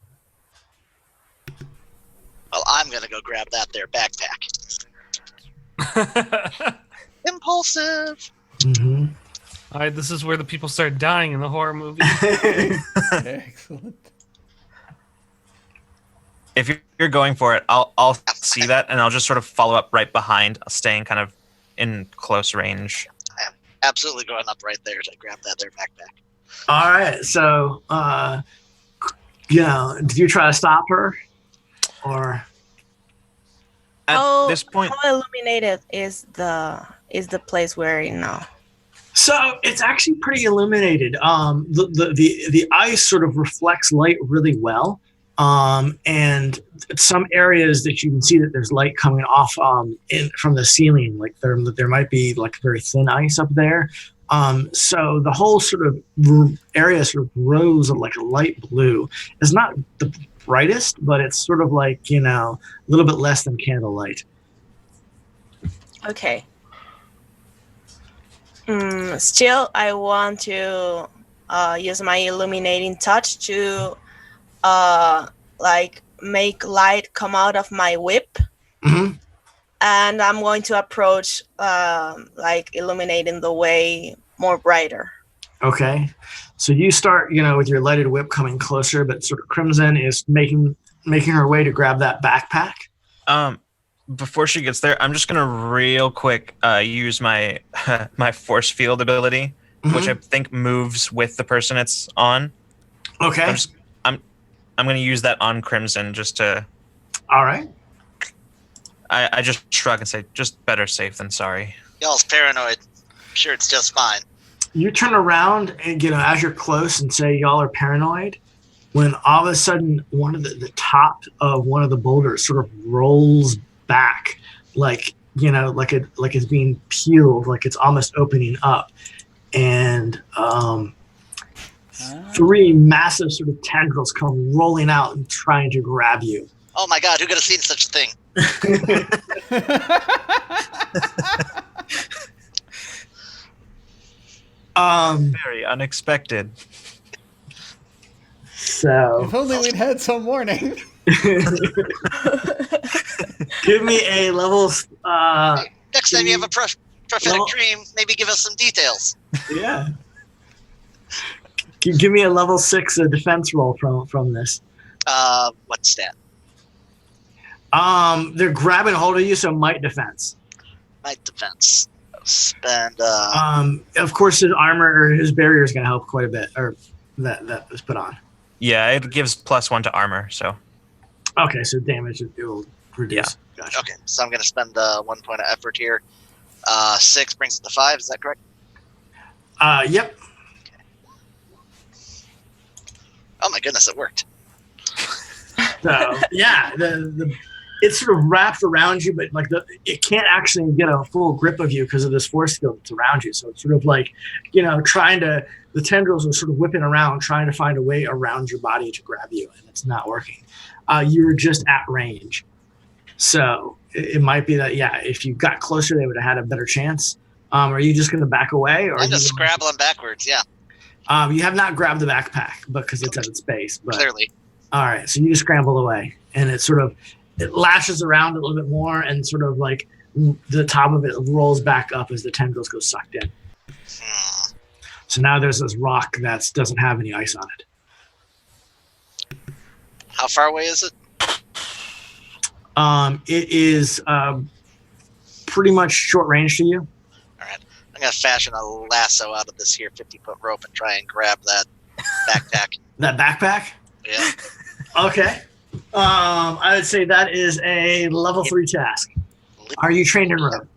Well, I'm gonna go grab that there backpack. Impulsive. Mm-hmm. All right, this is where the people start dying in the horror movie. Excellent. If you're going for it, I'll see that and I'll just sort of follow up right behind, staying kind of in close range. I am absolutely going up right there to grab that there backpack. All right. So, did you try to stop her, or? At this point, how illuminated is the place we're in now? So it's actually pretty illuminated. The ice sort of reflects light really well. And some areas that you can see that there's light coming off from the ceiling, like there might be like very thin ice up there. So the whole sort of area sort of glows like a light blue. It's not the brightest, but it's sort of like, a little bit less than candlelight. Okay. Still, I want to use my illuminating touch to make light come out of my whip. Mm-hmm. And I'm going to approach illuminating the way more brighter. Okay. So you start, with your lighted whip coming closer, but sort of Crimson is making her way to grab that backpack. Before she gets there, I'm just gonna real quick use my my force field ability, Mm-hmm. which I think moves with the person it's on. Okay. I'm gonna use that on Crimson just to. All right. I just shrug and say, just better safe than sorry. Y'all's paranoid. I'm sure it's just fine. You turn around and, as you're close and say y'all are paranoid, when all of a sudden one of the top of one of the boulders sort of rolls back, like it's being peeled, like it's almost opening up. And three massive sort of tendrils come rolling out and trying to grab you. Oh my god, who could have seen such a thing? Very unexpected. So If only we'd had some warning. give me a level. Next time you have a prophetic Well- dream, maybe give us some details. Yeah. Give me a level 6 defense roll from this. What stat? They're grabbing hold of you, so might defense. Might defense. Spend. Of course, his armor or his barrier is going to help quite a bit, or that was put on. Yeah, it gives +1 to armor, so. Okay, so damage it will reduce. Yeah. Gotcha. Okay, so I'm going to spend 1 point of effort here. 6 brings it to 5. Is that correct? Yep. Oh my goodness, it worked. So yeah, the it's sort of wrapped around you, but like it can't actually get a full grip of you because of this force field that's around you. So it's sort of like, the tendrils are sort of whipping around, trying to find a way around your body to grab you, and it's not working. You're just at range. So it might be that, if you got closer, they would have had a better chance. Are you just going to back away? Or I'm just scrabbling backwards, yeah, you have not grabbed the backpack because it's at its base. But clearly. all right, so you just scramble away, and it lashes around a little bit more, and sort of like the top of it rolls back up as the tendrils go sucked in. Hmm. So now there's this rock that doesn't have any ice on it. How far away is it? It is pretty much short range to you. I'm going to fashion a lasso out of this here 50-foot rope and try and grab that backpack. That backpack? Yeah. Okay. I would say that is a level 3 task. Are you trained in rope?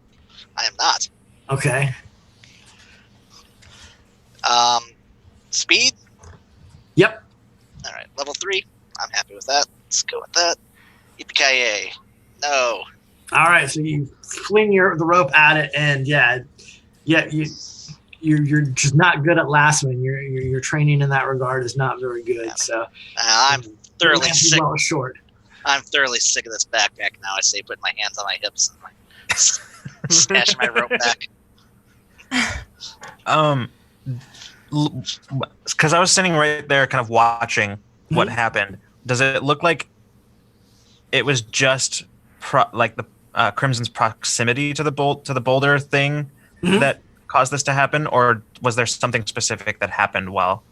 I am not. Okay. Speed? Yep. All right, level 3. I'm happy with that. Let's go with that. Yippee-ki-yay. No. All right, so you fling the rope at it, and you're just not good at lassoing. Your training in that regard is not very good. Yeah. So I'm thoroughly your sick. well short. I'm thoroughly sick of this backpack now. I say putting my hands on my hips and stashing my rope back. Because I was sitting right there kind of watching what Mhm. happened. Does it look like it was just the Crimson's proximity to the boulder thing Mhm. that caused this to happen, or was there something specific that happened while?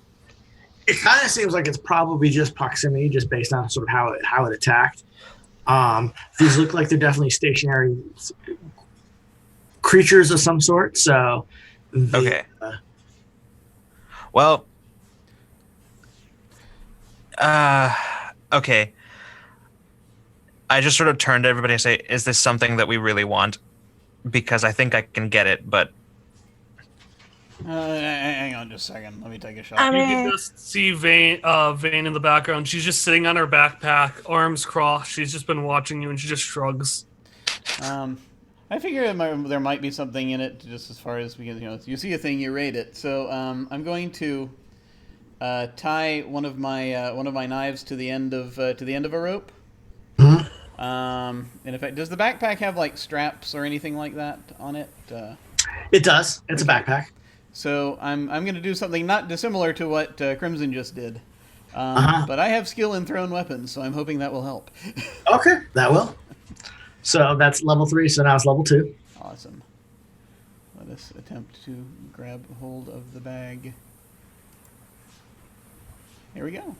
It kind of seems like it's probably just proximity, just based on sort of how it attacked. These look like they're definitely stationary creatures of some sort. So Okay. Well, okay. I just sort of turned to everybody and say, is this something that we really want? Because I think I can get it, but Hang on just a second. Let me take a shot. I You mean- can just see Vane in the background. She's just sitting on her backpack, arms crossed. She's just been watching you, and she just shrugs. I figure there might be something in it, just as far as because you see a thing, you rate it. So I'm going to tie one of my knives to the end of a rope. Mhm. And in fact, does the backpack have like straps or anything like that on it? It does. It's a backpack. So I'm going to do something not dissimilar to what Crimson just did. But I have skill in thrown weapons, so I'm hoping that will help. Okay, that will. So that's level 3. So now it's level 2. Awesome. Let us attempt to grab hold of the bag. Here we go.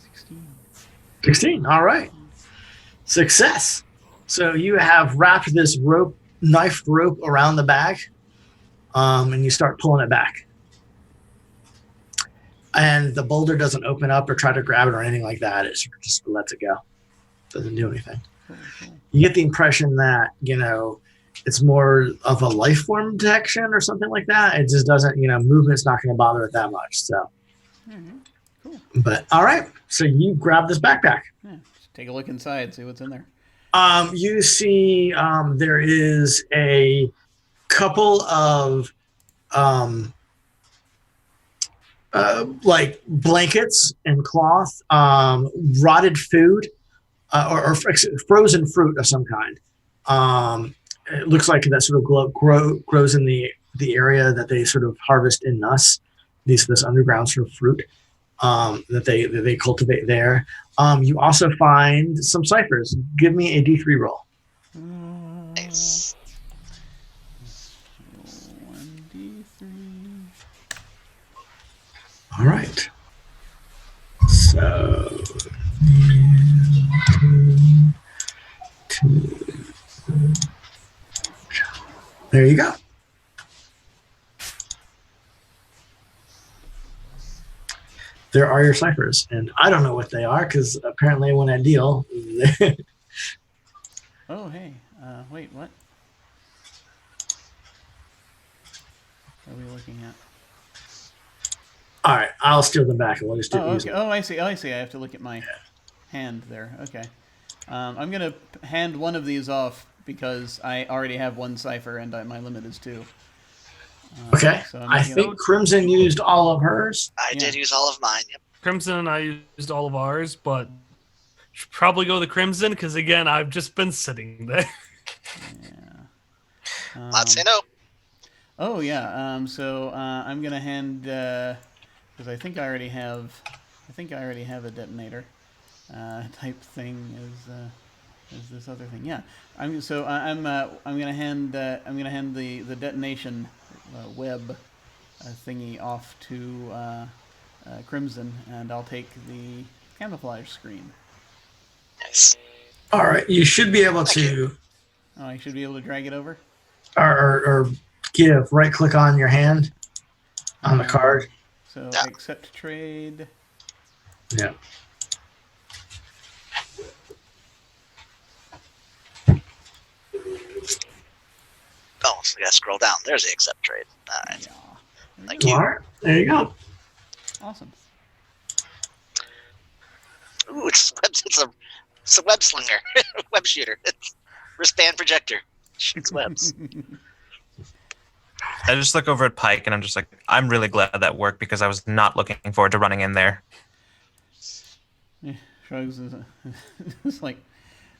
16. 16. All right. Success. So you have wrapped this knifed rope around the bag, and you start pulling it back. And the boulder doesn't open up or try to grab it or anything like that. It sort of just lets it go. Doesn't do anything. Cool, cool. You get the impression that, it's more of a life form detection or something like that. It just doesn't, movement's not going to bother it that much. So, Mhm. Cool. but all right. So you grab this backpack. Yeah, just take a look inside, see what's in there. You see there is a couple of like blankets and cloth, rotted food, or frozen fruit of some kind. It looks like that sort of grows in the area that they sort of harvest in Nuss, this underground sort of fruit. that they cultivate there. You also find some ciphers. Give me a D3 roll. Nice. 1d3. All right. So, two. There you go. There are your ciphers, and I don't know what they are because apparently when I deal, Oh, hey. Wait, what? What are we looking at? all right, I'll steal them back and we'll just do Oh, use okay. them. Oh, I see. I have to look at my hand there. Okay. I'm going to hand one of these off because I already have one cipher and my limit is 2. Okay, So I'm I not gonna- think Crimson used all of hers. I did use all of mine. Yep. Crimson and I used all of ours, but should probably go the Crimson because again, I've just been sitting there. Yeah. Let's say no. Oh yeah. So I'm gonna hand because I think I already have a detonator type thing as this other thing. Yeah. I'm gonna hand the detonation web thingy off to Crimson, and I'll take the camouflage screen. Nice. All right, you should be able to, Oh, I should be able to drag it over. or give right click on your hand on the card. So Yeah. accept trade. Yeah. Oh, so we gotta scroll down. There's the accept trade. All right. Yeah. Thank you. All right, there you go. Awesome. Ooh, it's a web slinger, web shooter, wristband projector, shoots webs. I just look over at Pike and I'm just like, I'm really glad that worked because I was not looking forward to running in there. Yeah, shrugs. It's like,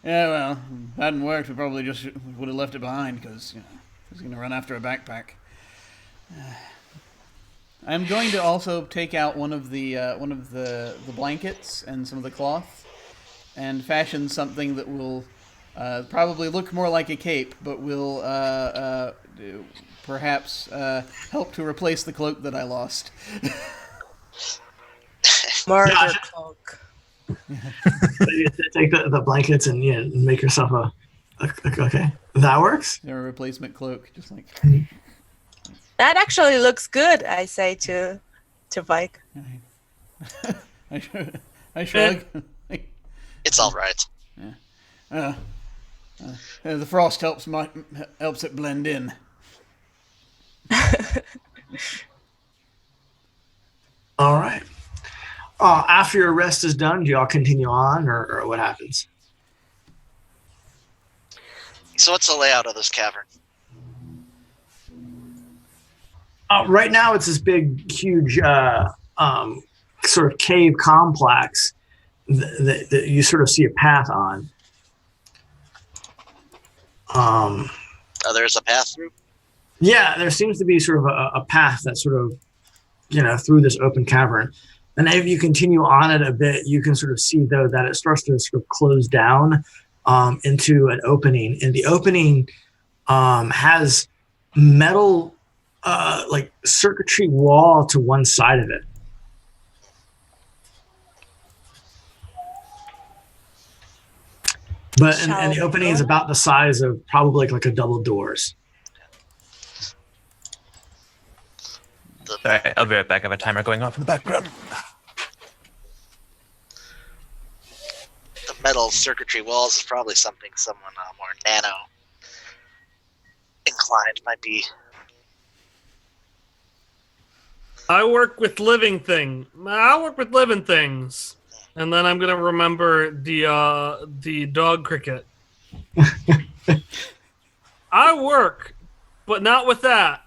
yeah, well, if it hadn't worked, we probably just would have left it behind because he's going to run after a backpack. I'm going to also take out one of the blankets and some of the cloth, and fashion something that will probably look more like a cape, but will perhaps help to replace the cloak that I lost. Murder Yeah. cloak. You take the blankets and make yourself a okay. That works. They're a replacement cloak, just like. That actually looks good, I say to Pike. I shrug. It's all right. The frost helps it blend in. All right. After your rest is done, do y'all continue on, or what happens? So what's the layout of this cavern? Right now, it's this big, huge, sort of cave complex that you sort of see a path on. Oh, there's a path through. Yeah, there seems to be sort of a path that sort of, through this open cavern. And if you continue on it a bit, you can sort of see, though, that it starts to sort of close down into an opening. And the opening has metal, like circuitry wall to one side of it. But and the opening is about the size of probably like a double doors. All right, I'll be right back. I have a timer going off in the background. The metal circuitry walls is probably something someone more nano inclined might be. I work with living things, and then I'm gonna remember the dog cricket. I work, but not with that.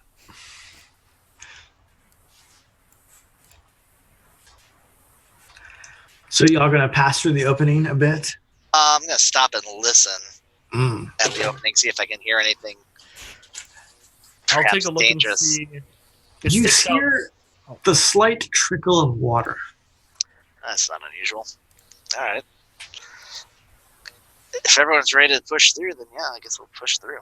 So y'all gonna pass through the opening a bit? I'm gonna stop and listen Mm. at the opening, see if I can hear anything. I'll take Perhaps a look dangerous. and see. It You sticks out. hear the slight trickle of water. That's not unusual. All right. If everyone's ready to push through, then yeah, I guess we'll push through.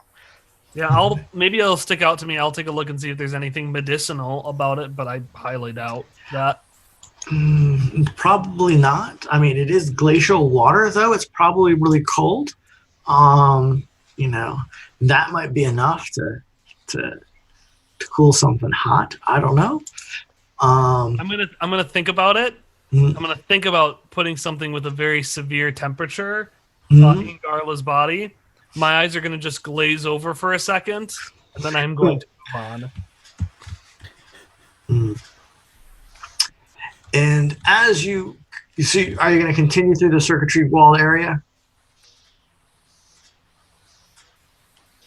Yeah, maybe it'll stick out to me. I'll take a look and see if there's anything medicinal about it, but I highly doubt that. Probably not. I mean, it is glacial water, though. It's probably really cold. You know, that might be enough to cool something hot. I don't know. I'm gonna think about it. Mhm. I'm gonna think about putting something with a very severe temperature Mhm. in Garla's body. My eyes are gonna just glaze over for a second, and then I'm going to move on. And as you see, are you going to continue through the circuitry wall area?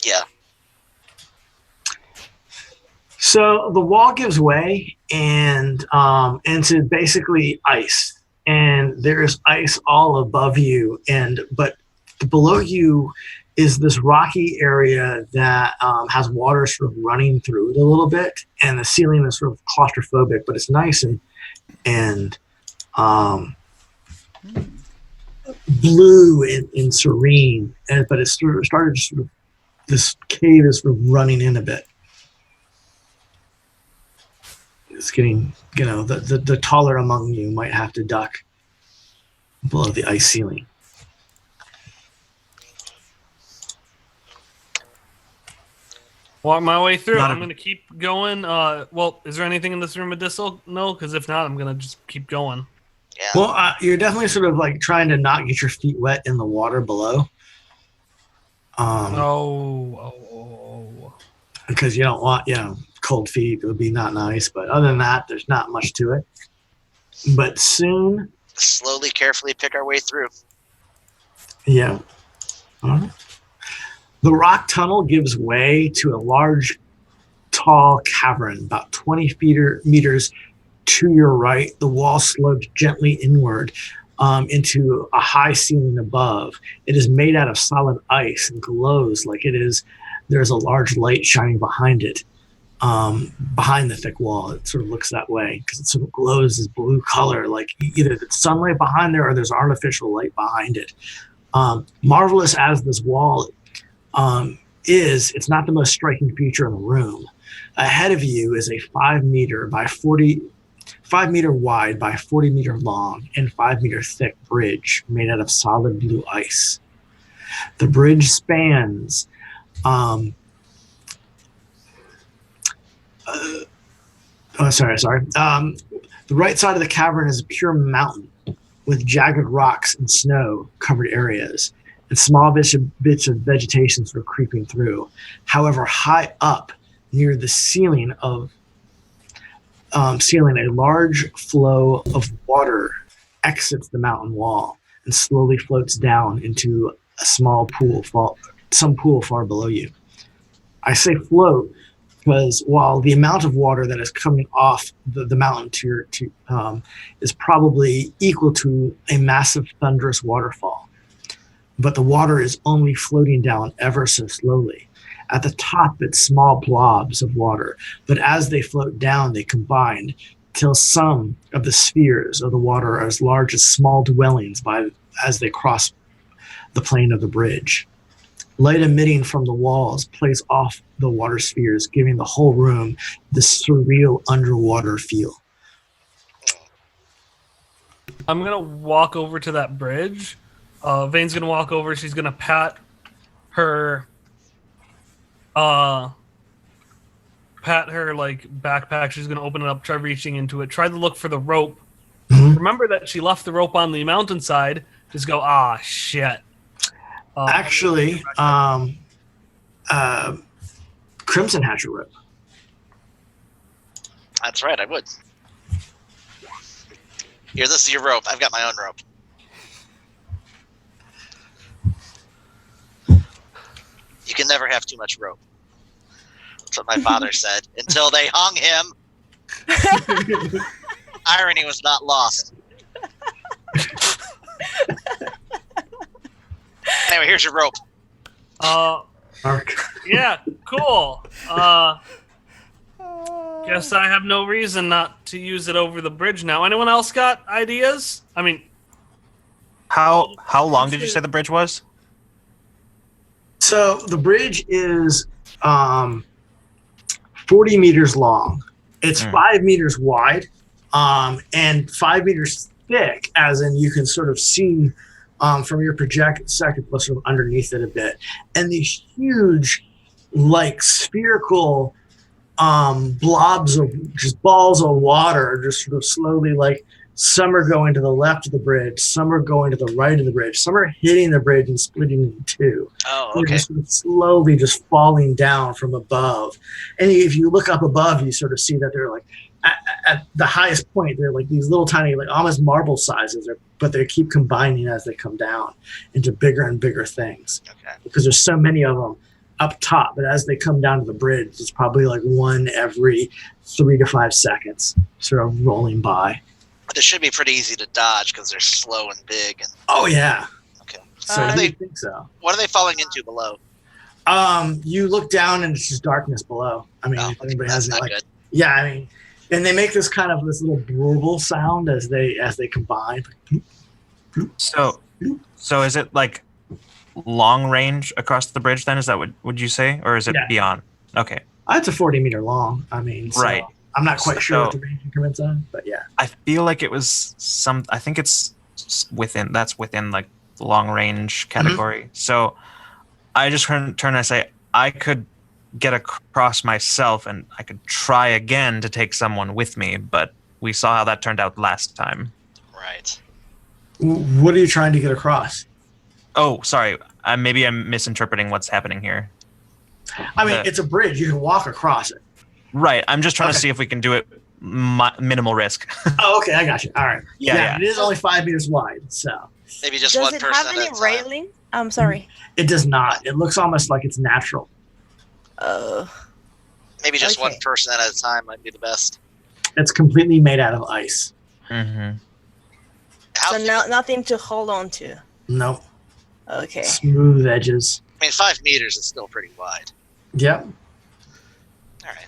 Yeah. So the wall gives way and into basically ice, and there is ice all above you, but below you is this rocky area that has water sort of running through it a little bit, and the ceiling is sort of claustrophobic, but it's nice and blue and serene, but it's started to sort of, this cave is sort of running in a bit. It's getting, the taller among you might have to duck below the ice ceiling. Walk my way through. Not a- I'm going to keep going. Well, is there anything in this room medicinal? No, because if not, I'm going to just keep going. Yeah. Well, you're definitely sort of like trying to not get your feet wet in the water below. Because you don't want, cold feet. It would be not nice. But other than that, there's not much to it. But soon, Slowly, carefully pick our way through. yeah. The rock tunnel gives way to a large, tall cavern, about 20 meters to your right. The wall slopes gently inward into a high ceiling above. It is made out of solid ice and glows like it is. There's a large light shining behind it, behind the thick wall. It sort of looks that way because it sort of glows this blue color, like either there's sunlight behind there or there's artificial light behind it. Marvelous as this wall it's not the most striking feature in the room. Ahead of you is a 5 meter wide by 40 meter long and 5 meter thick bridge made out of solid blue ice. The bridge spans the right side of the cavern is a pure mountain with jagged rocks and snow covered areas and small bits of vegetation sort of creeping through. However, high up near the ceiling, a large flow of water exits the mountain wall and slowly floats down into a small pool, some pool far below you. I say float because while the amount of water that is coming off the mountain is probably equal to a massive thunderous waterfall, but the water is only floating down ever so slowly. At the top, it's small blobs of water, but as they float down, they combine till some of the spheres of the water are as large as small dwellings as they cross the plane of the bridge. Light emitting from the walls plays off the water spheres, giving the whole room this surreal underwater feel. I'm going to walk over to that bridge. Vane's going to walk over. She's going to pat her like backpack. She's going to open it up, try reaching into it, try to look for the rope. Mhm. Remember that she left the rope on the mountainside. Just go, shit. Actually, Crimson has your rope. That's right, I would. Here, this is your rope. I've got my own rope. You can never have too much rope. That's what my father said. Until they hung him. Irony was not lost. Anyway, here's your rope. Yeah, cool. Guess I have no reason not to use it over the bridge now. Anyone else got ideas? I mean, How long did you say the bridge was? So the bridge is 40 meters long. It's 5 meters wide and 5 meters thick, as in you can sort of see from your projected sort of underneath it a bit. And these huge, like spherical blobs of just balls of water just sort of slowly, like, some are going to the left of the bridge, some are going to the right of the bridge, some are hitting the bridge and splitting in two. Oh, They're okay. just sort of slowly just falling down from above. And if you look up above, you sort of see that they're like at the highest point, they're like these little tiny, like almost marble sizes, but they keep combining as they come down into bigger and bigger things. Okay. Because there's so many of them up top, but as they come down to the bridge, it's probably like one every 3 to 5 seconds, sort of rolling by. But it should be pretty easy to dodge because they're slow and big. And Oh yeah. okay. So Uh, I they- think so. What are they falling into below? You look down and it's just darkness below. I mean, Oh, if anybody that's has not like, good. yeah, I mean, and they make this kind of this little burble sound as they combine. So is it like long range across the bridge? Then is that what would you say, or is it Yeah. beyond? Okay, It's a 40 meter long. I mean, so Right. I'm not quite sure what So- the range increments are, but yeah. I feel like it was some. I think it's within like the long range category. So I just turn and I say I could get across myself, and I could try again to take someone with me, but we saw how that turned out last time. Right. What are you trying to get across? Oh, sorry. Maybe I'm misinterpreting what's happening here. I mean, The- it's a bridge. You can walk across it. Right. I'm just trying to Okay. see if we can do it minimal risk. Oh, okay. I got you. All right. Yeah. It is only 5 meters wide, so Maybe just Does one it person have at any a time. railing? I'm sorry. it does not. It looks almost like it's natural. Maybe just one Okay. person at a time might be the best. It's completely made out of ice. Mm-hmm. How, So nothing to hold on to. Nope. Okay. Smooth edges. I mean, 5 meters is still pretty wide. Yep. All right.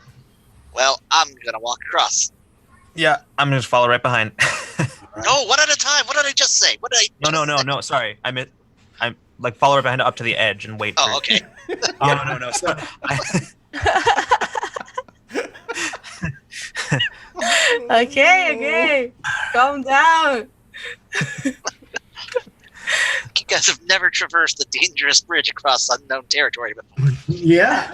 Well, I'm gonna walk across. Yeah, I'm gonna just follow right behind. No, one at a time. What did I just say? What did I? No. Sorry, I'm like follow right behind up to the edge and wait. Oh, for okay. Yeah, no. Sorry. Okay. Calm down. You guys have never traversed the dangerous bridge across unknown territory before. Yeah.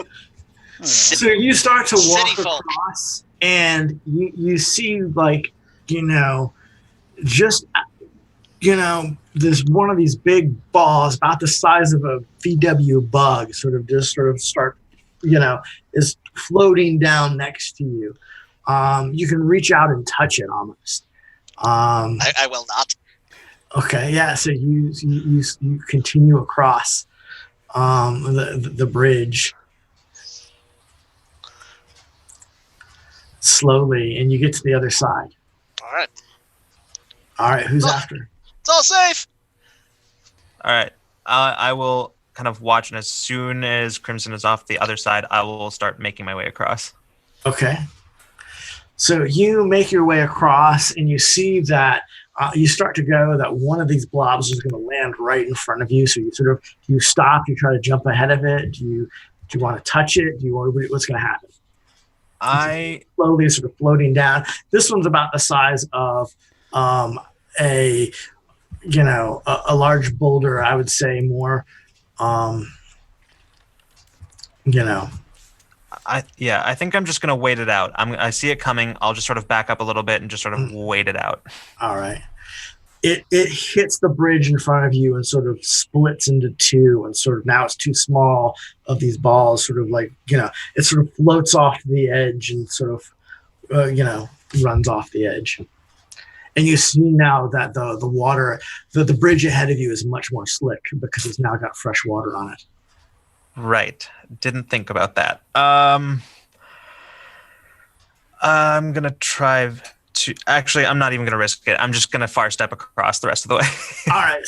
So you start to walk City folk. across, and you see, like, just this one of these big balls about the size of a VW bug sort of start, is floating down next to you. You can reach out and touch it almost. I will not. Okay, yeah. So you continue across the bridge slowly, and you get to the other side. All right. All right, who's Oh. after? It's all safe. All right, I will kind of watch, and as soon as Crimson is off the other side, I will start making my way across. Okay. So you make your way across, and you see that you start to go that one of these blobs is going to land right in front of you. So you stop, you try to jump ahead of it. Do you want to touch it? What's going to happen? I Slowly sort of floating down. This one's about the size of a large boulder, I would say more. I think I'm just gonna wait it out. I see it coming. I'll just sort of back up a little bit and just sort of wait it out. All right. It hits the bridge in front of you and sort of splits into two, and sort of now it's too small of these balls, sort of like, it sort of floats off the edge and sort of, runs off the edge. And you see now that the water, the bridge ahead of you is much more slick because it's now got fresh water on it. Right. Didn't think about that. I'm gonna try to. Actually, I'm not even gonna risk it. I'm just gonna far step across the rest of the way. All right.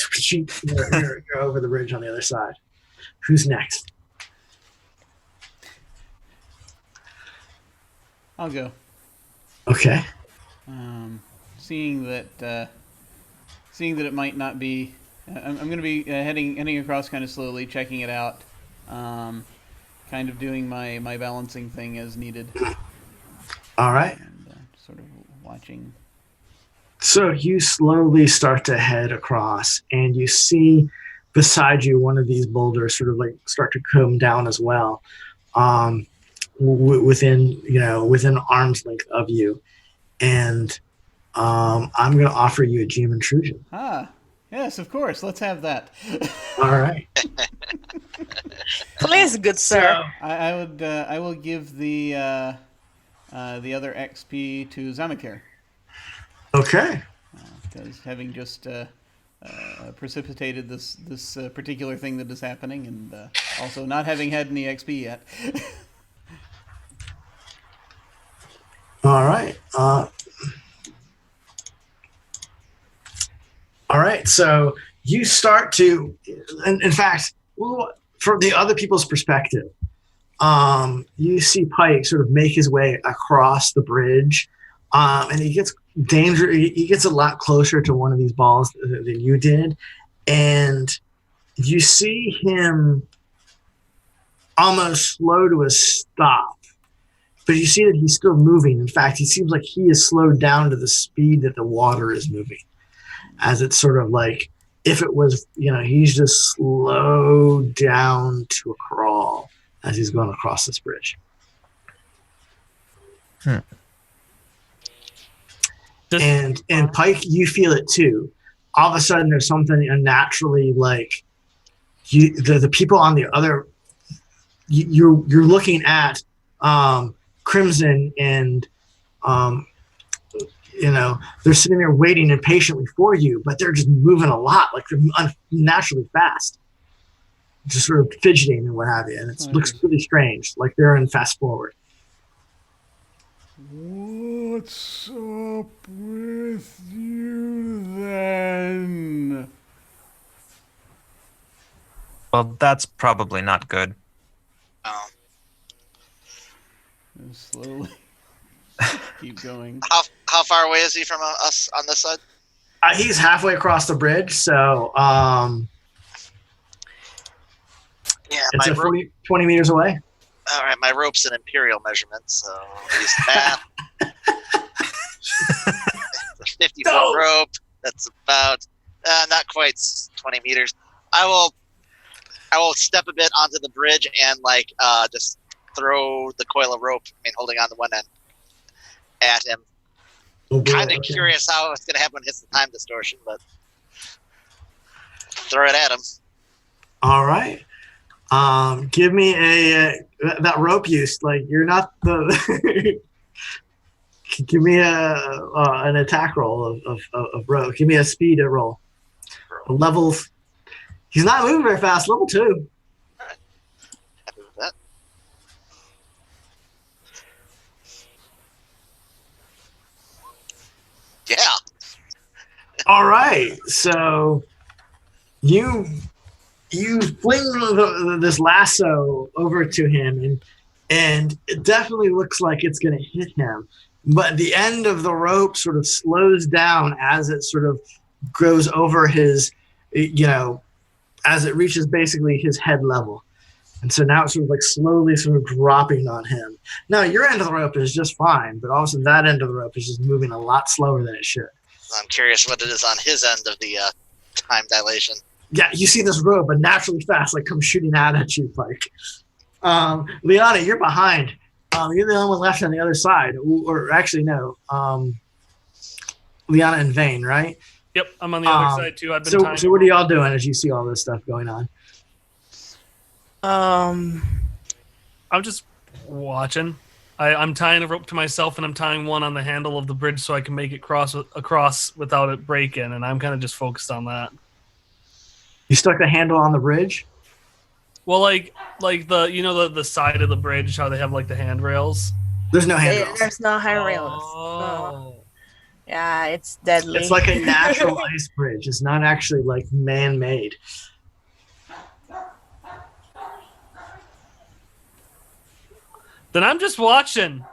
You're over the bridge on the other side. Who's next? I'll go. Okay. Seeing that it might not be, I'm going to be heading across kind of slowly, checking it out, kind of doing my balancing thing as needed, All right. and sort of watching. So you slowly start to head across, and you see beside you one of these boulders sort of like start to come down as well, within arm's length of you, and I'm going to offer you a GM intrusion. Ah, yes, of course. Let's have that. All right. Please, good sir. I will give the other XP to Zamakir, Okay. because having just precipitated this particular thing that is happening, and also not having had any XP yet. All right. All right. So you start to, in fact, from the other people's perspective, you see Pike sort of make his way across the bridge, and he gets He gets a lot closer to one of these balls than you did, and you see him almost slow to a stop. But you see that he's still moving. In fact, he seems like he is slowed down to the speed that the water is moving. As it's sort of like, if it was, he's just slowed down to a crawl as he's going across this bridge. And Pike, you feel it too. All of a sudden, there's something unnaturally like the people on the other. You're looking at Crimson, and they're sitting there waiting impatiently for you, but they're just moving a lot, like they're unnaturally fast, just sort of fidgeting and what have you, and it looks really strange, like they're in fast forward. What's up with you then? Well, that's probably not good. Slowly keep going. How far away is he from us on this side? He's halfway across the bridge, so it's 20 meters away. All right, my rope's an imperial measurement, so use that. It's a 50-foot rope. That's about not quite 20 meters. I will step a bit onto the bridge and just throw the coil of rope, holding on to one end, at him. Kind of curious how it's going to happen when it hits the time distortion, but throw it at him. All right. Give me that rope use. Like, you're not the. Give me an attack roll of rope. Give me a speed roll. Level. He's not moving very fast. Level 2. All right. Happy with that. Yeah. All right. So you fling this lasso over to him, and it definitely looks like it's going to hit him. But the end of the rope sort of slows down as it sort of goes over his, as it reaches basically his head level. And so now it's sort of like slowly sort of dropping on him. Now, your end of the rope is just fine, but all of a sudden that end of the rope is just moving a lot slower than it should. I'm curious what it is on his end of the time dilation. Yeah, you see this rope, but naturally fast, come shooting out at you, Pike. Liana, you're behind. You're the only one left on the other side. Or actually, no. Liana and Vane, right? Yep, I'm on the other side too. I've been so what are y'all doing as you see all this stuff going on? I'm just watching. I'm tying a rope to myself, and I'm tying one on the handle of the bridge so I can make it across without it breaking, and I'm kind of just focused on that. You stuck the handle on the bridge? Well, like the side of the bridge, how they have the handrails. There's no handrails. There's no handrails. Oh. Yeah, it's deadly. It's like a natural ice bridge. It's not actually man-made. Then I'm just watching.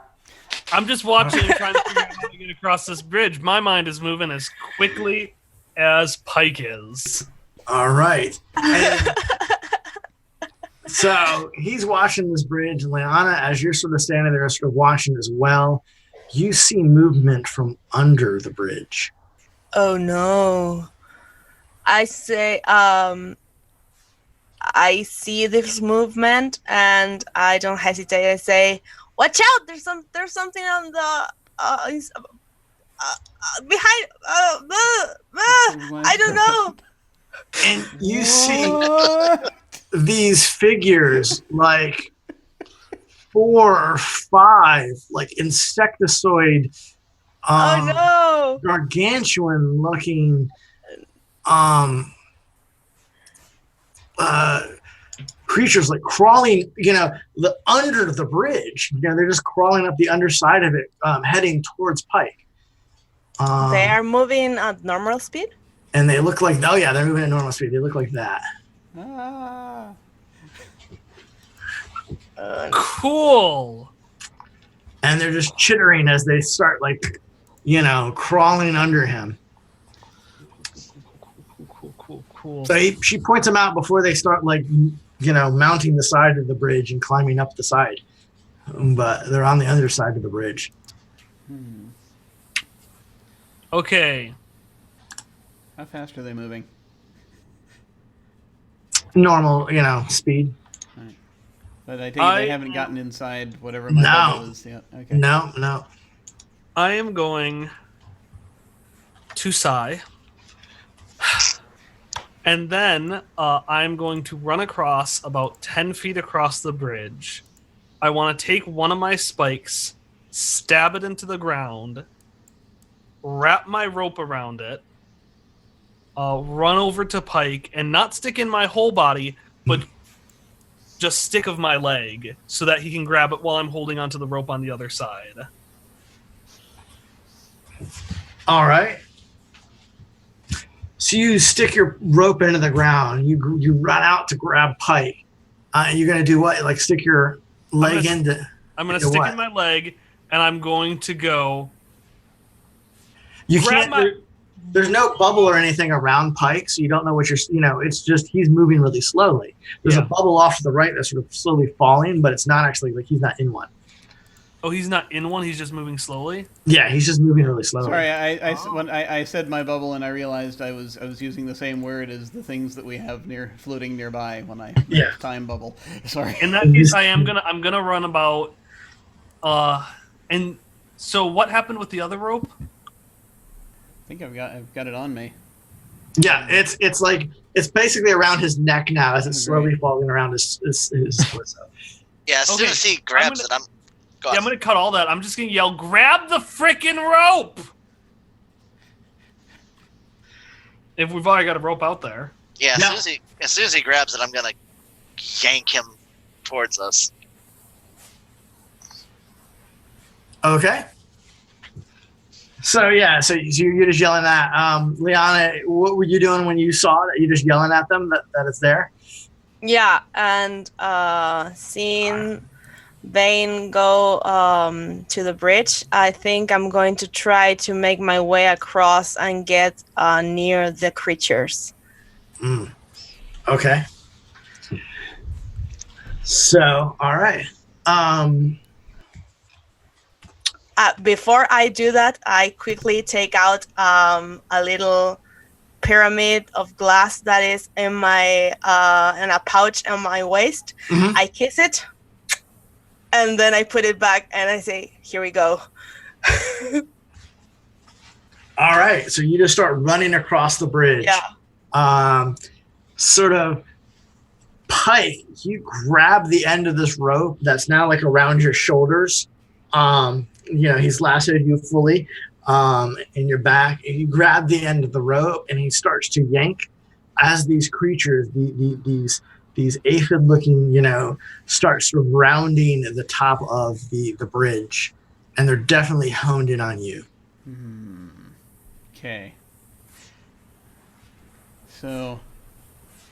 I'm just watching and trying to figure out how to get across this bridge. My mind is moving as quickly as Pike is. All right. And so he's watching this bridge. And Liana, as you're sort of standing there, sort of watching as well, you see movement from under the bridge. Oh no. I say, I see this movement and I don't hesitate. I say, "Watch out! There's something on the behind. I don't know." And you see What? these figures, like 4 or 5, like insectoid, Oh no! gargantuan looking creatures, like crawling, under the bridge. They're just crawling up the underside of it, heading towards Pike. They are moving at normal speed. And they look like, oh yeah, they're moving at normal speed. They look like that. Ah. Cool. And they're just chittering as they start, like, crawling under him. Cool. So she points them out before they start, like, mounting the side of the bridge and climbing up the side. But they're on the other side of the bridge. Okay. How fast are they moving? Normal, speed. But I think they haven't gotten inside whatever my bubble is yet. Okay. No. I am going to sigh. And then I'm going to run across about 10 feet across the bridge. I want to take one of my spikes, stab it into the ground, wrap my rope around it, run over to Pike, and not stick in my whole body, but just stick of my leg so that he can grab it while I'm holding onto the rope on the other side. All right. So you stick your rope into the ground. You run out to grab Pike. You're going to do what? Like stick your leg into... I'm going to stick in my leg, and I'm going to go... You can't... There's no bubble or anything around Pike, so you don't know what you're... it's just he's moving really slowly. There's a bubble off to the right that's sort of slowly falling, but it's not actually... Like, he's not in one. Oh, he's not in one? He's just moving slowly? Yeah, he's just moving really slowly. Sorry, when I said my bubble and I realized I was using the same word as the things that we have floating nearby when I time bubble. Sorry. In that case, I'm gonna run about. And so what happened with the other rope? I think I've got it on me. Yeah, it's like it's basically around his neck now as it's slowly falling around his torso. Yeah, as soon as he grabs it, I'm going to cut all that. I'm just going to yell, grab the frickin' rope! If we've already got a rope out there. Yeah, as soon as he grabs it, I'm going to yank him towards us. Okay. So you're just yelling at Liana. What were you doing when you saw it? Are you just yelling at them that it's there? Yeah, and seeing Vane go to the bridge, I think I'm going to try to make my way across and get near the creatures. Okay. So, all right. Before I do that, I quickly take out a little pyramid of glass that is in my in a pouch on my waist. Mm-hmm. I kiss it, and then I put it back, and I say, "Here we go." All right. So you just start running across the bridge. Yeah. Sort of, Pike, you grab the end of this rope that's now like around your shoulders. He's lassoed you fully in your back, and you grab the end of the rope, and he starts to yank as these creatures, these aphid-looking, start surrounding the top of the bridge, and they're definitely honed in on you. Okay. So,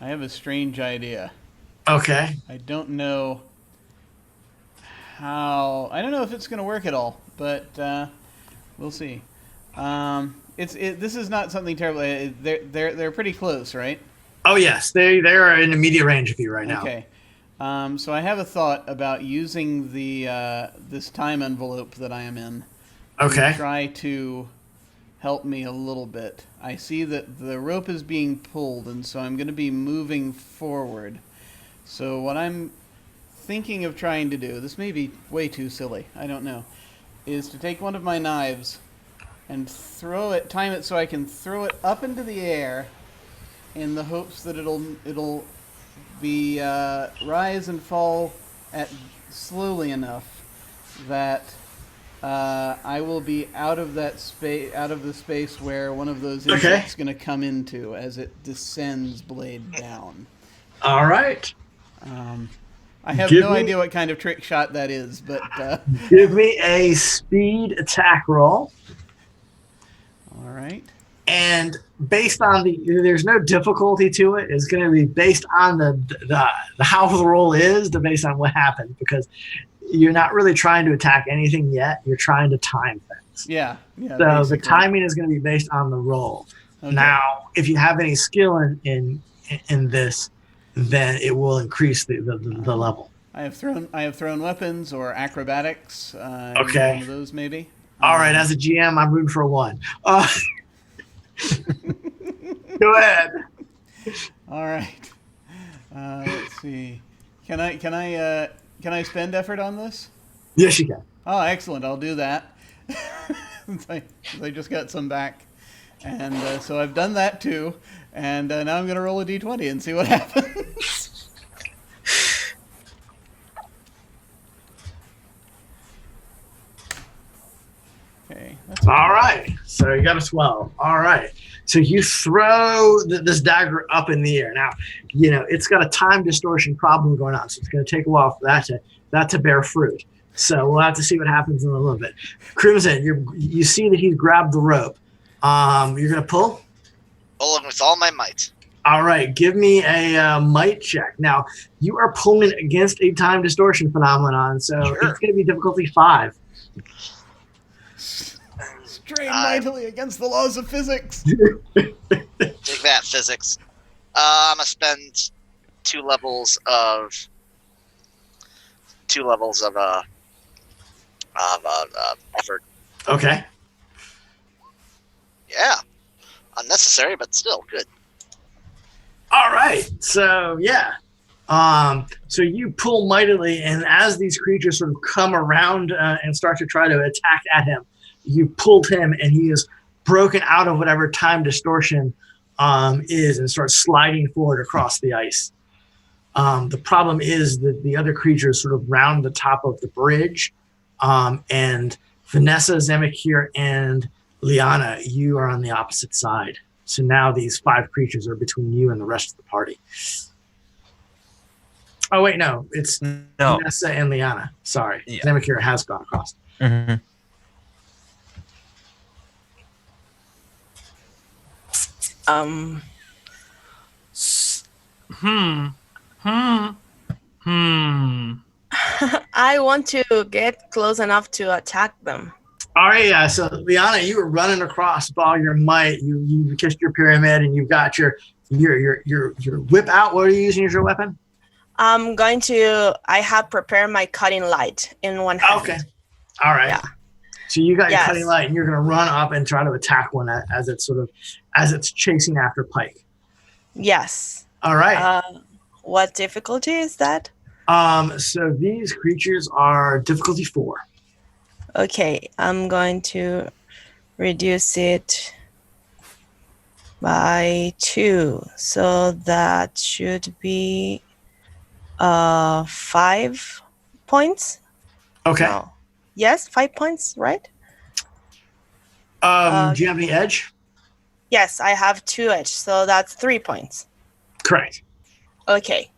I have a strange idea. Okay. I don't know if it's going to work at all, but We'll see. This is not something terrible. They're pretty close, right? Oh yes, they are in immediate range of you right now. Okay. So I have a thought about using the this time envelope that I am in Okay. to try to help me a little bit. I see that the rope is being pulled, and so I'm going to be moving forward. So what I'm thinking of trying to do, this may be way too silly, I don't know, is to take one of my knives and time it so I can throw it up into the air in the hopes that it'll be rise and fall at slowly enough that I will be out of the space where one of those insects is going to come into as it descends blade down. All right. I have no idea what kind of trick shot that is, but give me a speed attack roll. All right. And based on there's no difficulty to it. It's going to be based on the how the roll is, based on what happened, because you're not really trying to attack anything yet. You're trying to time things. Yeah. So basically. the timing is going to be based on the roll. Okay. Now, if you have any skill in this, then it will increase the level. I have thrown weapons or acrobatics. Okay. One of those maybe. All right. As a GM, I'm rooting for a 1. Go ahead. All right. Let's see. Can I spend effort on this? Yes, you can. Oh, excellent. I'll do that. I just got some back. And so I've done that too. And now I'm going to roll a d20 and see what happens. Okay. All right. So you got a 12. All right. So you throw this dagger up in the air. Now, it's got a time distortion problem going on. So it's going to take a while for that to bear fruit. So we'll have to see what happens in a little bit. Crimson, you see that he's grabbed the rope. You're going to pull? Pulling with all my might. All right. Give me a might check. Now, you are pulling against a time distortion phenomenon. So Sure. It's going to be difficulty 5. Strain mightily against the laws of physics. Take that, physics. I'm gonna spend 2 levels of effort. Okay. Yeah, unnecessary, but still good. All right. So yeah. So you pull mightily, and as these creatures sort of come around and start to try to attack at him, you pulled him, and he is broken out of whatever time distortion is and starts sliding forward across the ice. The problem is that the other creatures sort of round the top of the bridge, and Vanessa, Zemekir, and Liana, you are on the opposite side. So now these 5 creatures are between you and the rest of the party. Oh, wait, no. It's Vanessa and Liana. Sorry. Yeah. Zemekir has gone across. Mm-hmm. I want to get close enough to attack them. All right, yeah. So, Liana, you were running across with all your might. You kissed your pyramid, and you've got your whip out. What are you using as your weapon? I have prepared my cutting light in one hand. Okay. All right. Yeah. So you got your cutting light, and you're going to run up and try to attack one as it's chasing after Pike. Yes. All right. What difficulty is that? So these creatures are difficulty 4. Okay, I'm going to reduce it by 2. So that should be 5 points. Okay. No. Yes, 5 points, right? Do you have any edge? Yes, I have 2 edge, so that's 3 points. Correct. Okay,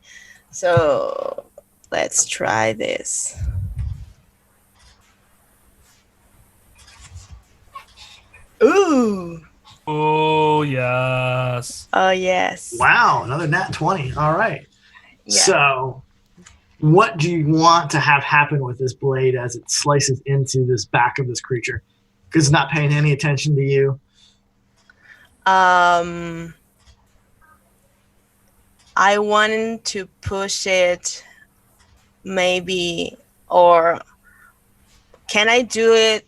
so let's try this. Ooh. Oh, yes. Oh, yes. Wow, another nat 20. All right. Yeah. So what do you want to have happen with this blade as it slices into this back of this creature? It's not paying any attention to you. I wanted to push it, maybe, or can I do it?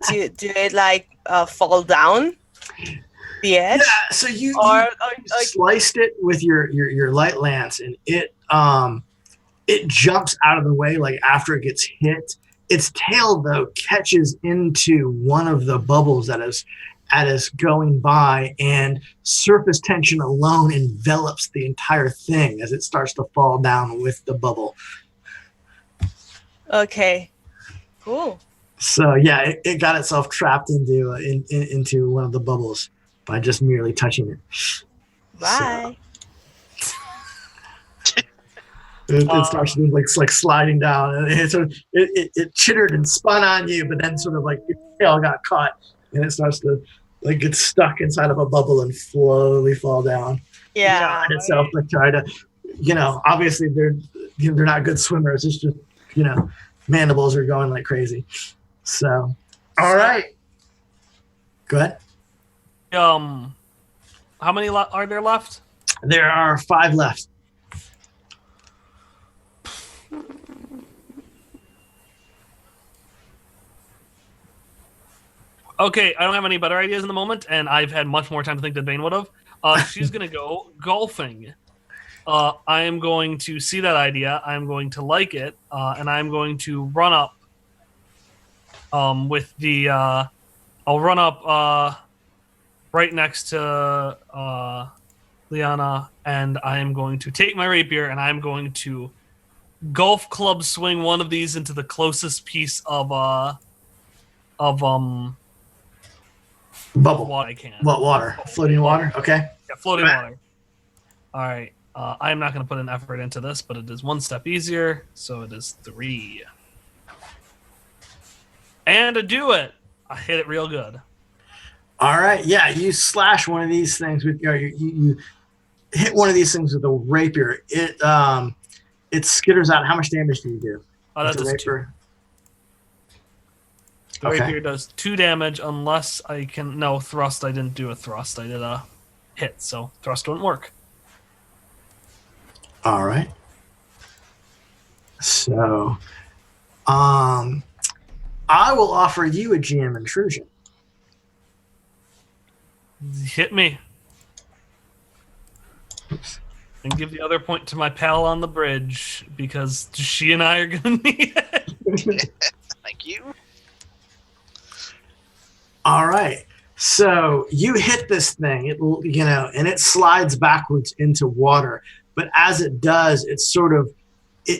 Do it like fall down the edge? Yeah, so you Or sliced it with your light lance, and it jumps out of the way like after it gets hit. Its tail though catches into one of the bubbles that is going by, and surface tension alone envelops the entire thing as it starts to fall down with the bubble. okay, cool. So yeah, it got itself trapped into one of the bubbles by just merely touching it. Bye. It starts to like sliding down, and it chittered and spun on you, but then sort of like your tail got caught, and it starts to like get stuck inside of a bubble and slowly fall down. Yeah. And itself like try to, obviously they're not good swimmers. It's just mandibles are going like crazy. So, all right, go ahead. How many are there left? There are 5 left. Okay, I don't have any better ideas in the moment, and I've had much more time to think than Bane would have. She's going to go golfing. I am going to see that idea. I'm going to like it, and I'm going to run up with the... I'll run up right next to Liana, and I am going to take my rapier, and I'm going to golf club swing one of these into the closest piece of Bubble. water I can. What water? Floating water. Okay. Yeah, floating water. All right. I'm not going to put an effort into this, but it is one step easier, so it is 3. And to do it, I hit it real good. All right. Yeah, you slash one of these things with you hit one of these things with a rapier. It skitters out. How much damage do you do? Oh, that does 2. The rapier does 2 damage unless I can... No, thrust. I didn't do a thrust. I did a hit, so thrust wouldn't work. All right. So, I will offer you a GM intrusion. Hit me. And give the other point to my pal on the bridge, because she and I are going to need it. Thank you. All right. So you hit this thing, and it slides backwards into water. But as it does, it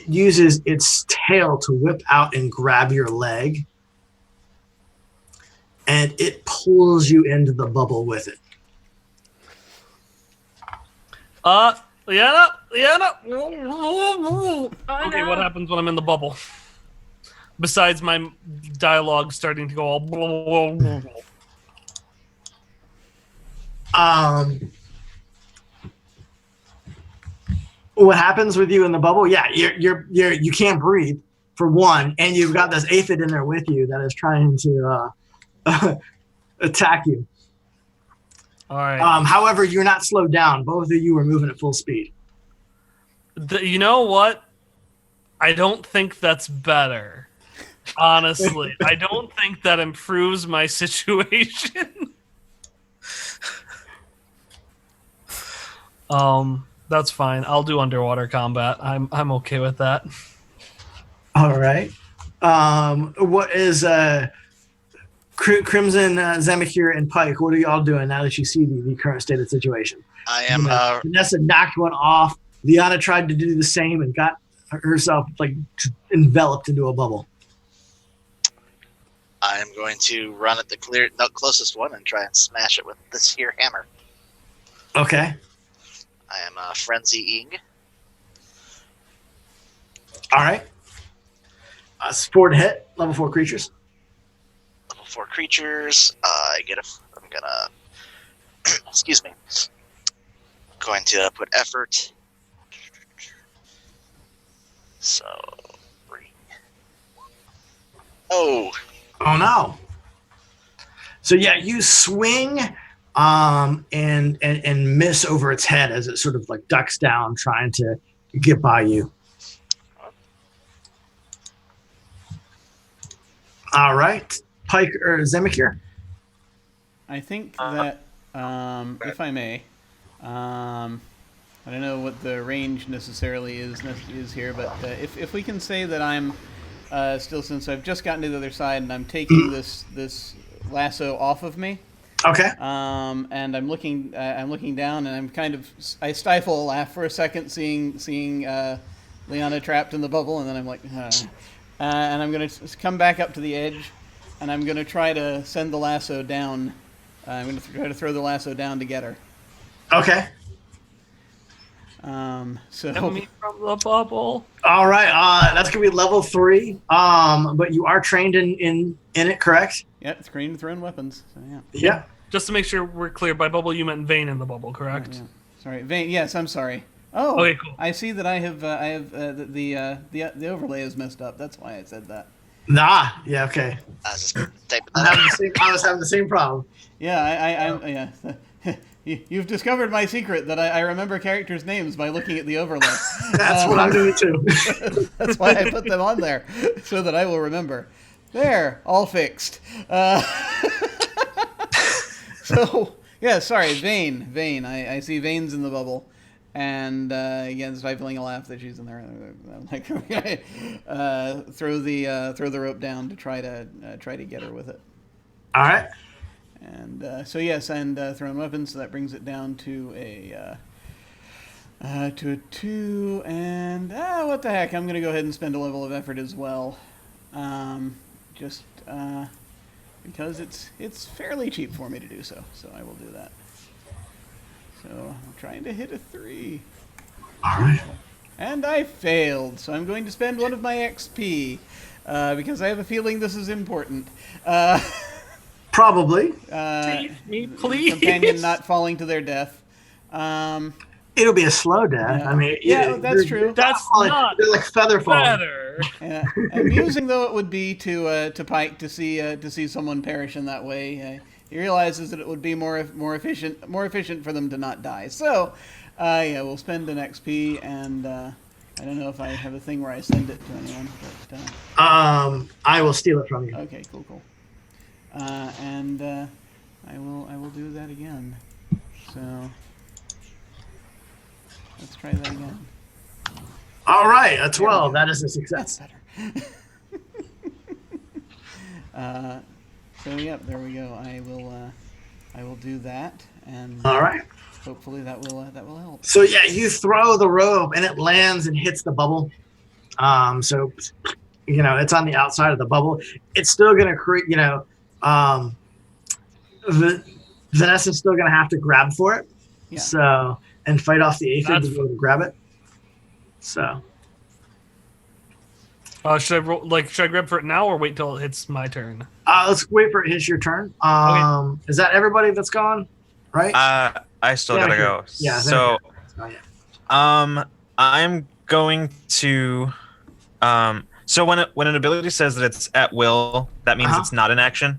uses its tail to whip out and grab your leg. And it pulls you into the bubble with it. Liana. Okay, what happens when I'm in the bubble? Besides my dialogue starting to go all... What happens with you in the bubble? Yeah, you can't breathe for one, and you've got this aphid in there with you that is trying to attack you. All right. However, you're not slowed down. Both of you are moving at full speed. You know what? I don't think that's better. Honestly, I don't think that improves my situation. That's fine. I'll do underwater combat. I'm okay with that. All right. What is Crimson, Zamekir, and Pike? What are y'all doing now that you see the current state of the situation? I am. Vanessa knocked one off. Liana tried to do the same and got herself like enveloped into a bubble. I am going to run at the closest one and try and smash it with this here hammer. Okay. I am frenzying. All right. Support to hit. Level 4 creatures. Level 4 creatures. I'm gonna. Excuse me. Going to put effort. So. 3. Oh. Oh no. So yeah, you swing and miss over its head as it sort of like ducks down, trying to get by you. All right, Pike or Zemikir. I think that, if I may, I don't know what the range necessarily is here, but if we can say that I'm still, since I've just gotten to the other side and I'm taking this lasso off of me, Okay. and I'm looking down, and I stifle a laugh for a second, seeing Liana trapped in the bubble, and then I'm like, and I'm gonna come back up to the edge, and I'm gonna try to send the lasso down. I'm gonna try to throw the lasso down to get her. Okay. So Get me from the bubble. All right. That's gonna be level 3. But you are trained in it, correct? yeah, it's green thrown weapons. So yeah. Yeah. Just to make sure we're clear, by bubble you meant vein in the bubble, correct? Yeah. Sorry, Vane. Yes, I'm sorry. Oh, Okay, cool. I see that I have the overlay is messed up. That's why I said that. Nah. Yeah. Okay. I was just typing I that. was having the same problem. Yeah, yeah. You've discovered my secret that I remember characters' names by looking at the overlay. That's what I'm doing too. That's why I put them on there, so that I will remember. There, all fixed. So, yeah, sorry, Vane. I see veins in the bubble. And, again, stifling a laugh that she's in there. I'm like, throw the rope down to try to get her with it. All right. And so yes, and thrown weapons, so that brings it down to a 2, and what the heck? I'm gonna go ahead and spend a level of effort as well, just because it's fairly cheap for me to do so. So I will do that. So I'm trying to hit a 3. All right. And I failed, so I'm going to spend one of my XP because I have a feeling this is important. Probably. Save me, please. Companion not falling to their death. It'll be a slow death. Yeah. I mean, Yeah, that's true. That's not They're like feather falling. better. Yeah. Amusing though it would be to Pike to see someone perish in that way. He realizes that it would be more efficient for them to not die. So, yeah, we'll spend an XP, and I don't know if I have a thing where I send it to anyone. But, I will steal it from you. okay, cool. And I will do that again. So let's try that again. All right, a 12. That is a success. That's better. So yep, there we go. I will do that, and All right. hopefully that will help. So yeah, you throw the rope and it lands and hits the bubble. So it's on the outside of the bubble. It's still gonna create. Vanessa's still gonna have to grab for it. Yeah. So and fight off the aphid to be able to grab it. So. Should I grab for it now or wait till it hits my turn? Let's wait for it hits your turn. Okay. Is that everybody that's gone? Right? I still gotta go. Yeah. So, yeah. I'm going to. So when an ability says that it's at will, that means it's not an action.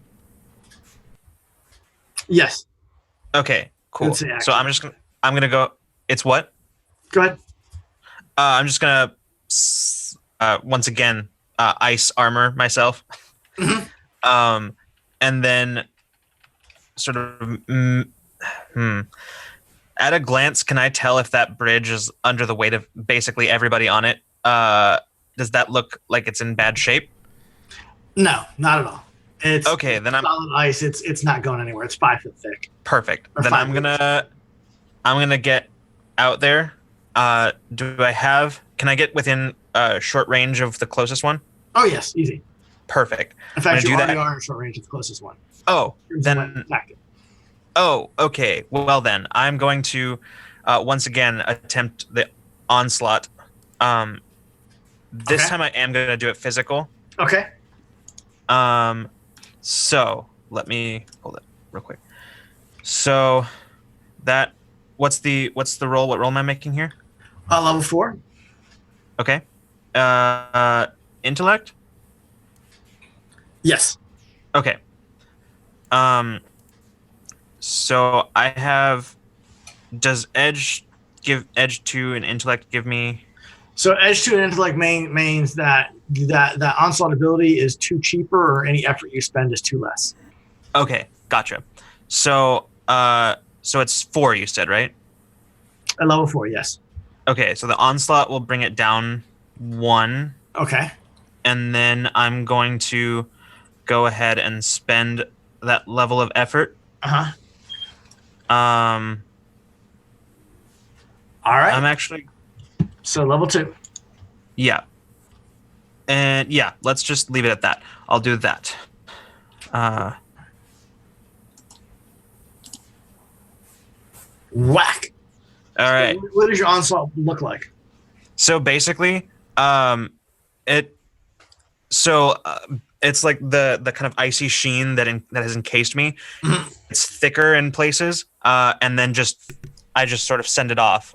Yes. Okay. Cool. It's an action. So I'm gonna go. It's what? Go ahead. I'm just gonna once again ice armor myself. Mhm. And then sort of at a glance, can I tell if that bridge is under the weight of basically everybody on it? Does that look like it's in bad shape? No, not at all. It's okay. Then I'm solid ice. It's not going anywhere. It's 5 foot thick. perfect. Or Then 5 I'm gonna get out there. Can I get within short range of the closest one? Oh yes, easy. Perfect. In fact, I'm you gonna do already that. are in short range of the closest one. Oh, then Attack it. oh, okay. Well then, I'm going to once again attempt the onslaught. This Okay. time I am going to do it physical. Okay. So let me hold it real quick. So that what's the roll? What roll am I making here? Level 4. Okay. Intellect. Yes. Okay. So I have. Does edge give edge to an intellect give me? So edge to an intellect means that onslaught ability is too cheaper, or any effort you spend is too less. Okay, gotcha. So so it's 4, you said, right? At level 4, yes. Okay, so the onslaught will bring it down 1, Okay. and then I'm going to go ahead and spend that level of effort. Uh-huh. Um, All right. I'm actually, So level 2. yeah. And yeah, let's just leave it at that. I'll do that. Whack. All right. So what does your onslaught look like? So basically, it's like the kind of icy sheen that has encased me. Mhm. It's thicker in places, and then I just sort of send it off.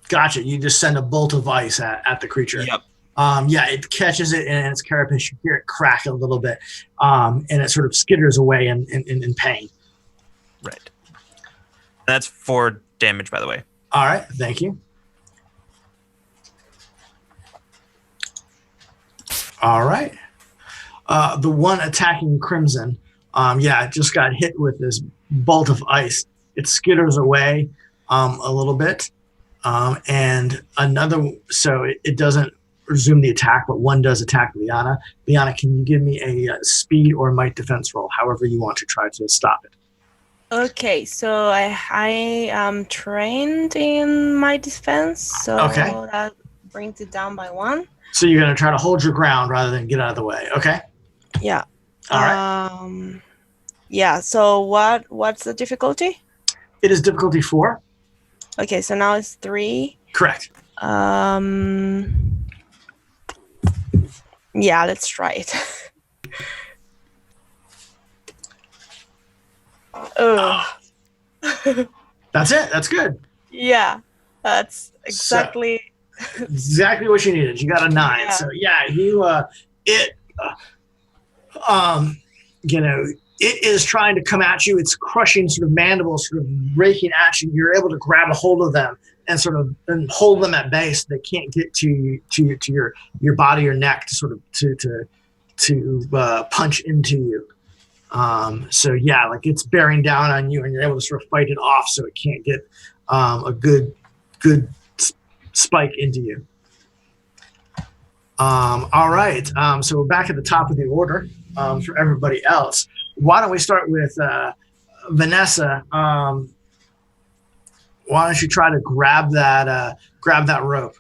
Gotcha. You just send a bolt of ice at the creature. Yep. Yeah, it catches it in its carapace. You hear it crack a little bit, and it sort of skitters away in pain. Right. That's 4 damage, by the way. All right, thank you. All right. The one attacking Crimson, it just got hit with this bolt of ice. It skitters away a little bit, and another, so it doesn't resume the attack, but one does attack Liana. Liana, can you give me a speed or might defense roll, however you want to try to stop it? Okay, so I am trained in my defense, so Okay. that brings it down by 1. So you're going to try to hold your ground rather than get out of the way. Okay. Yeah. All right. Yeah. So what's the difficulty? It is difficulty 4. Okay, so now it's 3. Correct. Yeah, let's try it. Oh. That's it. That's good. Yeah, that's exactly. Exactly what you needed. You got a 9. Yeah. So yeah, it is trying to come at you. It's crushing sort of mandibles, sort of raking at you. You're able to grab a hold of them and sort of hold them at bay so they can't get to your body or neck to sort of to punch into you. So yeah, like it's bearing down on you, and you're able to sort of fight it off so it can't get a good spike into you. All right. So we're back at the top of the order for everybody else. Why don't we start with Vanessa? Why don't you try to grab that rope?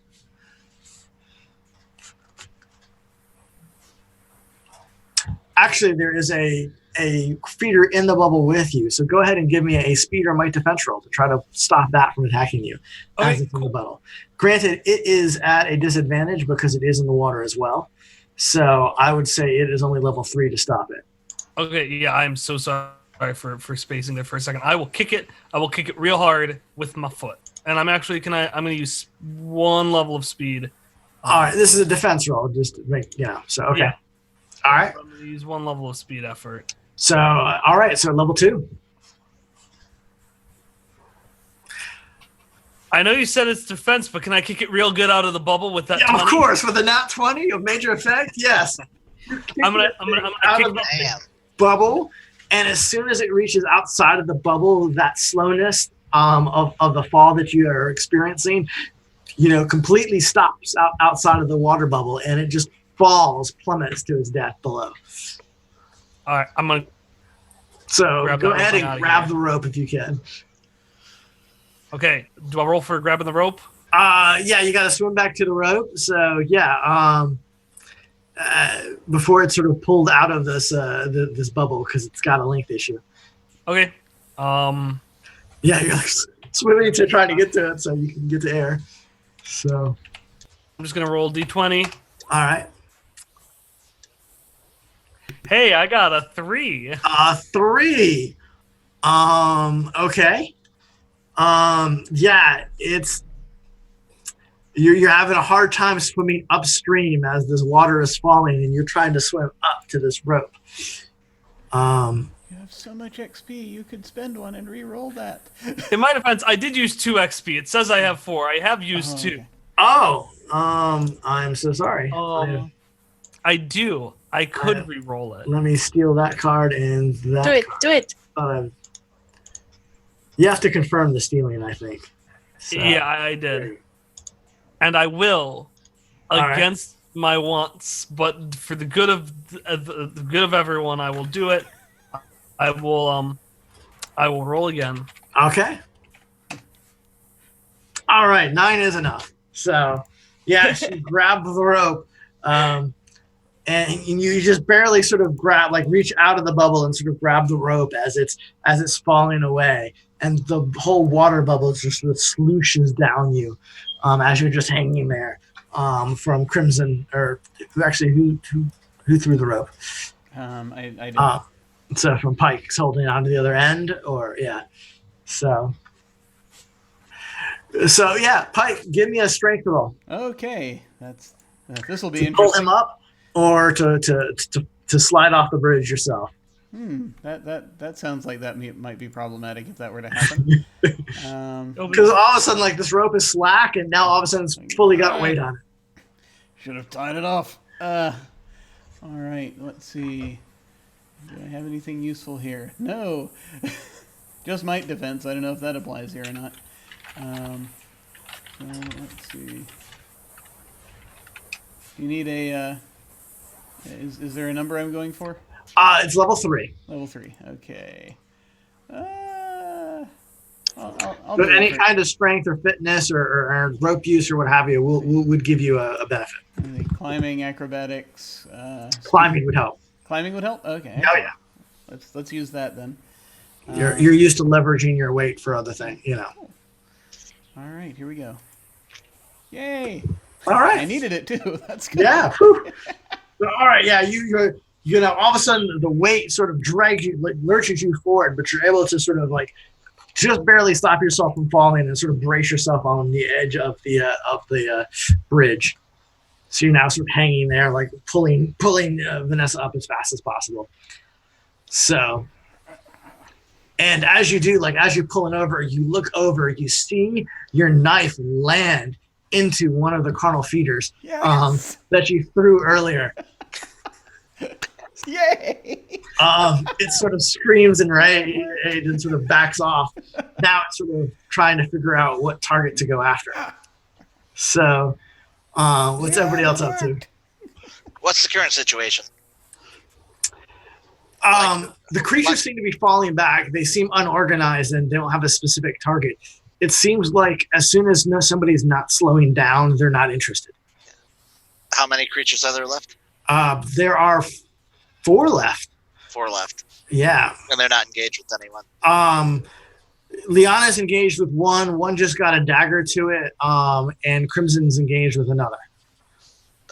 Actually, there is a feeder in the bubble with you, so go ahead and give me a speed or might defense roll to try to stop that from attacking you as it's in the bubble. Granted, it is at a disadvantage because it is in the water as well, so I would say it is only level 3 to stop it. Okay, yeah, I'm so sorry for spacing there for a second. I will kick it real hard with my foot. And I'm going to use 1 level of speed. All right, this is a defense roll, just to make, so okay. Yeah. All right. I'm going to use 1 level of speed effort. So, all right, so level 2. I know you said it's defense, but can I kick it real good out of the bubble with that? Yeah, 20? of course, with a nat 20 of major effect, yes. I'm gonna kick of the Damn. bubble, and as soon as it reaches outside of the bubble, that slowness of the fall that you are experiencing, completely stops outside of the water bubble, and it just plummets to its death below. All right, I'm gonna. So go ahead and outta grab here. the rope if you can. Okay, do I roll for grabbing the rope? Yeah, you got to swim back to the rope. So yeah, before it's sort of pulled out of this this bubble because it's got a length issue. Okay. Yeah, you're like swimming to trying to get to it so you can get to air. So I'm just gonna roll d20. all right, Hey, I got a 3. 3. Okay. Yeah, it's you're having a hard time swimming upstream as this water is falling, and you're trying to swim up to this rope. You have so much XP, you could spend one and re-roll that. In my defense, I did use 2 XP. It says I have 4. I have used 2. Okay. Oh, I'm so sorry. I do. I could re-roll it. Let me steal that card and that. Do it. You have to confirm the stealing, I think. So, Yeah, I did. And I will, against my wants, but for the good of everyone, I will do it. I will roll again. Okay. All right, 9 is enough. So, yeah, she grabbed the rope, and you just barely sort of reach out of the bubble and sort of grab the rope as it's falling away, and the whole water bubble just sort of slooshes down you, as you're just hanging there, from Crimson, or who threw the rope? I did. So from Pike's holding on to the other end, or yeah. So yeah, Pike, give me a strength roll. Okay, this will be To interesting. pull him up, or to slide off the bridge yourself. That sounds like that might be problematic if that were to happen. Because all of a sudden, this rope is slack, and now all of a sudden it's fully got weight on it. Should have tied it off. All right, let's see. Do I have anything useful here? No. Just might defense. I don't know if that applies here or not. Let's see. You need a... Is there a number I'm going for? It's level 3. Level 3. Okay. I'll But do any it kind of strength or fitness or rope use or what have you would give you a benefit. climbing, acrobatics. Climbing would help. Climbing would help. Okay. Oh yeah. Let's use that then. You're used to leveraging your weight for other things, All right, here we go. Yay! All right. I needed it too. That's good. Yeah. Whew. All right. Yeah. All of a sudden the weight sort of drags you, lurches you forward, but you're able to sort of just barely stop yourself from falling and sort of brace yourself on the edge of the bridge. So you're now sort of hanging there, pulling Vanessa up as fast as possible. So, and as you do, as you're pulling over, you look over, you see your knife land into one of the carnal feeders that you threw earlier. Yay! It sort of screams in rage and sort of backs off. Now it's sort of trying to figure out what target to go after. So, what's everybody else up to? What's the current situation? The creatures seem to be falling back. They seem unorganized and they don't have a specific target. It seems like as soon as somebody's not slowing down, they're not interested. How many creatures are there left? There are 4 left. 4 left. Yeah. And they're not engaged with anyone. Liana's engaged with one. One just got a dagger to it. And Crimson's engaged with another.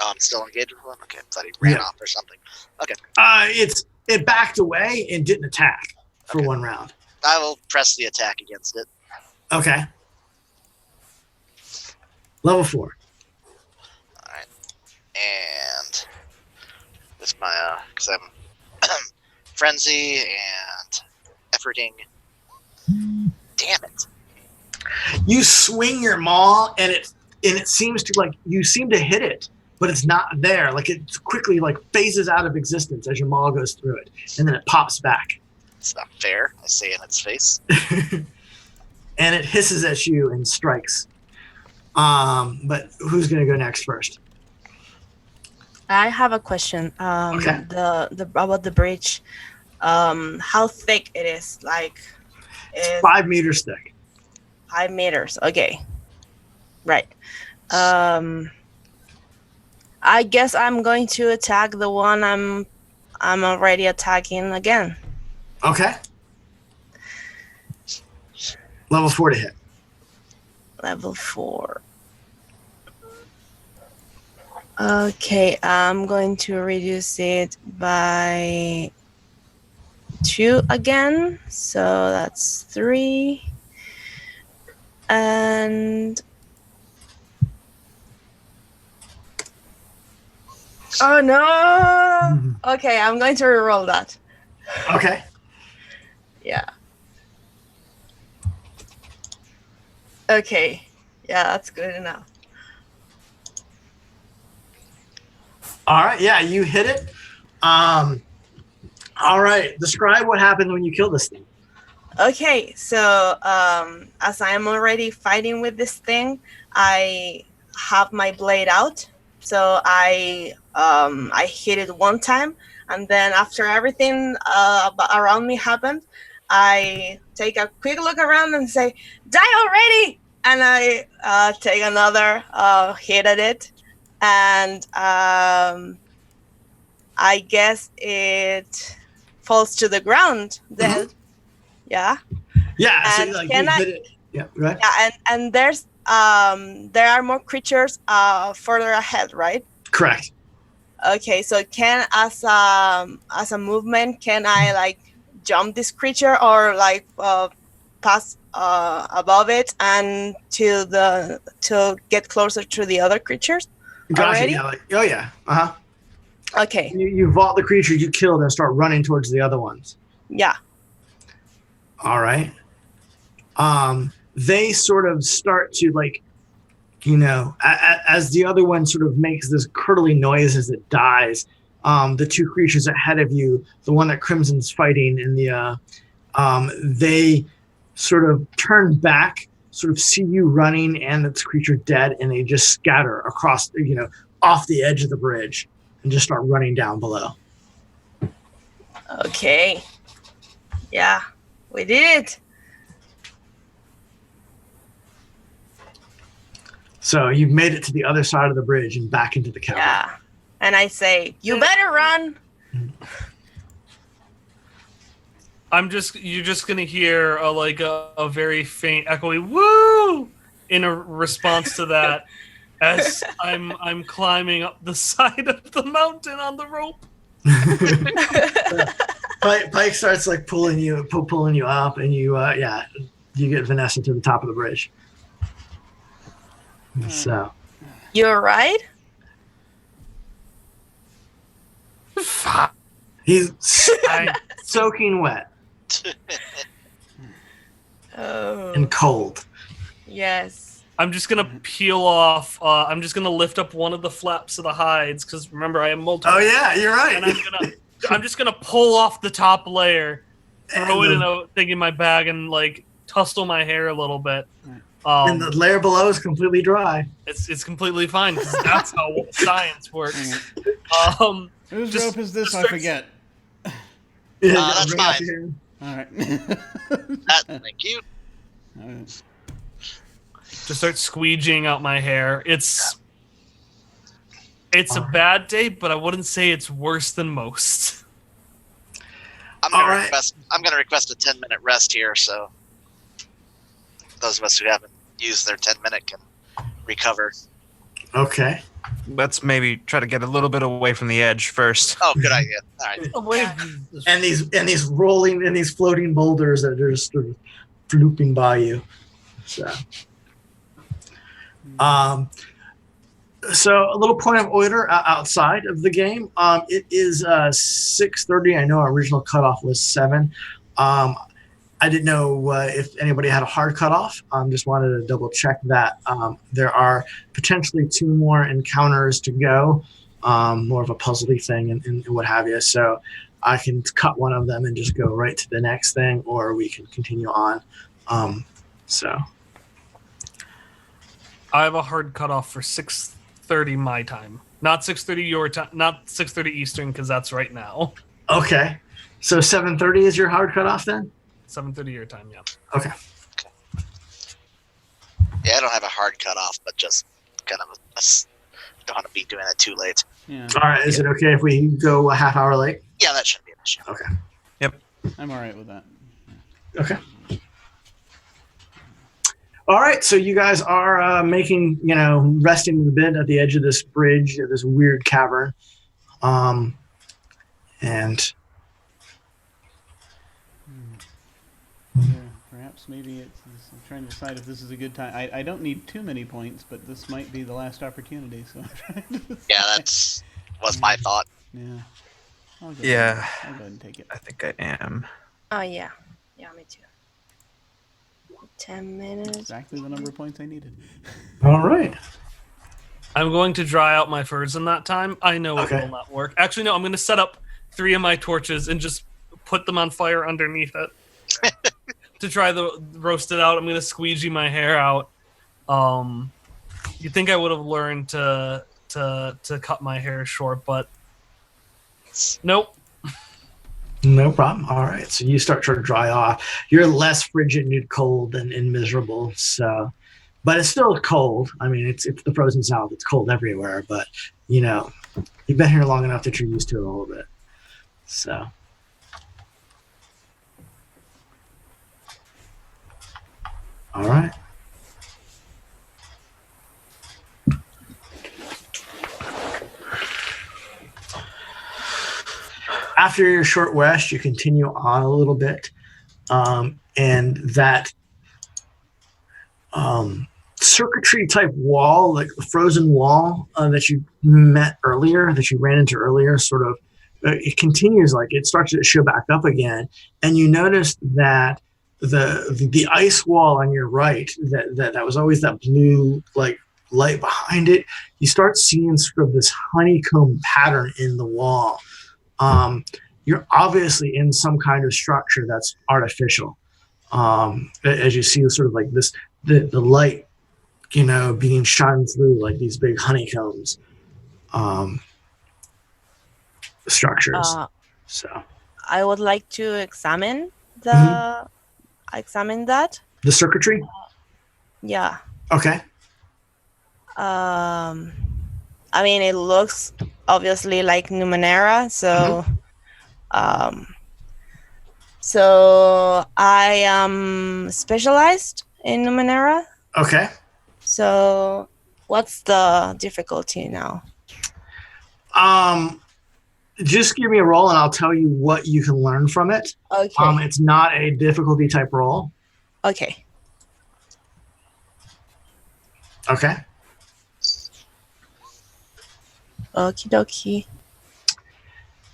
I'm still engaged with one? Okay, I thought he ran off or something. Okay. It backed away and didn't attack for one round. I will press the attack against it. Okay. Level 4. All right. And this my because I'm frenzy and efforting. Damn it! You swing your maul and it seems to you seem to hit it, but it's not there. It quickly phases out of existence as your maul goes through it, and then it pops back. It's not fair, I say in its face. And it hisses at you and strikes. But who's going to go next first? I have a question. Okay. About the bridge. How thick it is? It's 5 meters thick. 5 meters. Okay. Right. I guess I'm going to attack the one I'm already attacking again. Okay. Level 4 to hit. Level 4. Okay, I'm going to reduce it by 2 again. So that's 3. And oh no! Okay, I'm going to reroll that. Okay. Yeah. Okay. Yeah, that's good enough. All right, yeah, you hit it. All right, describe what happened when you killed this thing. Okay, so as I am already fighting with this thing, I have my blade out. So I hit it one time, and then after everything around me happened, I take a quick look around and say, "Die already!" And I take another hit at it, and I guess it falls to the ground. Then, yeah. Yeah, so And like can you I? hit it. Yeah, go ahead. Yeah, and there are more creatures further ahead, right? Correct. Okay, so can as a movement, can I like jump this creature or like pass above it and to get closer to the other creatures Gotcha. already? Yeah, like, oh yeah. Uh-huh. Okay, You vault the creature you killed and start running towards the other ones. yeah. All right. They sort of start to like, you know, as the other one sort of makes this curdling noise as it dies. The two creatures ahead of you, the one that Crimson's fighting, and they sort of turn back, sort of see you running and this creature dead, and they just scatter across, you know, off the edge of the bridge and just start running down below. Okay, yeah, we did it. So you've made it to the other side of the bridge and back into the cavern. Yeah, and I say, you better run. You're just gonna hear a very faint echoey woo in a response to that as I'm climbing up the side of the mountain on the rope. Pike starts like pulling you up, and you get Vanessa to the top of the bridge. So You're right. he's soaking wet Oh, and cold. yes. I'm just gonna peel off. I'm just gonna lift up one of the flaps of the hides because remember I have multiple. Oh yeah, you're right. And I'm just gonna pull off the top layer, throw it in a thing in my bag, and like tussle my hair a little bit. And the layer below is completely dry. It's completely fine because that's how science works. Whose Just- rope is this? just I start- forget. That's Bring it up fine. here. All right. Thank you. All right. Just start squeegeeing out my hair. It's a bad day, but I wouldn't say it's worse than most. I'm All gonna right. request a 10-minute rest here, so those of us who haven't used their 10-minute can recover. Okay. Let's maybe try to get a little bit away from the edge first. Oh, good idea. All right. And these rolling and these floating boulders that are just sort of flooping by you. So a little point of order outside of the game. It is 6:30. I know our original cutoff was 7. I didn't know if anybody had a hard cutoff. Just wanted to double check that. There are potentially 2 more encounters to go, more of a puzzly thing and what have you. So I can cut one of them and just go right to the next thing, or we can continue on. So I have a hard cutoff for 6:30 my time, not 6:30 your time, not 6:30 Eastern because that's right now. okay, so 7:30 is your hard cutoff then. 7:30 your time, yeah. Okay. Yeah, I don't have a hard cutoff, but just kind of don't want to be doing it too late. Yeah. All right. Is it okay if we go a half hour late? Yeah, that shouldn't be an issue. Okay. I'm all right with that. Okay. All right. So you guys are making, resting a bit at the edge of this bridge, this weird cavern, and Yeah, perhaps maybe I'm trying to decide if this is a good time. I don't need too many points, but this might be the last opportunity. So I'm trying to decide. Yeah, was my thought. Yeah. I'll go Yeah. Ahead. I'll go ahead and take it. I think I am. Oh yeah. Yeah, me too. 10 minutes. Exactly the number of points I needed. All right. I'm going to dry out my furs in that time. I know Okay. it will not work. Actually, no, I'm going to set up 3 of my torches and just put them on fire underneath it to try to roast it out. I'm going to squeegee my hair out. You'd think I would have learned to cut my hair short, but nope. No problem. All right. So you start to dry off. You're less frigid and cold and miserable. So, but it's still cold. I mean, it's the frozen south. It's cold everywhere. But you've been here long enough that you're used to it a little bit. So. All right. After your short rest, you continue on a little bit, and that circuitry type wall, like the frozen wall that you met earlier, that you ran into earlier, sort of, it continues, like it starts to show back up again, and you notice that the ice wall on your right, that was always that blue like light behind it, you start seeing sort of this honeycomb pattern in the wall. You're obviously in some kind of structure that's artificial. As you see sort of like this, the light, being shone through like these big honeycombs, structures. So I would like to examine that. the circuitry. Yeah. Okay. I mean, it looks obviously like Numenera, so so I am specialized in Numenera. Okay. So what's the difficulty now? Just give me a roll and I'll tell you what you can learn from it. Okay. It's not a difficulty type roll. Okay. Okay. Okie dokie.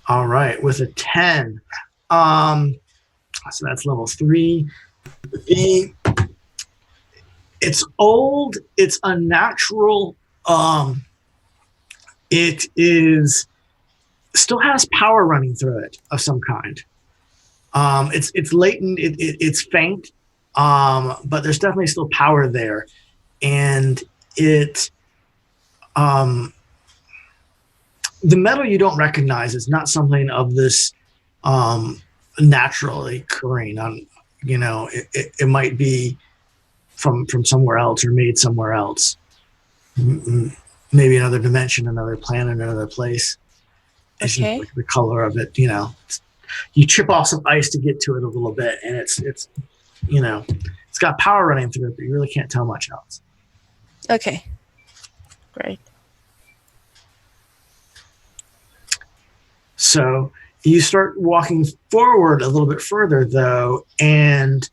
All right. With a 10. So that's level 3. It's old. It's unnatural. It is still has power running through it of some kind. It's latent. It's faint. But there's definitely still power there, and it. The metal you don't recognize is not something of this naturally occurring. It might be from somewhere else or made somewhere else. Maybe another dimension, another planet, another place. It's Okay. just like the color of it. You chip off some ice to get to it a little bit, and it's got power running through it, but you really can't tell much else. Okay. Great. So you start walking forward a little bit further, though, and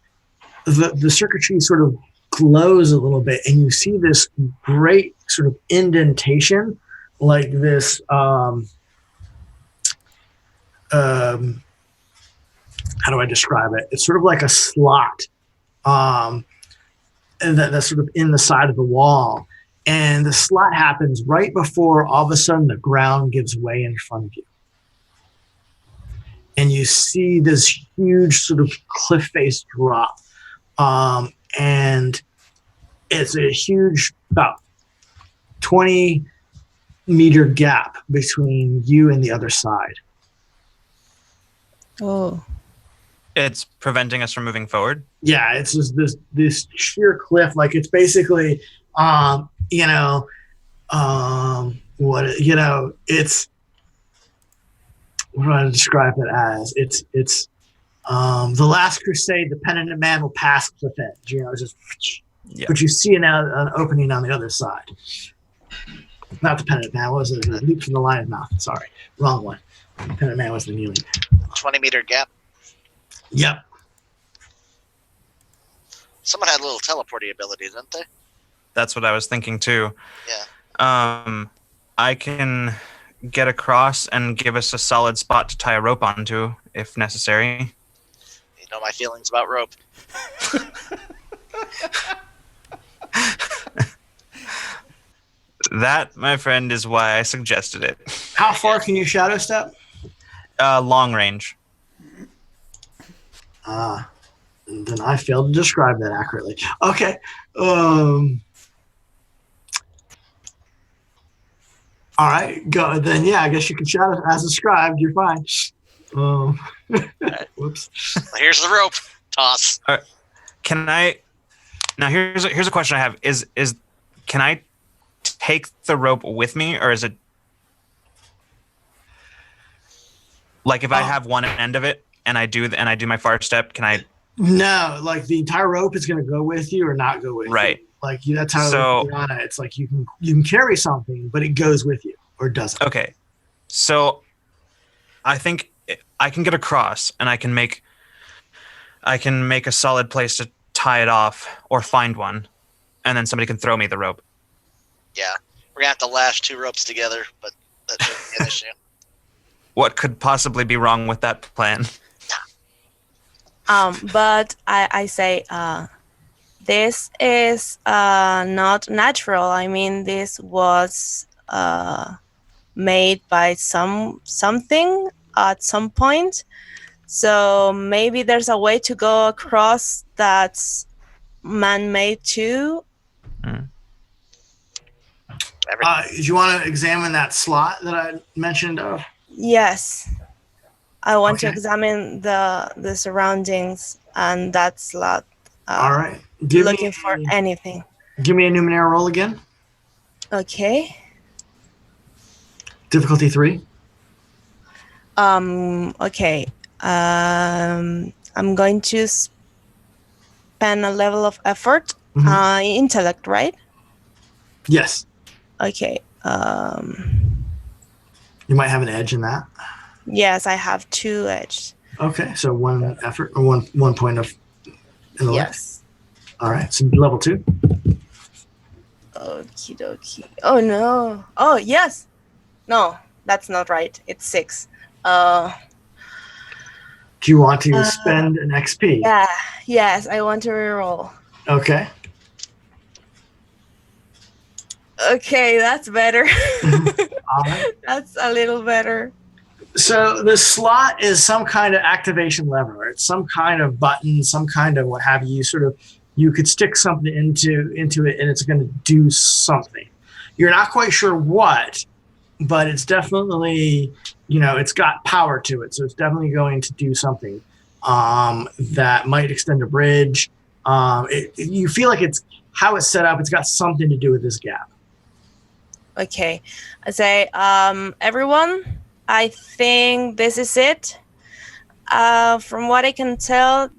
the circuitry sort of glows a little bit, and you see this great sort of indentation, like this. How do I describe it? It's sort of like a slot, and that's sort of in the side of the wall, and the slot happens right before all of a sudden the ground gives way in front of you. And you see this huge sort of cliff face drop. And it's a huge, about 20-meter gap between you and the other side. Oh. It's preventing us from moving forward. Yeah, it's just this sheer cliff. Like it's basically, it's, what do I describe it as? It's the Last Crusade. The penitent man will pass cliff edge. It's just, but you see an opening on the other side. Not the penitent man. What was it? The leap from the lion's mouth. Sorry, wrong one. The penitent man was the kneeling. 20-meter gap. Yep. Someone had a little teleporting ability, didn't they? That's what I was thinking too. Yeah. I can get across and give us a solid spot to tie a rope onto if necessary. You know my feelings about rope. That, my friend, is why I suggested it. How far can you shadow step? Long range. Then I failed to describe that accurately. Okay. All right. Go. Then, yeah, I guess you can shadow as described. You're fine. Whoops. Well, here's the rope. Toss. Can I? Now here's a question I have. Is can I take the rope with me, or is it like if I have one end of it and I do my far step? Can I? No, like the entire rope is going to go with you or not go with you. Right. Like that's how So- it's like you can carry something, but it goes with you or doesn't. Okay. So I think I can get across, and I can make a solid place to tie it off or find one, and then somebody can throw me the rope. Yeah. We're going to have to lash 2 ropes together, but that shouldn't be an issue. What could possibly be wrong with that plan? But I say this is not natural. I mean, this was made by something at some point. So maybe there's a way to go across that's man-made too. Do you want to examine that slot that I mentioned? Yes. I want to Okay. examine the surroundings and that slot. All right. Looking for anything. Give me a Numenera roll again. Okay. Difficulty 3. Okay. I'm going to spend a level of effort. Intellect, right? Yes. Okay. You might have an edge in that. Yes, I have 2 edge. Okay. So 1 effort or one point of intellect. Yes. All right. So level 2. Okie dokie. Oh no. Oh yes. No, that's not right. It's 6. Do you want to spend an XP? Yeah. Yes, I want to reroll. Okay. Okay, that's better. All right. That's a little better. So the slot is some kind of activation lever. It's some kind of button, some kind of what have you. You could stick something into it, and it's going to do something. You're not quite sure what, but it's definitely, it's got power to it. So it's definitely going to do something that might extend a bridge. You feel like it's how it's set up. It's got something to do with this gap. Okay. I say, everyone, I think this is it. From what I can tell,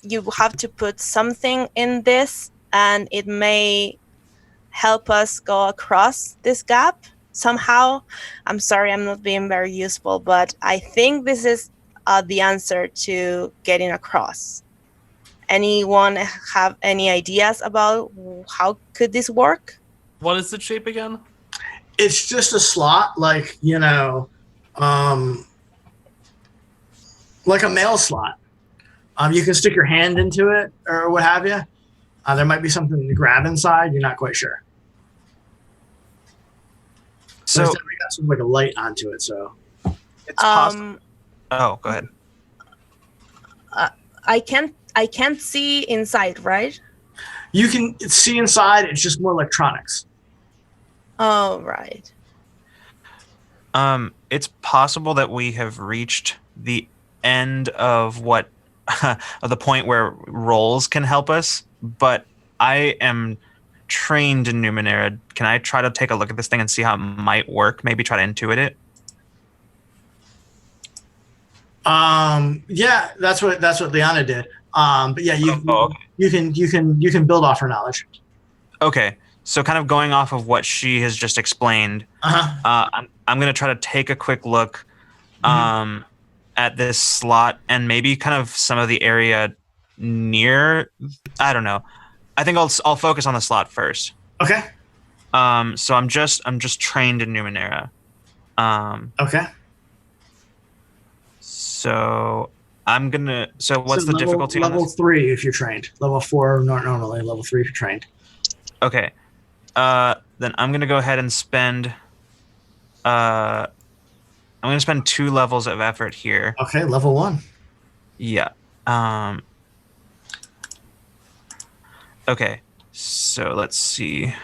you have to put something in this, and it may help us go across this gap somehow. I'm sorry, I'm not being very useful, but I think this is the answer to getting across. Anyone have any ideas about how could this work? What is the shape again? It's just a slot, like like a mail slot. You can stick your hand into it or what have you. There might be something to grab inside. You're not quite sure. So we got something like a light onto it. So it's possible. Oh, go ahead. I can't see inside, right? you can see inside. It's just more electronics. Oh, right. It's possible that we have reached the end of what of the point where rolls can help us, but I am trained in Numenera. Can I try to take a look at this thing and see how it might work? Maybe try to intuit it. Yeah, that's what Liana did. But yeah, okay. you can build off her knowledge. Okay, so kind of going off of what she has just explained, I'm gonna try to take a quick look at this slot and maybe kind of some of the area near. I don't know. I think I'll focus on the slot first. Okay. So I'm just trained in Numenera. Okay. So I'm gonna. So what's the level, difficulty on Level this? 3 if you're trained. Level 4 normally. Level 3 if you're trained. Okay. Then I'm gonna go ahead and spend. I'm gonna spend 2 levels of effort here. Okay, level 1. Yeah. Okay. So let's see.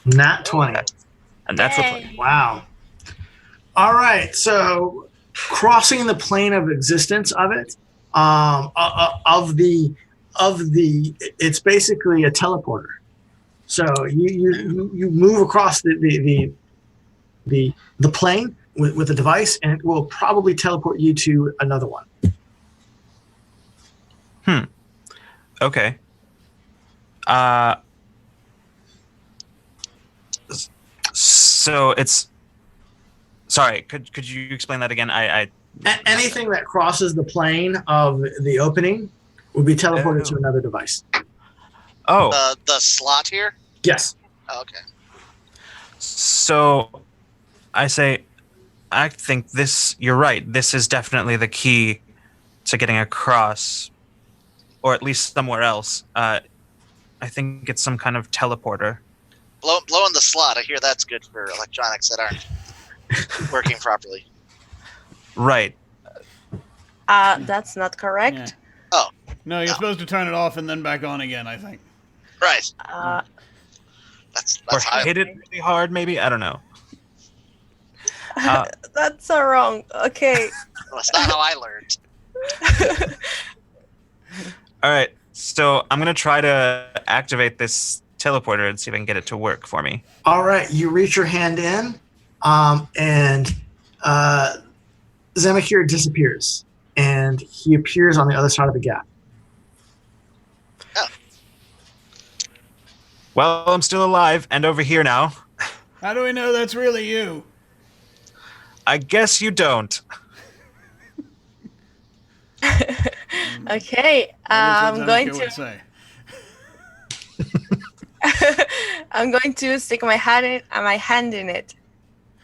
Nat 20. A natural Yay. 20. Wow. All right. So crossing the plane of existence of it, it's basically a teleporter. So you move across the plane with a device, and it will probably teleport you to another one. Okay. So it's. Sorry. Could you explain that again? Anything that crosses the plane of the opening will be teleported to another device. Oh. The slot here. Yes. Oh, okay. So I think this. You're right. This is definitely the key to getting across, or at least somewhere else. I think it's some kind of teleporter. Blowing the slot. I hear that's good for electronics that aren't working properly. Right. That's not correct. No, you're supposed to turn it off and then back on again, I think. Right. That's Or how hit it really hard, maybe? I don't know. that's so wrong. Okay. That's not how I learned. All right. So I'm going to try to activate this teleporter and see if I can get it to work for me. All right. You reach your hand in, and Zamakir disappears, and he appears on the other side of the gap. Well, I'm still alive and over here now. How do we know that's really you? I guess you don't. Okay. I'm going to. Say. I'm going to stick my hand in it.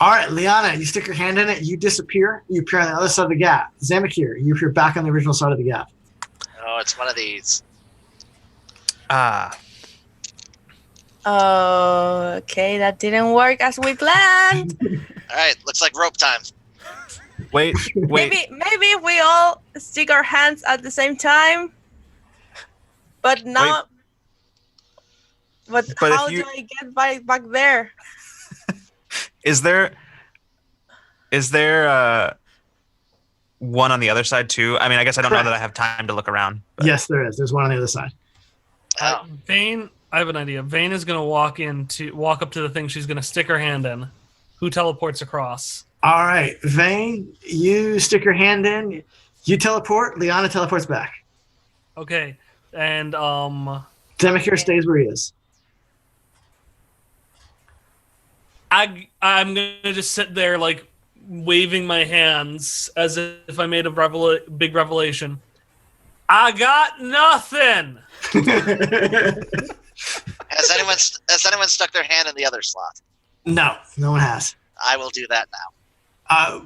All right, Liana, you stick your hand in it, you disappear, you appear on the other side of the gap. Zamakir, you appear back on the original side of the gap. Oh, it's one of these. Okay, that didn't work as we planned. All right, looks like rope time. Wait. Maybe we all stick our hands at the same time, but not. But how do I get back there? Is there one on the other side too? I mean, I guess I don't know that I have time to look around. But. Yes, there is. There's one on the other side. Oh. Vane, I have an idea. Vane is going to walk up to the thing. She's going to stick her hand in. Who teleports across? All right, Vane, you stick your hand in, you teleport, Liana teleports back. Okay, and Zamakir stays where he is. I'm gonna just sit there like waving my hands as if I made a big revelation. I got nothing. Has anyone stuck their hand in the other slot? No one has. I will do that now.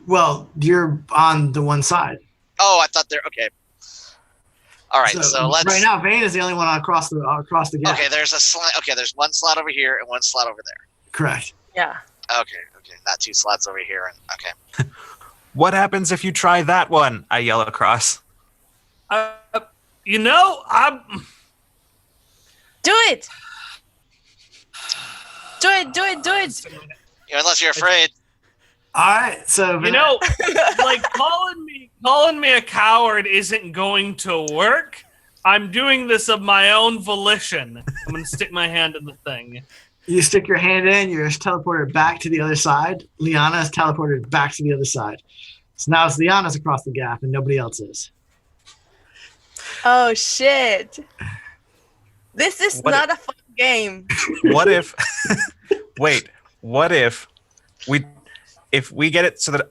Well, you're on the one side. Oh, I thought they're okay. All right, so let's. Right now, Vane is the only one across the gap. Okay, there's a slot. Okay, there's one slot over here and one slot over there. Correct. Yeah. Okay, not 2 slots over here. And okay. What happens if you try that one? I yell across. I'm. Do it. Do it. Unless you're afraid. All right, so Like calling me a coward isn't going to work. I'm doing this of my own volition. I'm gonna stick my hand in the thing. you stick your hand in, you're teleported back to the other side. Liana is teleported back to the other side. So now it's Liana's across the gap and nobody else is. Oh shit! This is not a fun game. What if? Wait. What if we get it so that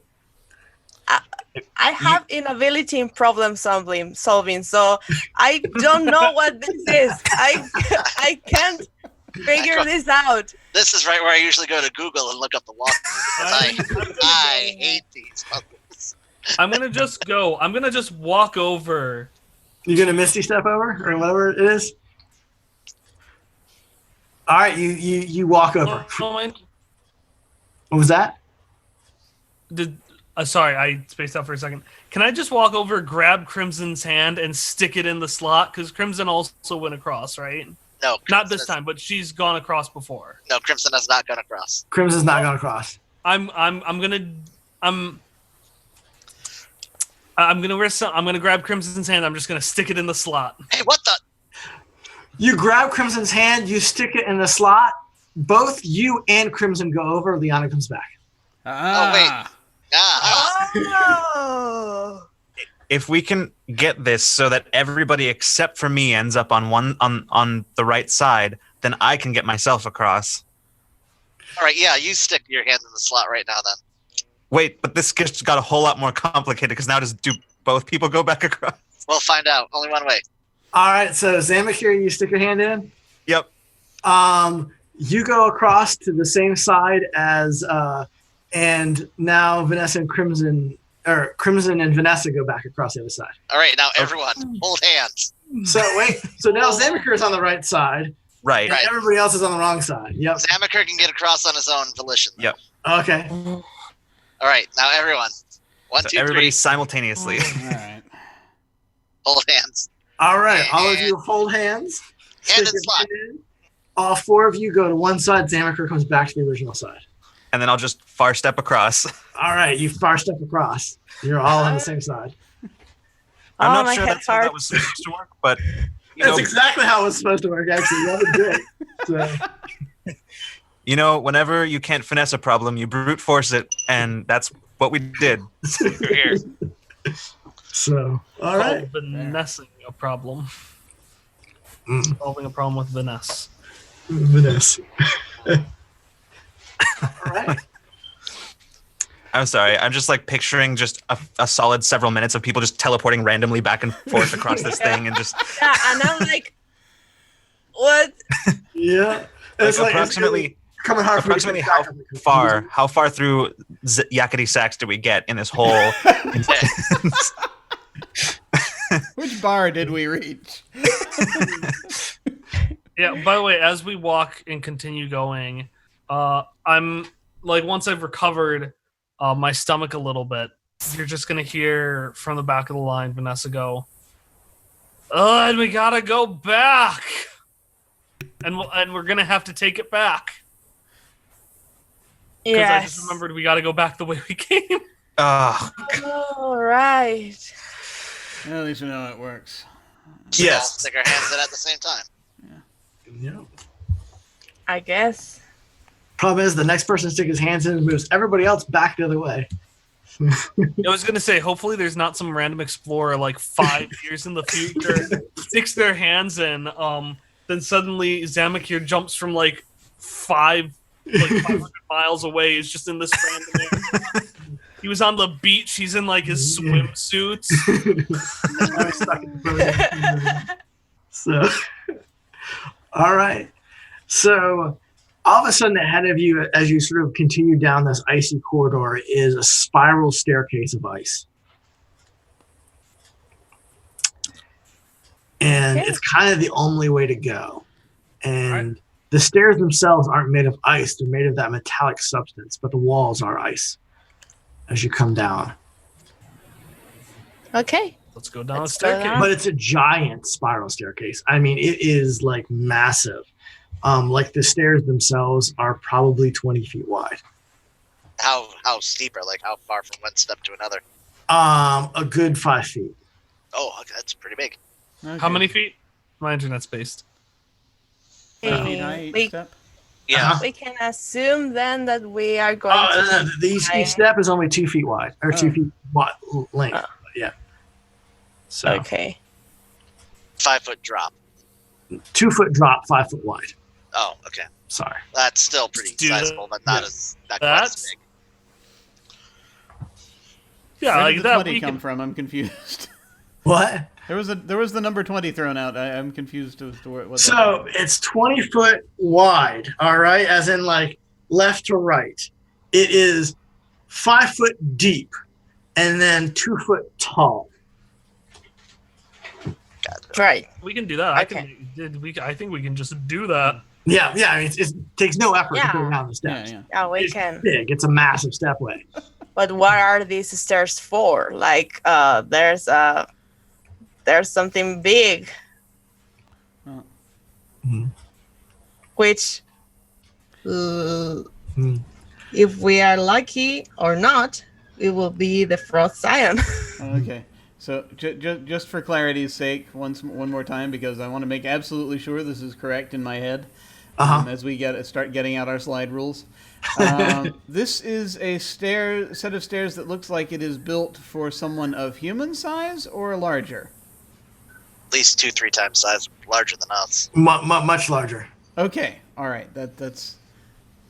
I have inability in problem solving, so I don't know what this is. I can't Figure this out. This is right where I usually go to Google and look up the walkthrough because I hate these puzzles. I'm gonna just walk over. You're gonna Misty Step over or whatever it is. All right, you walk over. What was that? Sorry, I spaced out for a second. Can I just walk over, grab Crimson's hand, and stick it in the slot? Because Crimson also went across, right? No, Crimson not this time, but she's gone across before. No, Crimson has not gone across. Crimson's not gone across. I'm gonna grab Crimson's hand. I'm just gonna stick it in the slot. Hey, what the? You grab Crimson's hand. You stick it in the slot. Both you and Crimson go over. Liana comes back. Oh wait. Oh. If we can get this so that everybody except for me ends up on the right side, then I can get myself across. All right, yeah, you stick your hand in the slot right now then. Wait, but this just got a whole lot more complicated because now do both people go back across? We'll find out. Only one way. All right, so Zamakir, you stick your hand in. Yep. You go across to the same side as, and now Vanessa and Crimson and Vanessa go back across the other side. All right, now everyone, hold hands. So now Zamakir is on the right side. Right. And everybody else is on the wrong side. Yep. Zamakir can get across on his own volition. Yep. Okay. All right, now everyone. One, So 2, everybody 3. simultaneously. All right. Hold hands. All right. All of you hold hands. Hand Stick in slot. your hand in. All 4 of you go to one side. Zamakir comes back to the original side. And then I'll just far step across. All right. You far step across. You're all on the same side. I'm Oh, not my sure head that's how that hurts. was supposed to work, but That's exactly how it was supposed to work, actually. That was good. So, whenever you can't finesse a problem, you brute force it, and that's what we did. You're here. so all right. Vanessing a problem. Mm. Solving a problem with Vanessa. Vanessa. All right. I'm sorry. I'm just picturing just a solid several minutes of people just teleporting randomly back and forth across this thing and just Yeah, and I'm like, what? Yeah. It's approximately coming hard for me to approximately get back. how far through yakety sax do we get in this whole Which bar did we reach? Yeah, by the way, as we walk and continue going, I'm once I've recovered my stomach a little bit, you're just gonna hear from the back of the line Vanessa go, "Oh, and we gotta go back, and we're gonna have to take it back." Because I just remembered we gotta go back the way we came. All right. At least we know how it works. So we all Yes. stick our hands in at the same time. Yeah. I guess. Problem is, the next person to stick his hands in moves everybody else back the other way. I was gonna say, hopefully, there's not some random explorer 5 years in the future sticks their hands in. Then suddenly Zamakir jumps from 500 miles away. Is just in this random area. He was on the beach. He's in his swimsuits. I'm stuck in the boat. So, all right. So, all of a sudden, ahead of you, as you sort of continue down this icy corridor, is a spiral staircase of ice. And Okay. it's kind of the only way to go. And Right. the stairs themselves aren't made of ice. They're made of that metallic substance, but the walls are ice as you come down. Okay. Let's go down Let's a go staircase. down. But it's a giant spiral staircase. I mean, it is massive. The stairs themselves are probably 20 feet wide. How steep or how far from one step to another? A good 5 feet. Oh, okay, that's pretty big. Okay. How many feet? My internet's based. 5 feet high each we, step? Yeah. Uh-huh. we can assume then that we are going to. Each step is only 2 feet wide, or 2 Oh. feet wide length. Yeah. So Okay. 5 foot drop. 2 foot drop, 5 foot wide. Oh, okay. Sorry. That's still pretty Do sizable, but not quite as That's- big. Yeah, Where did the that 20 we come can. from? I'm confused. What? There was the number 20 thrown out. I'm confused as to what. So it's 20 foot wide. All right, as in like left to right. It is 5 foot deep, and then 2 foot tall. Right. We can do that. I think we can just do that. Yeah. I mean, it takes no effort to go Yeah. down the steps. Yeah, we It's can. big. It's a massive stepway. But what are these stairs for? Like, there's something big, Mhm. which, if we are lucky or not, it will be the frost scion. Okay. So just for clarity's sake, one more time, because I want to make absolutely sure this is correct in my head. As we start getting out our slide rules. This is a set of stairs that looks like it is built for someone of human size or larger. At least 2-3 times size larger than us. Much larger. Okay, all right. That's.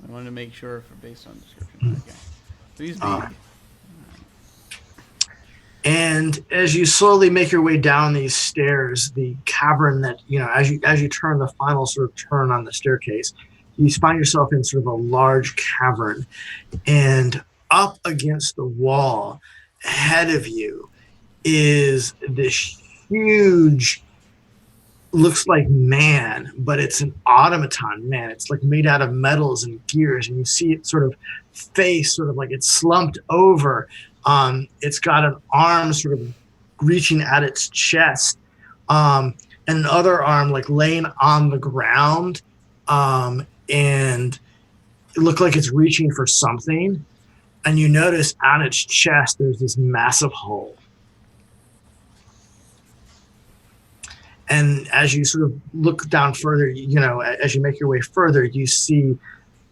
I wanted to make sure based on description. Okay, so he's big. And as you slowly make your way down these stairs, the cavern that, as you turn the final sort of turn on the staircase, you find yourself in sort of a large cavern. And up against the wall ahead of you is this huge, looks like man, but it's an automaton man. It's like made out of metals and gears. And you see it sort of face, sort of like it's slumped over. It's got an arm sort of reaching at its chest, and another arm like laying on the ground, and it looked like it's reaching for something. And you notice on its chest there's this massive hole. And as you sort of look down further, as you make your way further, you see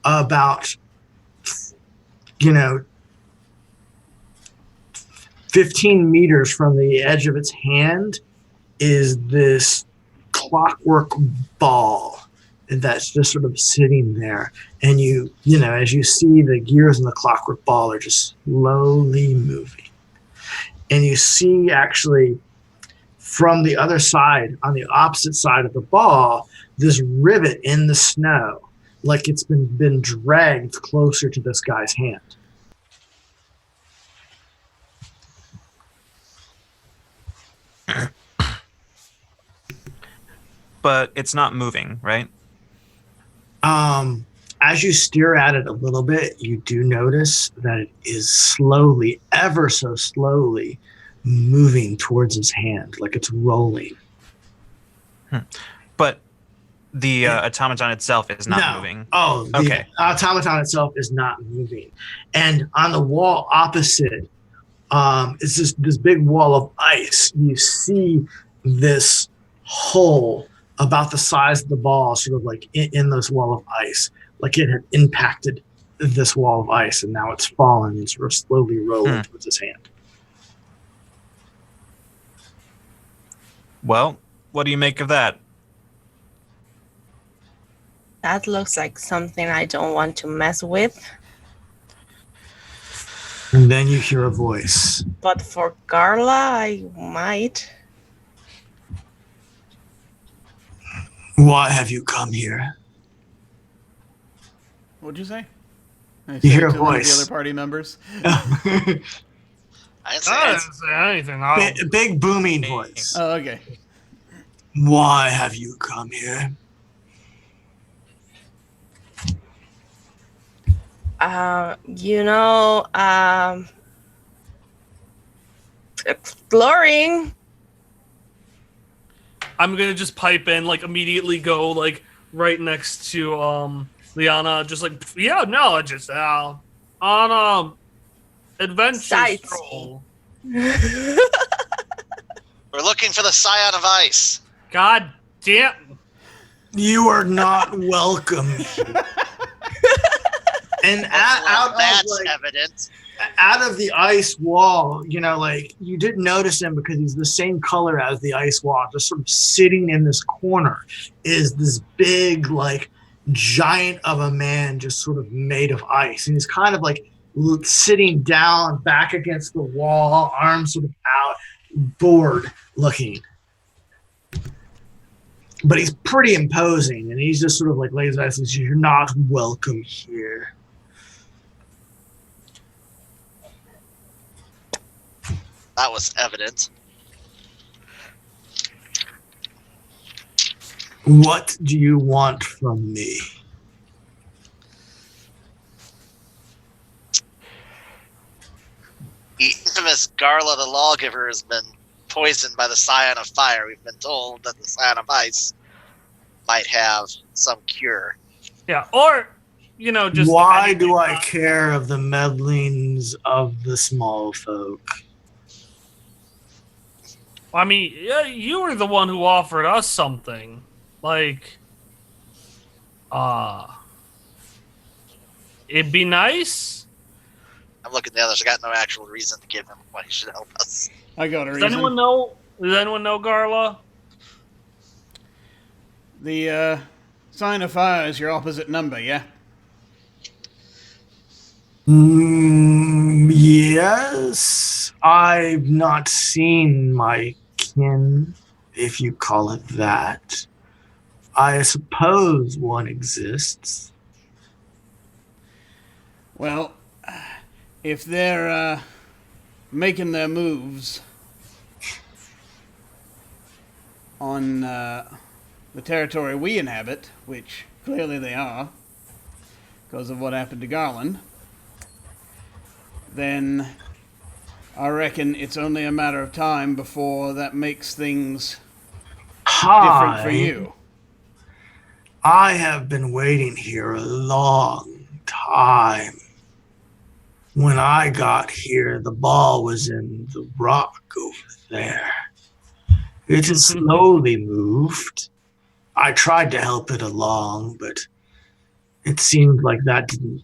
about, 15 meters from the edge of its hand is this clockwork ball that's just sort of sitting there. And as you see, the gears in the clockwork ball are just slowly moving. And you see actually from the other side, on the opposite side of the ball, this rivet in the snow, like it's been dragged closer to this guy's hand. But it's not moving, right? As you stare at it a little bit, you do notice that it is slowly, ever so slowly, moving towards his hand, like it's rolling. But the automaton itself is not moving. Oh, the okay. Automaton itself is not moving. And on the wall opposite, it's this big wall of ice. You see this hole about the size of the ball, sort of like in this wall of ice, like it had impacted this wall of ice, and now it's fallen and sort of slowly rolling towards his hand. Well, what do you make of that? That looks like something I don't want to mess with. And then you hear a voice. But for Garla, I might. Why have you come here? What'd you say? You hear a to one of the voice. other party members. I didn't say I anything. didn't say anything. Big booming voice. Oh, okay. Why have you come here? Exploring. I'm gonna just pipe in, like immediately go like right next to Liana, just like just on adventure Sightseeing. stroll. We're looking for the Scion of Ice. God damn. You are not welcome. And That's evident. out of the ice wall, you didn't notice him because he's the same color as the ice wall. Just sort of sitting in this corner is this big, like, giant of a man, just sort of made of ice. And he's kind of like sitting down back against the wall, arms sort of out, bored looking. but he's pretty imposing, and he's just sort of like lays back and says, "You're not welcome here." That was evident. What do you want from me? The infamous Garla the Lawgiver has been poisoned by the Scion of Fire. We've been told that the Scion of Ice might have some cure. Yeah, or just Why do I care of the meddlings of the small folk? I mean, yeah, you were the one who offered us something, like, it'd be nice. I'm looking at the others. I got no actual reason to give him why he should help us. I got a Does reason. anyone know? Does anyone know Garla? The sign of fire is your opposite number, yeah? Yes, I've not seen my kin, if you call it that. I suppose one exists. Well, if they're making their moves on the territory we inhabit, which clearly they are, because of what happened to Garland, then I reckon it's only a matter of time before that makes things different for you. I have been waiting here a long time. When I got here, the ball was in the rock over there. It has slowly moved. I tried to help it along, but it seemed like that didn't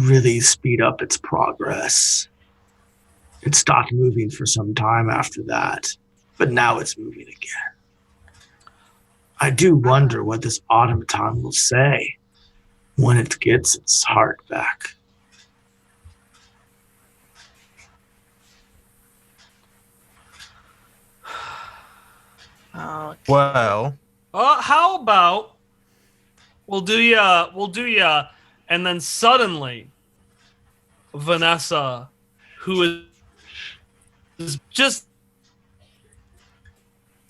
really speed up its progress. It stopped moving for some time after that, but now it's moving again. I do wonder what this automaton will say when it gets its heart back. Okay. Well, How about we'll do ya, and then suddenly Vanessa, who is just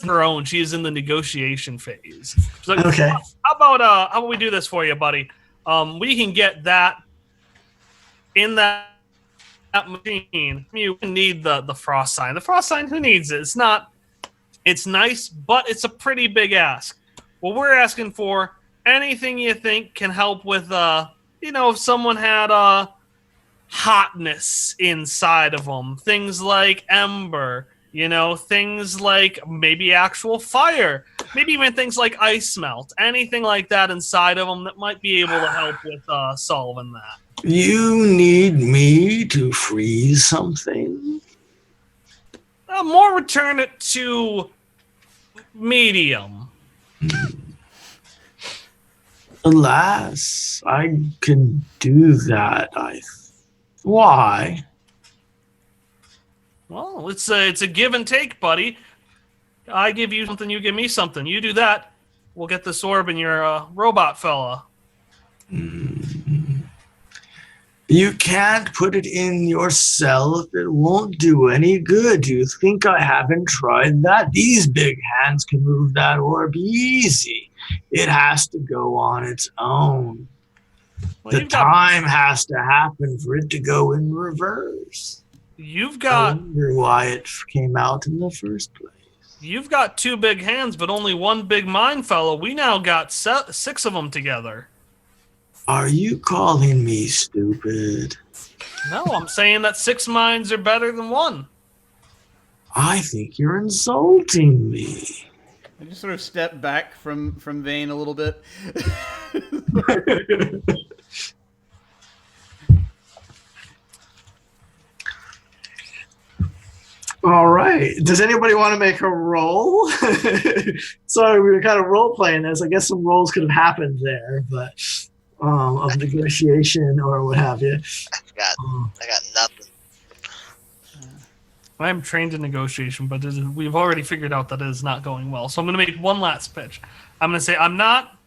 her own, she is in the negotiation phase. She's like, Okay. how about we do this for you, buddy? We can get that in that machine. You need the frost sign. The frost sign, who needs it? It's nice, but it's a pretty big ask. What we're asking for, anything you think can help with, if someone had hotness inside of them, things like ember, things like maybe actual fire, maybe even things like ice melt, anything like that inside of them that might be able to help with solving that. You need me to freeze something? More return it to medium. Alas, I can do that. Why? Well, it's a give and take, buddy. I give you something, you give me something. You do that, we'll get this orb in your robot fella. You can't put it in yourself. It won't do any good. You think I haven't tried that? These big hands can move that orb easy. It has to go on its own. Well, The time has to happen for it to go in reverse. You've I got wonder why it came out in the first place. You've got two big hands, but only one big mind fellow. We now got 6 of them together. Are you calling me stupid? No, I'm saying that 6 minds are better than one. I think you're insulting me. I just sort of step back from Vane a little bit. All right. Does anybody want to make a roll? Sorry, we were kind of role playing this. I guess some rolls could have happened there, but of negotiation or what have you. I got nothing. I'm trained in negotiation, but we've already figured out that it is not going well. So I'm going to make one last pitch. I'm going to say I'm not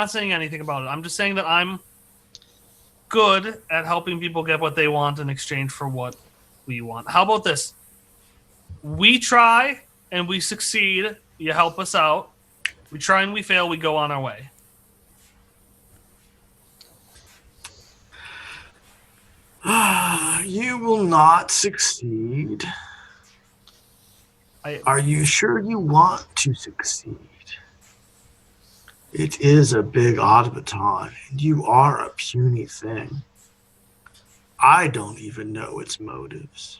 saying anything about it. I'm just saying that I'm good at helping people get what they want in exchange for what we want. How about this? We try and we succeed. You help us out. We try and we fail. We go on our way. You will not succeed. Are you sure you want to succeed? It is a big automaton, and you are a puny thing. I don't even know its motives.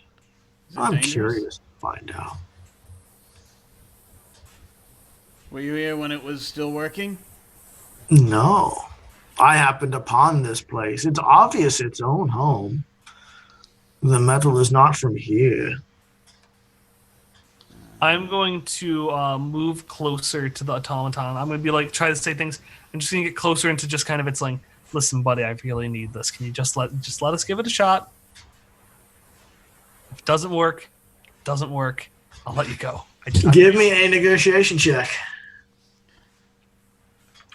I'm curious to find out. Were you here when it was still working? No. I happened upon this place. It's obvious its own home. The metal is not from here. I'm going to move closer to the automaton. I'm going to be like, try to say things. I'm just going to get closer into just kind of its like, listen, buddy, I really need this. Can you just let us give it a shot? If it doesn't work, I'll let you go. Give me a negotiation check.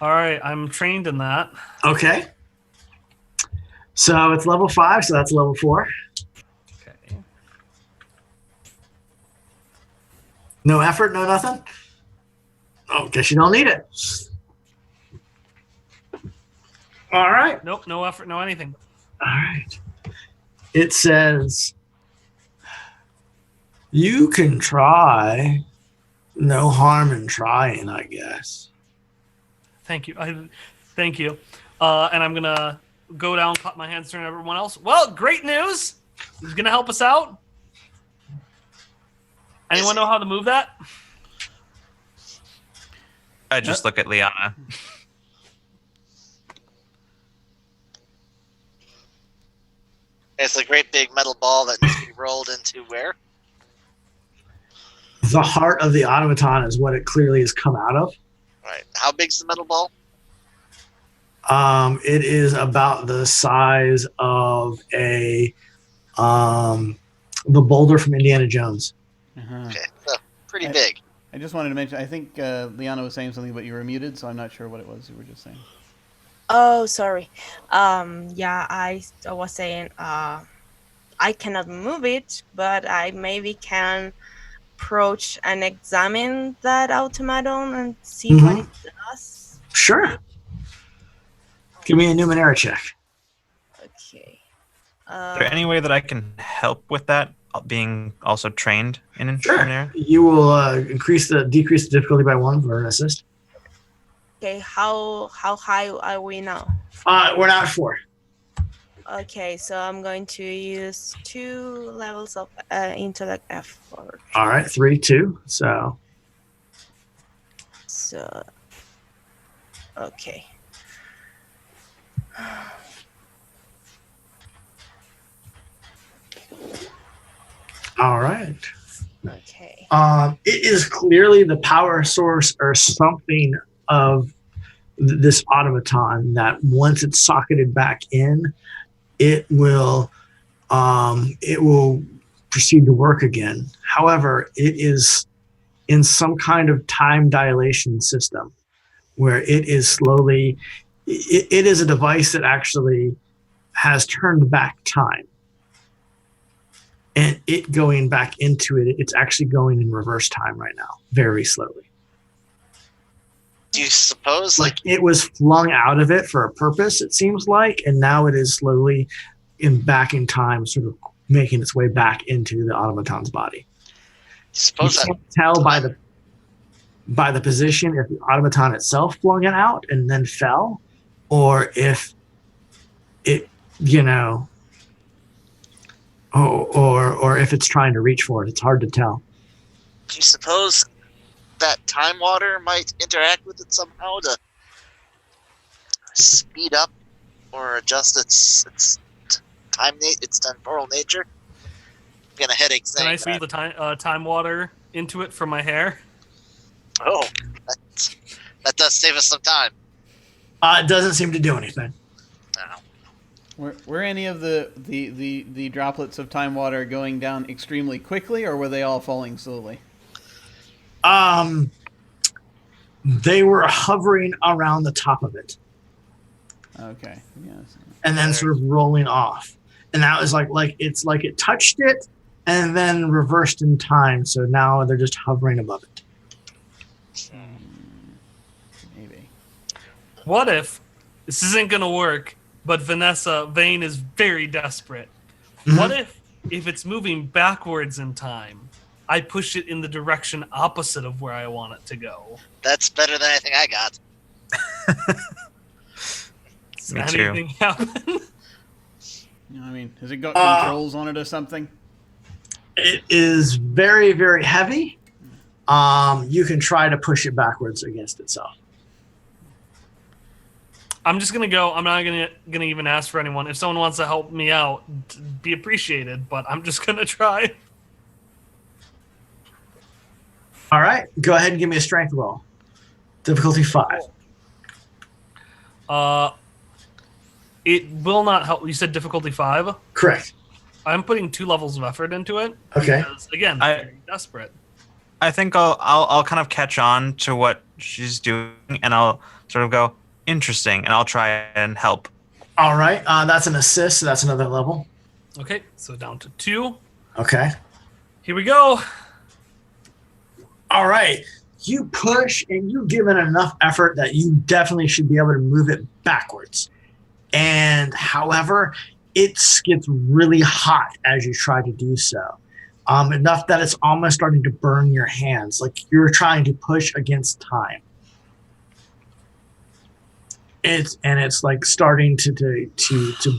All right, I'm trained in that. Okay. So it's level 5, so that's level 4. Okay. No effort, no nothing? Oh, guess you don't need it. All right. Nope, no effort, no anything. All right. It says, you can try. No harm in trying, I guess. Thank you. Thank you. And I'm going to go down, clap my hands, turn to everyone else. Well, great news. He's going to help us out. Anyone know how to move that? I just look at Liana. It's a great big metal ball that needs to be rolled into where? The heart of the automaton is what it clearly has come out of. Right. How big's the metal ball? It is about the size of the boulder from Indiana Jones. Uh-huh. Okay, so pretty big. I just wanted to mention, I think Liana was saying something, but you were muted, so I'm not sure what it was you were just saying. Oh, sorry. Yeah, I was saying I cannot move it, but I maybe can approach and examine that automaton and see what it does. Sure. Give me a Numenera check. Okay. Is there any way that I can help with that, being also trained in Sure. Numenera? You will decrease the difficulty by 1 for an assist. Okay, how high are we now? We're now at 4. Okay, so I'm going to use 2 levels of intellect effort. All right, 3, 2. So okay. all right. Okay. It is clearly the power source or something of this automaton that once it's socketed back in, it will proceed to work again. However, it is in some kind of time dilation system where it is slowly. It is a device that actually has turned back time. And it going back into it, it's actually going in reverse time right now, very slowly. Do you suppose, Like it was flung out of it for a purpose, it seems like, and now it is slowly back in time, sort of making its way back into the automaton's body. You can't tell by the position if the automaton itself flung it out and then fell, or if it, or if it's trying to reach for it. It's hard to tell. do you suppose that time water might interact with it somehow to speed up or adjust its temporal nature? I'm getting a headache saying Can I speed the time water into it from my hair? Oh, that does save us some time. It doesn't seem to do anything. No. Were any of the droplets of time water going down extremely quickly, or were they all falling slowly? They were hovering around the top of it. Okay. Yes. And then sort of rolling off. And that was like it's like it touched it and then reversed in time. So now they're just hovering above it. Maybe. What if this isn't gonna work, but Vane is very desperate? Mhm. What if it's moving backwards in time, I push it in the direction opposite of where I want it to go? That's better than anything I got. Does Me too. anything happen? I mean, has it got controls on it or something? It is very, very heavy. You can try to push it backwards against itself. I'm just gonna go. I'm not gonna even ask for anyone. If someone wants to help me out, be appreciated. But I'm just gonna try. All right, go ahead and give me a strength roll. Difficulty 5. It will not help. You said difficulty 5. Correct. I'm putting 2 levels of effort into it. Okay. Because, again, very desperate. I think I'll kind of catch on to what she's doing, and I'll sort of go, interesting, and I'll try and help. All right, that's an assist, so that's another level. Okay, so down to 2. Okay. Here we go. All right. You push and you give it enough effort that you definitely should be able to move it backwards. And however, it gets really hot as you try to do so. Enough that it's almost starting to burn your hands, like you're trying to push against time. It's like starting to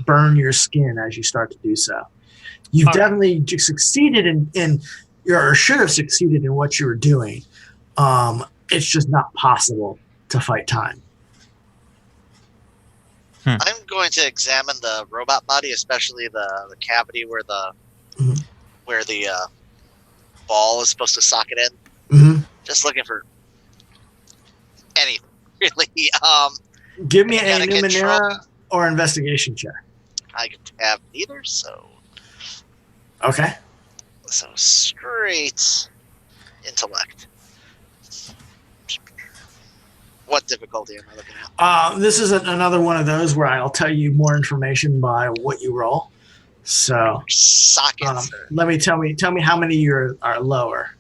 burn your skin as you start to do so. You've definitely succeeded in or should have succeeded in what you were doing. It's just not possible to fight time. I'm going to examine the robot body, especially the cavity where the ball is supposed to socket in. Mm-hmm. Just looking for anything, really. Give me a Gotta get Numenera or investigation check. I can have neither, so Okay. Straight intellect. What difficulty am I looking at? This is another one of those where I'll tell you more information by what you roll. So Sockets. let me tell me how many are lower.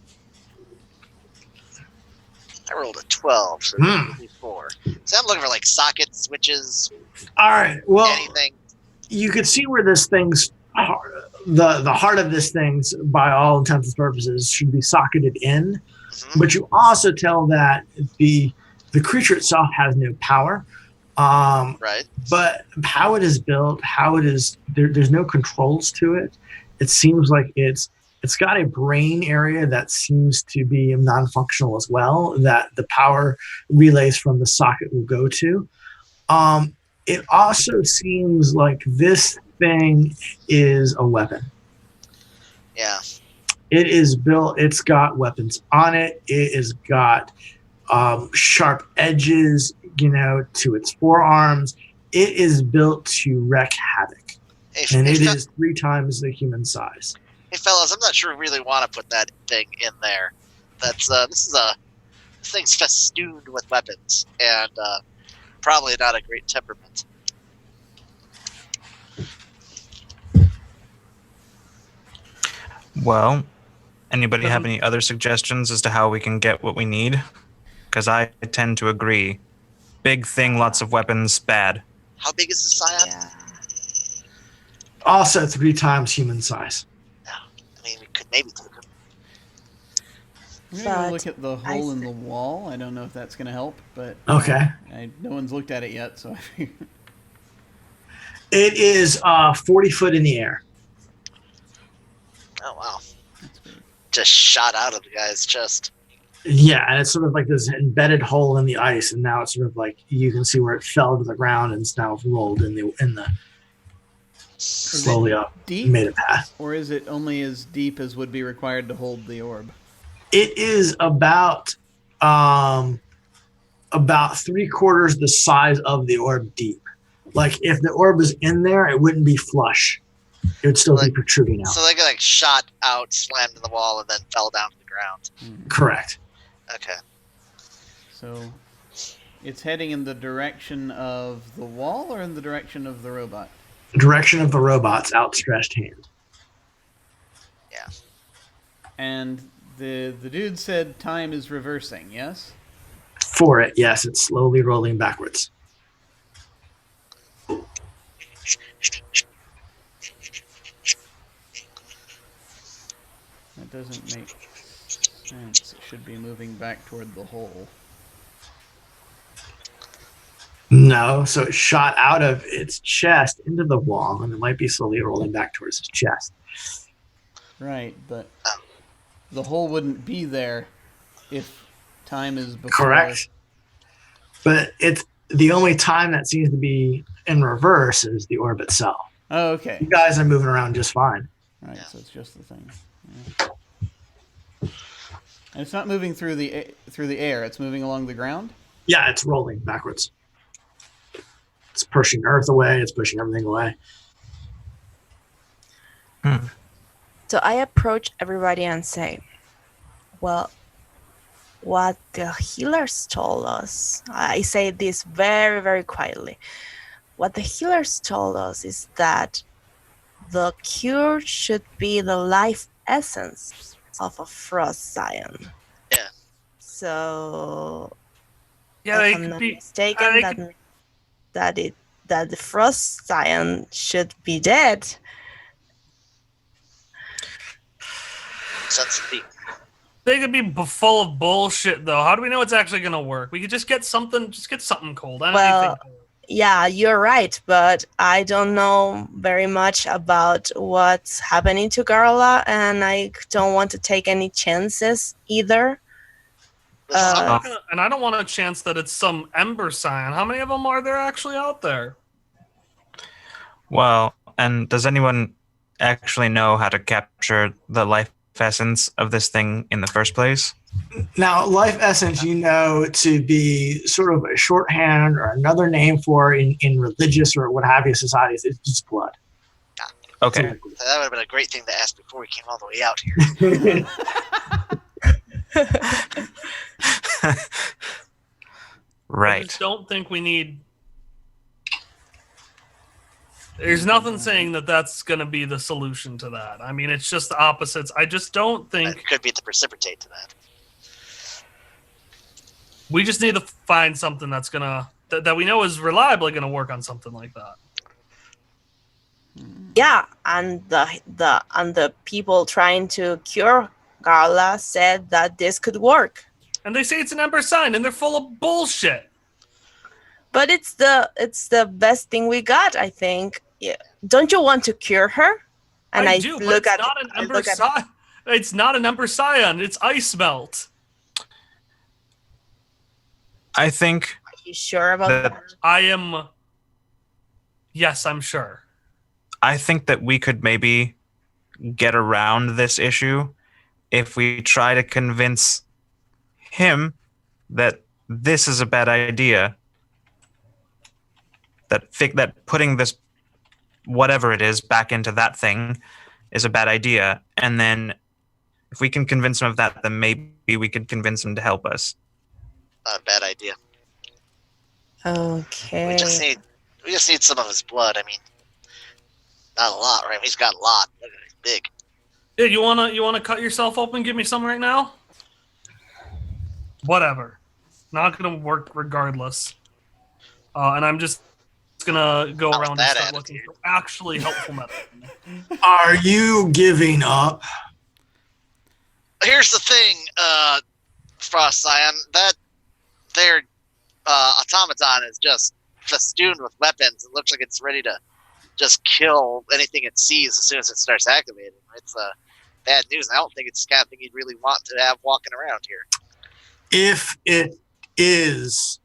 I rolled a 12, so 4. So I'm looking for like sockets, switches, All right. Well, anything. you could see where this thing's the heart of this thing's, by all intents and purposes, should be socketed in. Mhm. But you also tell that the creature itself has no power. Right. But how it is built, how it is, there's no controls to it. It seems like it's got a brain area that seems to be non-functional as well, that the power relays from the socket will go to. It also seems like this thing is a weapon. Yeah. It is built, it's got weapons on it. It has got sharp edges, to its forearms. It is built to wreak havoc. And it is 3 times the human size. Hey, fellas, I'm not sure we really want to put that thing in there. That's this thing's festooned with weapons, and probably not a great temperament. Well, anybody have any other suggestions as to how we can get what we need? Because I tend to agree. Big thing, lots of weapons, bad. How big is the scion? Yeah. Also 3 times human size. No, I mean we could maybe take him. I'm gonna But go look at the hole in the wall. I don't know if that's gonna help, but Okay. no one's looked at it yet, so It is 40 foot in the air. Oh wow! that's big. Just shot out of the guy's chest. Yeah, and it's sort of like this embedded hole in the ice, and now it's sort of like you can see where it fell to the ground and it's now rolled in the slowly up, Deep, made a path. or is it only as deep as would be required to hold the orb? It is about 3/4 the size of the orb deep. Like if the orb was in there, it wouldn't be flush. It would still be Like- protruding out. So they got like shot out, slammed in the wall, and then fell down to the ground. Correct. Okay. So it's heading in the direction of the wall or in the direction of the robot? Direction of the robot's outstretched hand. Yeah. And the dude said time is reversing, yes? For it, yes, it's slowly rolling backwards. That doesn't make sense. It should be moving back toward the hole. No, so it shot out of its chest into the wall, and it might be slowly rolling back towards its chest. Right, but the hole wouldn't be there if time is before. Correct. But it's the only time that seems to be in reverse is the orb itself. Oh, okay. You guys are moving around just fine. Right, so it's just the thing. Yeah. And it's not moving through the air. It's moving along the ground. Yeah, it's rolling backwards. It's pushing Earth away. It's pushing everything away. So I approach everybody and say, well, what the healers told us, I say this very, very quietly. What the healers told us is that the cure should be the life essence of a frost scion. Yeah. So, Yeah, if they I'm could not be. mistaken, they that could- means that the frost scion should be dead. Sense of deep. They could be full of bullshit, though. How do we know it's actually gonna work? We could just get something cold. Well, yeah, you're right, but I don't know very much about what's happening to Garla, and I don't want to take any chances either. And I don't want a chance that it's some Ember Scion. How many of them are there actually out there? Well, and does anyone actually know how to capture the life essence of this thing in the first place? Now, life essence, you know, to be sort of a shorthand or another name for in religious or what have you societies, it's just blood. Okay. That would have been a great thing to ask before we came all the way out here. I Right. just don't think we need. There's nothing saying that that's going to be the solution to that. I mean, it's just the opposites. I just don't think It could be the precipitate to that. we just need to find something that's gonna that we know is reliably going to work on something like that. Yeah, and the people trying to cure Garla said that this could work. And they say it's an Ember Sign, and they're full of bullshit. But it's the best thing we got, I think. Yeah. Don't you want to cure her? And I do, but look it's at not an I Ember look at- Scion. It's not an Ember Scion. It's Ice Melt. I think Are you sure about that- that? I am. Yes, I'm sure. I think that we could maybe get around this issue if we try to convince him that this is a bad idea. That putting this whatever it is back into that thing is a bad idea, and then if we can convince him of that, then maybe we could convince him to help us. Not a bad idea. Okay. We just need some of his blood. I mean, not a lot, right? He's got a lot. Look at it, he's big. Yeah, you wanna cut yourself open? Give me some right now. Whatever. Not gonna work regardless. And I'm just gonna go Not around and that start looking attitude. for actually helpful medicine. Are you giving up? Here's the thing, Frost Scion. That their automaton is just festooned with weapons. It looks like it's ready to just kill anything it sees as soon as it starts activating. It's bad news. I don't think it's the kind of thing you'd really want to have walking around here. If it is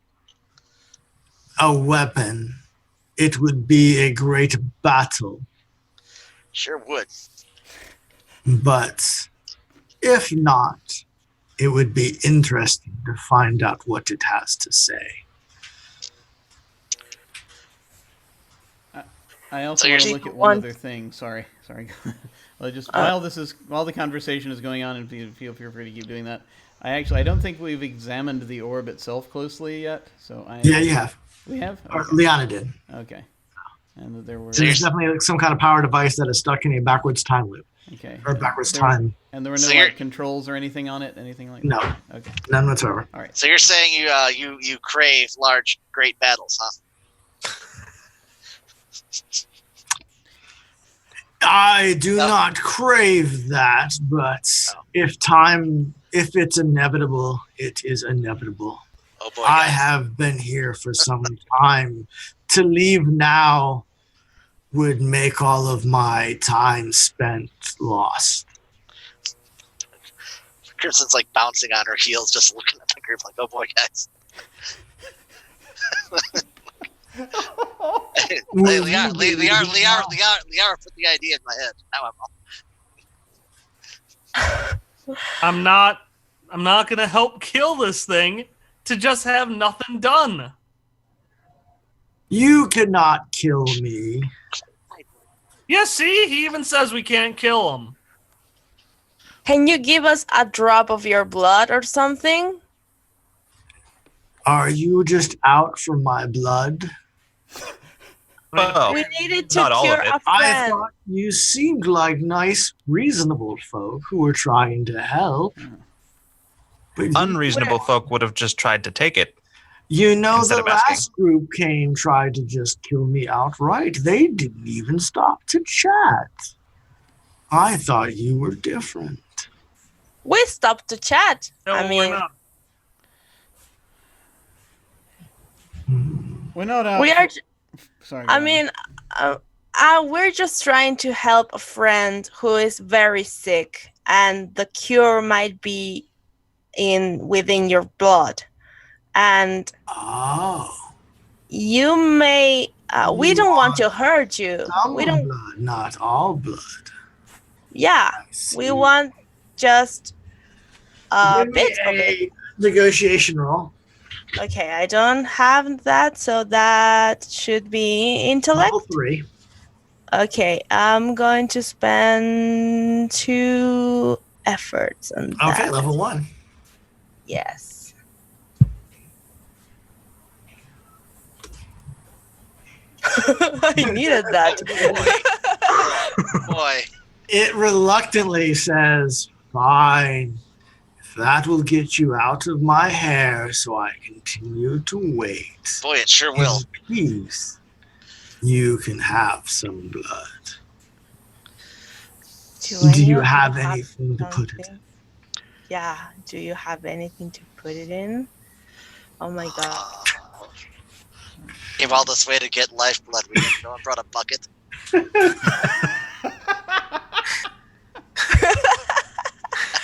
a weapon, it would be a great battle. Sure would. But if not, it would be interesting to find out what it has to say. I also So want to you're- look at one Want- other thing. Sorry. Well, just while the conversation is going on, and feel free to keep doing that. I don't think we've examined the orb itself closely yet. So Yeah, you have. We have. Or Okay. Liana did. Okay. And that there were. So there's definitely like some kind of power device that is stuck in a backwards time loop Okay. or backwards There were- time. And there were no So you're- like controls or anything on it. Anything like No. that. Okay. None whatsoever. All right. So you're saying you crave large, great battles, huh? I do No. not crave that, but Oh. if it's inevitable, it is inevitable. Oh boy, I guys. have been here for some time. To leave now would make all of my time spent lost. Crimson's like bouncing on her heels, just looking at the group like, "Oh boy, guys." Liara put the idea in my head. Now I'm I'm not gonna help kill this thing to just have nothing done. You cannot kill me. Yeah, see, he even says we can't kill him. Can you give us a drop of your blood or something? Are you just out for my blood? Oh, We needed to not all cure of it. a I friend. thought you seemed like nice, reasonable folk who were trying to help. But unreasonable folk would have just tried to take it. you know, instead the of asking. last group tried to just kill me outright. They didn't even stop to chat. I thought you were different. We stopped to chat. No, I we're mean, not. We're not out. we are. Sorry. go I on. mean, we're just trying to help a friend who is very sick, and the cure might be within your blood. And Oh. you may. We You don't want to hurt you. Some We don't. blood, not all blood. Yeah, I see. we want just a Give me bit of it. a negotiation roll. Okay, I don't have that, so that should be intellect. Level 3. Okay, I'm going to spend 2 efforts on that. Okay, level 1. Yes. I needed that. boy. It reluctantly says, "Fine. If that will get you out of my hair so I continue to wait. Boy, it sure will. In peace, you can have some blood." Do you have anything to put it in? Yeah, do you have anything to put it in? Oh my god. Came all this way to get lifeblood. We didn't know and brought a bucket.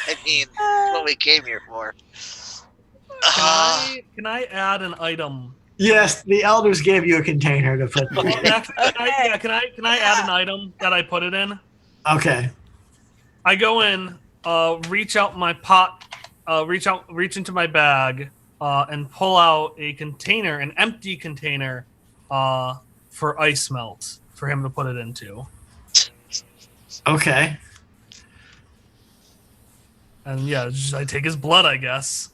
I mean, that's what we came here for. Can I add an item? Yes, the elders gave you a container to put them in. Can I add an item that I put it in? Okay. I go in, reach out my pot, reach into my bag, and pull out a container, an empty container, for ice melt for him to put it into. Okay. And yeah, I take his blood, I guess.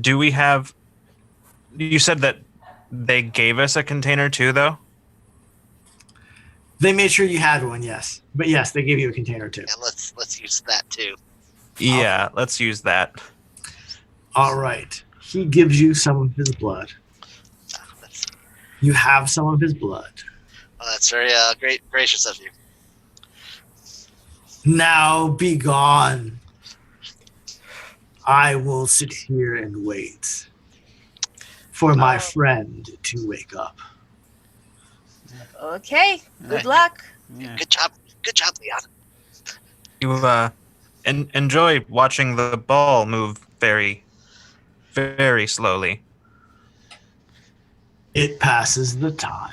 Do we have? You said that they gave us a container too, though. They made sure you had one, yes. But yes, they gave you a container too. And let's use that too. Yeah, let's use that. All right. He gives you some of his blood. That's, You have some of his blood. well, that's very gracious of you. Now be gone. I will sit here and wait for my friend to wake up. Okay, good Right. luck. Yeah. Good job, Leon. You enjoy watching the ball move very, very slowly. It passes the time.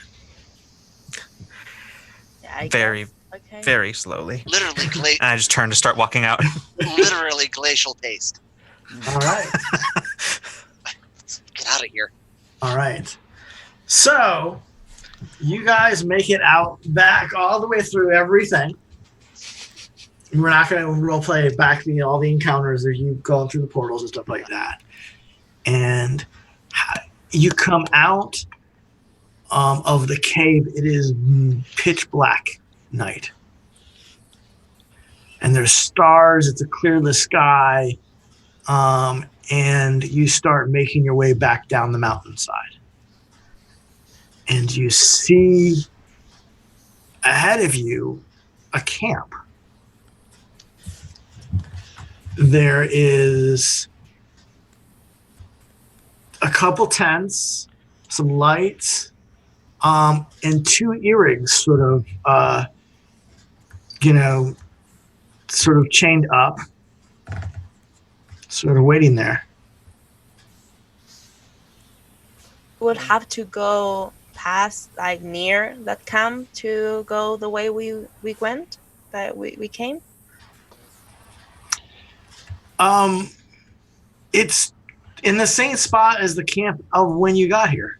Yeah, I Very, guess. Okay. very slowly. Literally, And I just turn to start walking out. literally glacial taste. All right. Get out of here. All right. So, You guys make it out back all the way through everything. We're not going to role play back all the encounters of you going through the portals and stuff like that. And you come out of the cave. It is pitch black night. And there's stars. It's a clearless sky. And you start making your way back down the mountainside. And you see ahead of you a camp. There is a couple tents, some lights, and two earrigs sort of, sort of chained up, sort of waiting there. Would have to go past, like, near that camp to go the way we went, that we came. It's in the same spot as the camp of when you got here.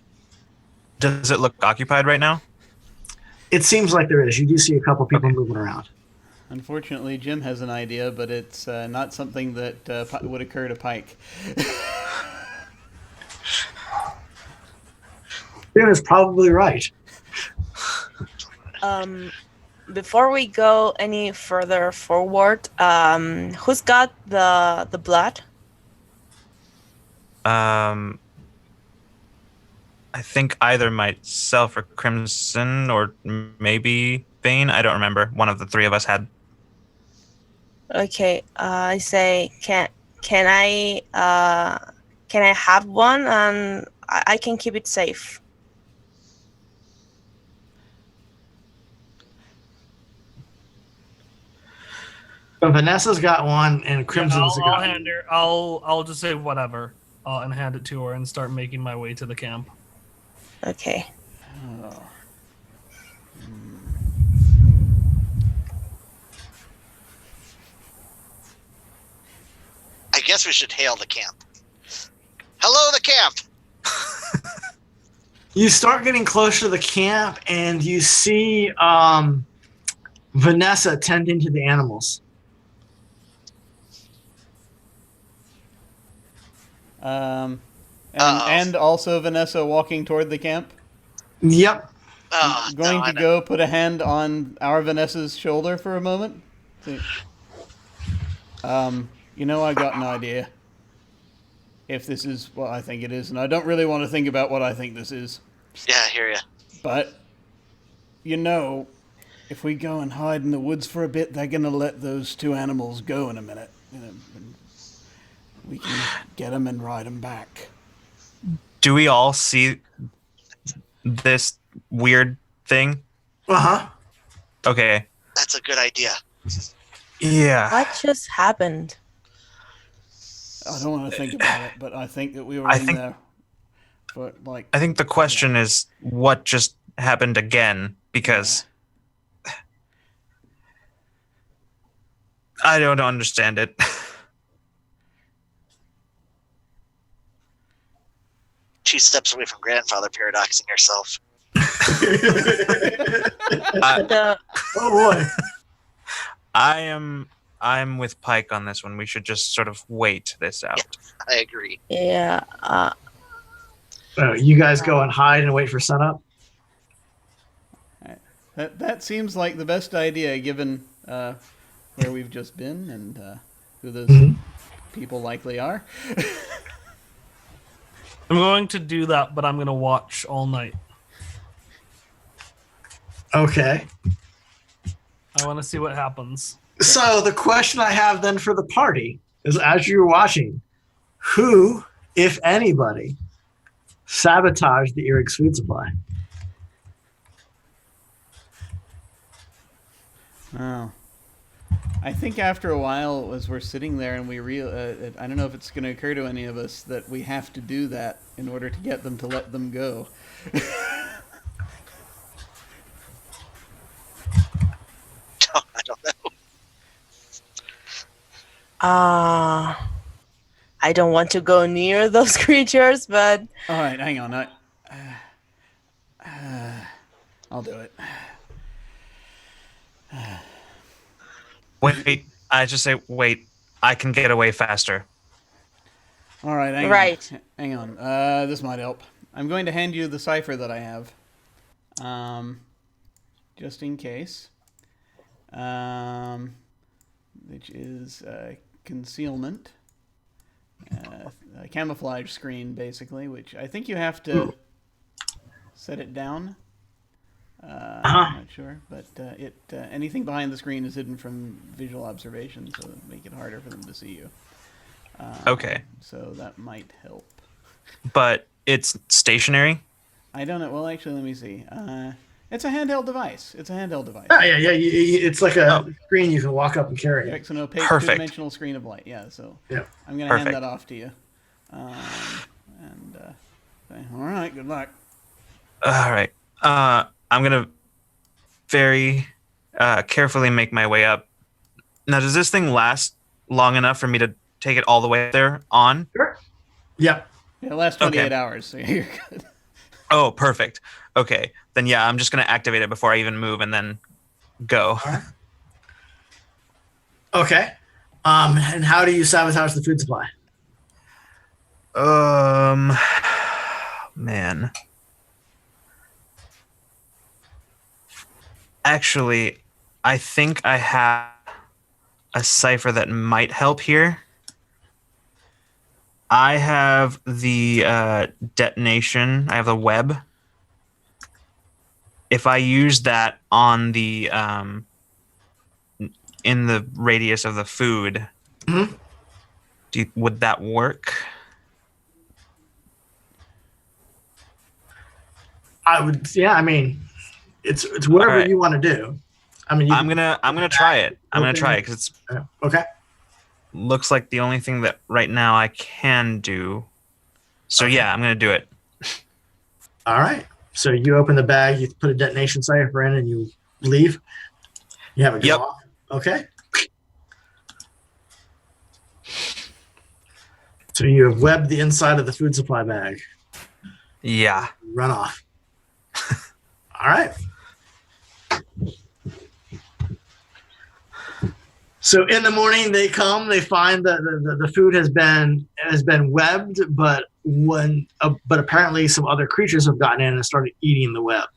Does it look occupied right now? It seems like there is. You do see a couple people moving around. Unfortunately, Jim has an idea, but it's not something that would occur to Pike. Jim is probably right. Before we go any further forward, who's got the blood? I think either myself or Crimson or maybe Vane. I don't remember. One of the three of us had. Okay, I say, can I have one, and I can keep it safe. So Vanessa's got one, and Crimson's I'll got hand her. I'll just say whatever, and hand it to her, and start making my way to the camp. Okay. Oh. I guess we should hail the camp. Hello, the camp! You start getting closer to the camp, and you see Vanessa tending to the animals. And also Vanessa walking toward the camp. Yep. Going to go put a hand on our Vanessa's shoulder for a moment. See. I got an idea. If this is what I think it is, and I don't really want to think about what I think this is. Yeah, I hear ya. But, if we go and hide in the woods for a bit, they're going to let those two animals go in a minute. And we can get them and ride them back. Do we all see this weird thing? Uh-huh. Okay. That's a good idea. Yeah. What just happened? I don't want to think about it, but I think that we were in there. But I think the question is what just happened again, because I don't understand it. She steps away from grandfather paradoxing herself. Oh boy. I'm with Pike on this one. We should just sort of wait this out. Yeah, I agree. Yeah. You guys go and hide and wait for sunup? that seems like the best idea, given where we've just been and who those people likely are. I'm going to do that, but I'm going to watch all night. Okay. I want to see what happens. So the question I have then for the party is, as you're watching, who, if anybody, sabotaged the Eric's food supply? Oh. I think after a while, as we're sitting there and we I don't know if it's going to occur to any of us that we have to do that in order to get them to let them go. I don't know. I don't want to go near those creatures, but All right, hang on. I'll do it. Wait, I just say, wait, I can get away faster. All right, hang Right. on. Hang on. This might help. I'm going to hand you the cipher that I have, just in case, which is concealment, a camouflage screen, basically, which I think you have to set it down. I'm not sure, but anything behind the screen is hidden from visual observation, so it'll make it harder for them to see you. Okay. So that might help. But it's stationary? I don't know. Well, actually, let me see. It's a handheld device. Yeah. It's like a screen you can walk up and carry. It's an opaque Perfect. two-dimensional screen of light. Yeah, so Yeah. I'm going to hand Perfect. that off to you. Say, all right, good luck. All right. I'm going to very carefully make my way up. Now, does this thing last long enough for me to take it all the way there on? Sure. Yep. Yeah, it lasts 28 hours, so you're good. Oh, perfect. Okay. Then, yeah, I'm just going to activate it before I even move and then go. All right. Okay. And how do you sabotage the food supply? Man. Actually, I think I have a cipher that might help here. I have the detonation. I have the web. If I use that on the in the radius of the food, would that work? I would. Yeah. I mean, it's whatever All right. you want to do. I mean, I'm gonna try it. I'm gonna try it because it's okay. looks like the only thing that right now I can do. So yeah, I'm gonna do it. All right. So you open the bag, you put a detonation cipher in, and you leave. You have it go Yep. off. Okay. So you have webbed the inside of the food supply bag. Yeah. Run off. All right. So in the morning they come, they find that the food has been webbed, but apparently some other creatures have gotten in and started eating the web.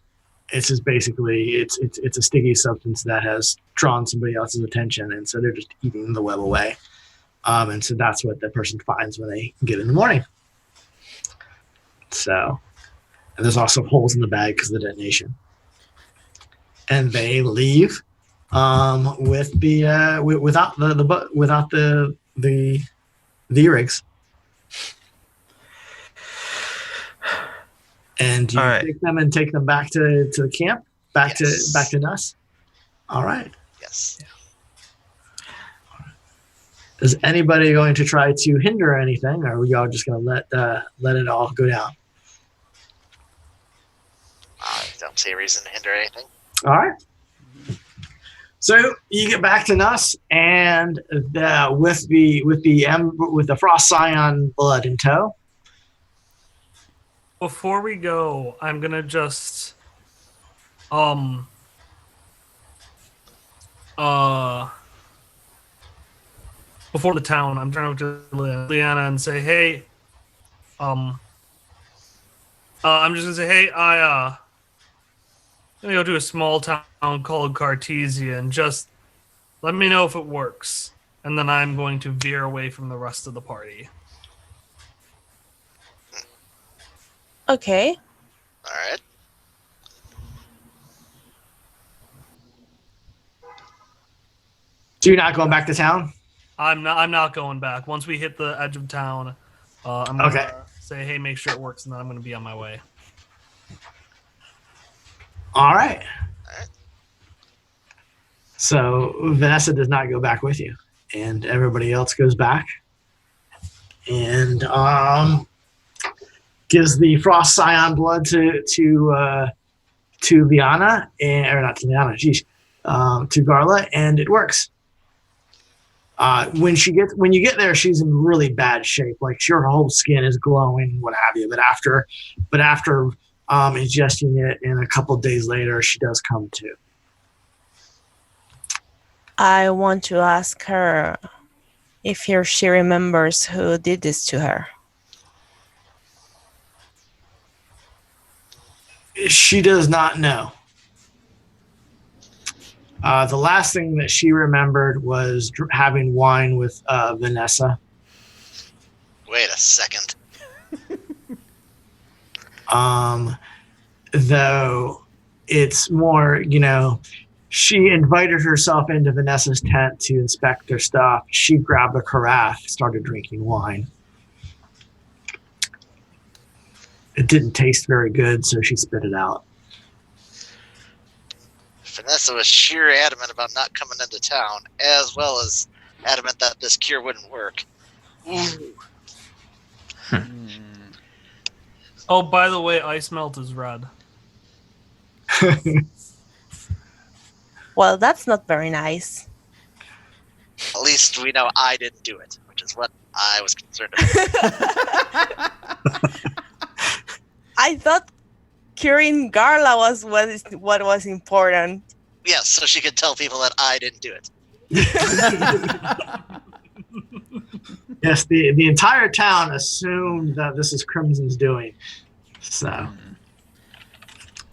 It's just basically it's a sticky substance that has drawn somebody else's attention, and so they're just eating the web away. And so that's what the person finds when they get in the morning. So, and there's also holes in the bag because of the detonation. And they leave with the without the rigs. And you All right. take them back to the camp, back Yes. to Nuss. All right. Yes. Is anybody going to try to hinder anything, or are y'all just going to let it all go down? I don't see a reason to hinder anything. All right. So you get back to Nuss, and with the Frost Scion blood in tow. Before we go, I'm gonna just before the town, I'm trying to Leanna and say, hey, I'm just gonna say, hey, I'm gonna go to a small town called Cartesia and just let me know if it works. And then I'm going to veer away from the rest of the party. Okay. All right. So you're not going back to town? I'm not going back. Once we hit the edge of town, I'm gonna Okay. say, hey, make sure it works, and then I'm gonna be on my way. All right. All right. So Vanessa does not go back with you, and everybody else goes back, and gives the Frost Scion blood to Liana, or not to Liana, geez, to Garla, and it works. When you get there, she's in really bad shape. Like her whole skin is glowing, what have you. But after ingesting it, and a couple days later, she does come to. I want to ask her if she remembers who did this to her. She does not know. The last thing that she remembered was having wine with Vanessa. Wait a second. Though it's more, she invited herself into Vanessa's tent to inspect their stuff. She grabbed a carafe, started drinking wine. It didn't taste very good, so she spit it out. Vanessa was sheer adamant about not coming into town, as well as adamant that this cure wouldn't work. Ooh. Oh, by the way, ice melt is red. Well, that's not very nice. At least we know I didn't do it, which is what I was concerned about. I thought curing Garla was what was important. Yes, so she could tell people that I didn't do it. Yes, the entire town assumed that this is Crimson's doing. So,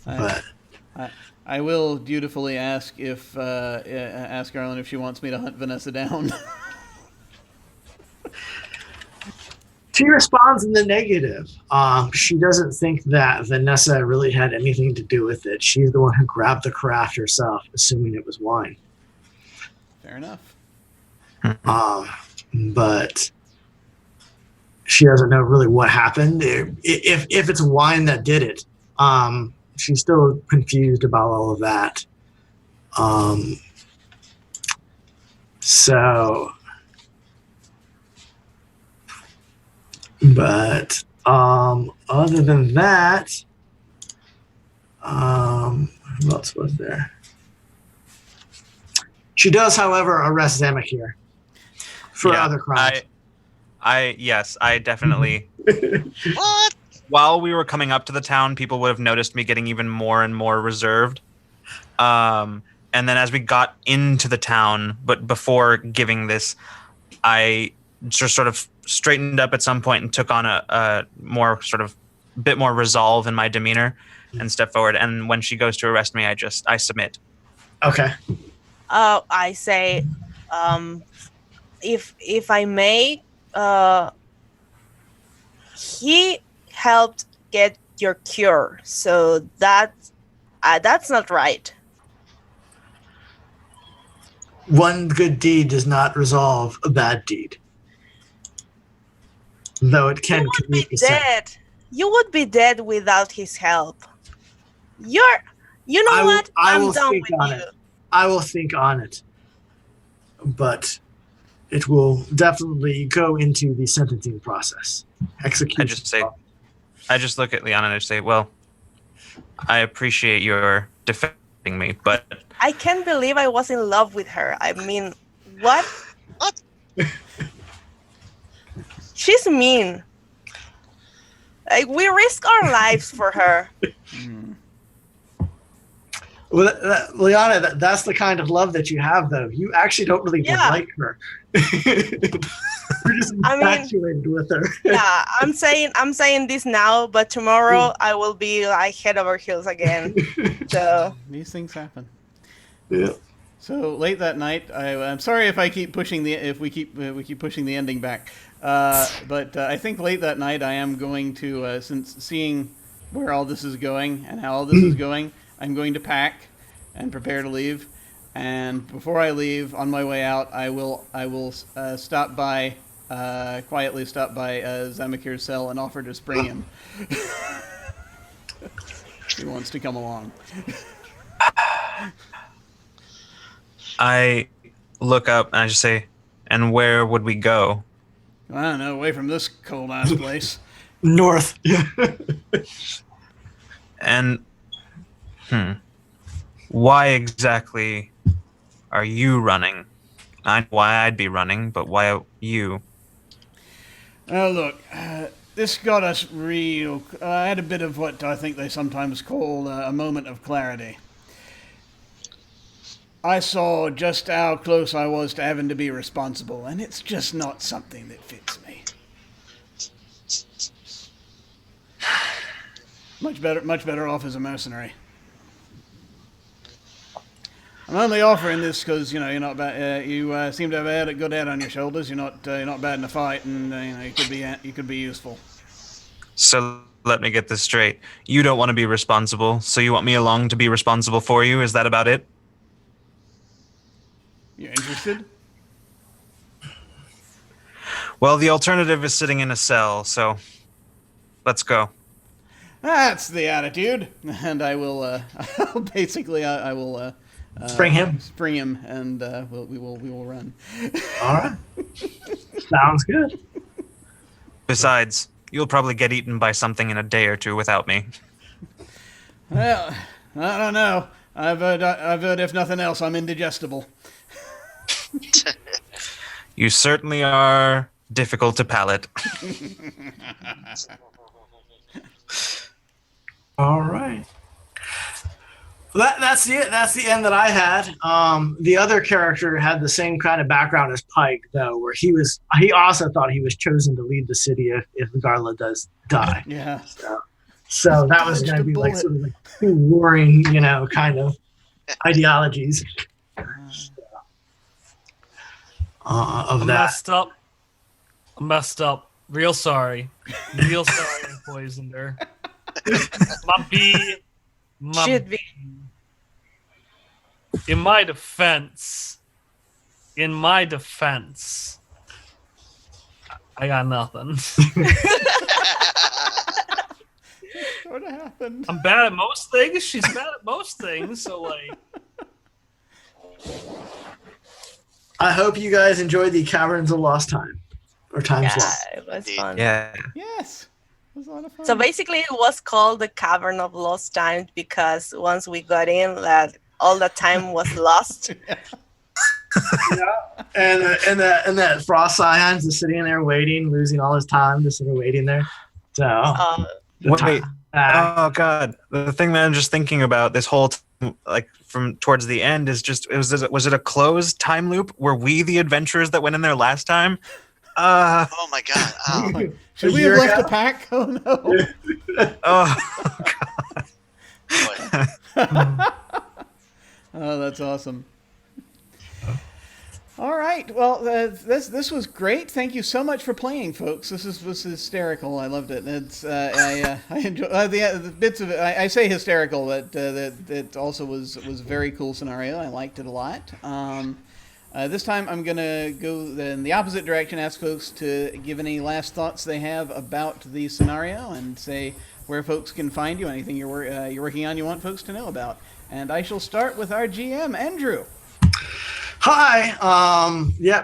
but I will dutifully ask ask Garland if she wants me to hunt Vanessa down. she responds in the negative. She doesn't think that Vanessa really had anything to do with it. She's the one who grabbed the carafe herself, assuming it was wine. Fair enough. But she doesn't know really what happened. If it's wine that did it, she's still confused about all of that. But other than that, who else was there? She does, however, arrest Zamakir for other crimes. Yes, I definitely. What? While we were coming up to the town, people would have noticed me getting even more and more reserved. And then as we got into the town, but before giving this, I just sort of straightened up at some point and took on a more sort of bit more resolve in my demeanor and stepped forward. And when she goes to arrest me, I submit. Okay. I say, if I may, he helped get your cure, so that's not right. One good deed does not resolve a bad deed, though it can You would commit be the sin. dead. You would be dead without his help. You know what? I'm done with you. I will think on it, but it will definitely go into the sentencing process. Execution. I just look at Leon and I say, well, I appreciate your defending me, but I can't believe I was in love with her. I mean, what? What? She's mean. Like, we risk our lives for her. Well, Liana, that's the kind of love that you have, though. You actually don't really like her. You're just infatuated with her. Yeah, I'm saying this now, but tomorrow I will be like head over heels again. So these things happen. Yeah. So late that night, I'm sorry if I keep pushing we keep pushing the ending back. But I think late that night I am going to, since seeing where all this is going and how all this is going, I'm going to pack and prepare to leave. And before I leave, on my way out, I will stop by, quietly stop by Zamakir's cell and offer to spring him. He wants to come along. I look up and I just say, and where would we go? I don't know, away from this cold ass place. North. Yeah. And why exactly are you running? I know why I'd be running, but why you? Oh, look, this got us real. I had a bit of what I think they sometimes call a moment of clarity. I saw just how close I was to having to be responsible, and it's just not something that fits me. Much better off as a mercenary. I'm only offering this because you're not bad. You seem to have had a good head on your shoulders. You're not bad in a fight, and you could be useful. So let me get this straight. You don't want to be responsible, so you want me along to be responsible for you? Is that about it? You interested? Well, the alternative is sitting in a cell, so let's go. That's the attitude, and I will basically I will Spring him. spring him, and we will run. All right. Sounds good. Besides, you'll probably get eaten by something in a day or two without me. Well, I don't know. I've heard if nothing else, I'm indigestible. You certainly are difficult to palate. All right. Well, that's it. That's the end that I had. The other character had the same kind of background as Pike, though, where he also thought he was chosen to lead the city if Garla does die. Yeah. So that was going to be like sort of like two warring, kind of ideologies of that. I'm messed up. Real sorry. Real sorry I poisoned her. My bee. Should be. In my defense, I got nothing. What happened? I'm bad at most things. She's bad at most things. So like, I hope you guys enjoyed the Caverns of Lost Time or Time's Lost. It was fun. Yeah. Yes. It was a lot of fun. So basically, it was called the Cavern of Lost Time because once we got in, that all the time was lost. And that Frost Scion's just sitting there waiting, losing all his time, just sort of waiting there. So Wait. Oh God. The thing that I'm just thinking about this whole time, like from towards the end, is just was it a closed time loop? Were we the adventurers that went in there last time? Oh my god. Oh. Should we have left the pack? Oh no. Oh Boy. Oh, that's awesome. All right. Well, this was great. Thank you so much for playing, folks. This was hysterical. I loved it. It's I enjoy the bits of it. I say hysterical, but it also was a very cool scenario. I liked it a lot. This time I'm gonna go in the opposite direction. Ask folks to give any last thoughts they have about the scenario and say where folks can find you. Anything you're working on you want folks to know about. And I shall start with our GM, Andrew. Hi,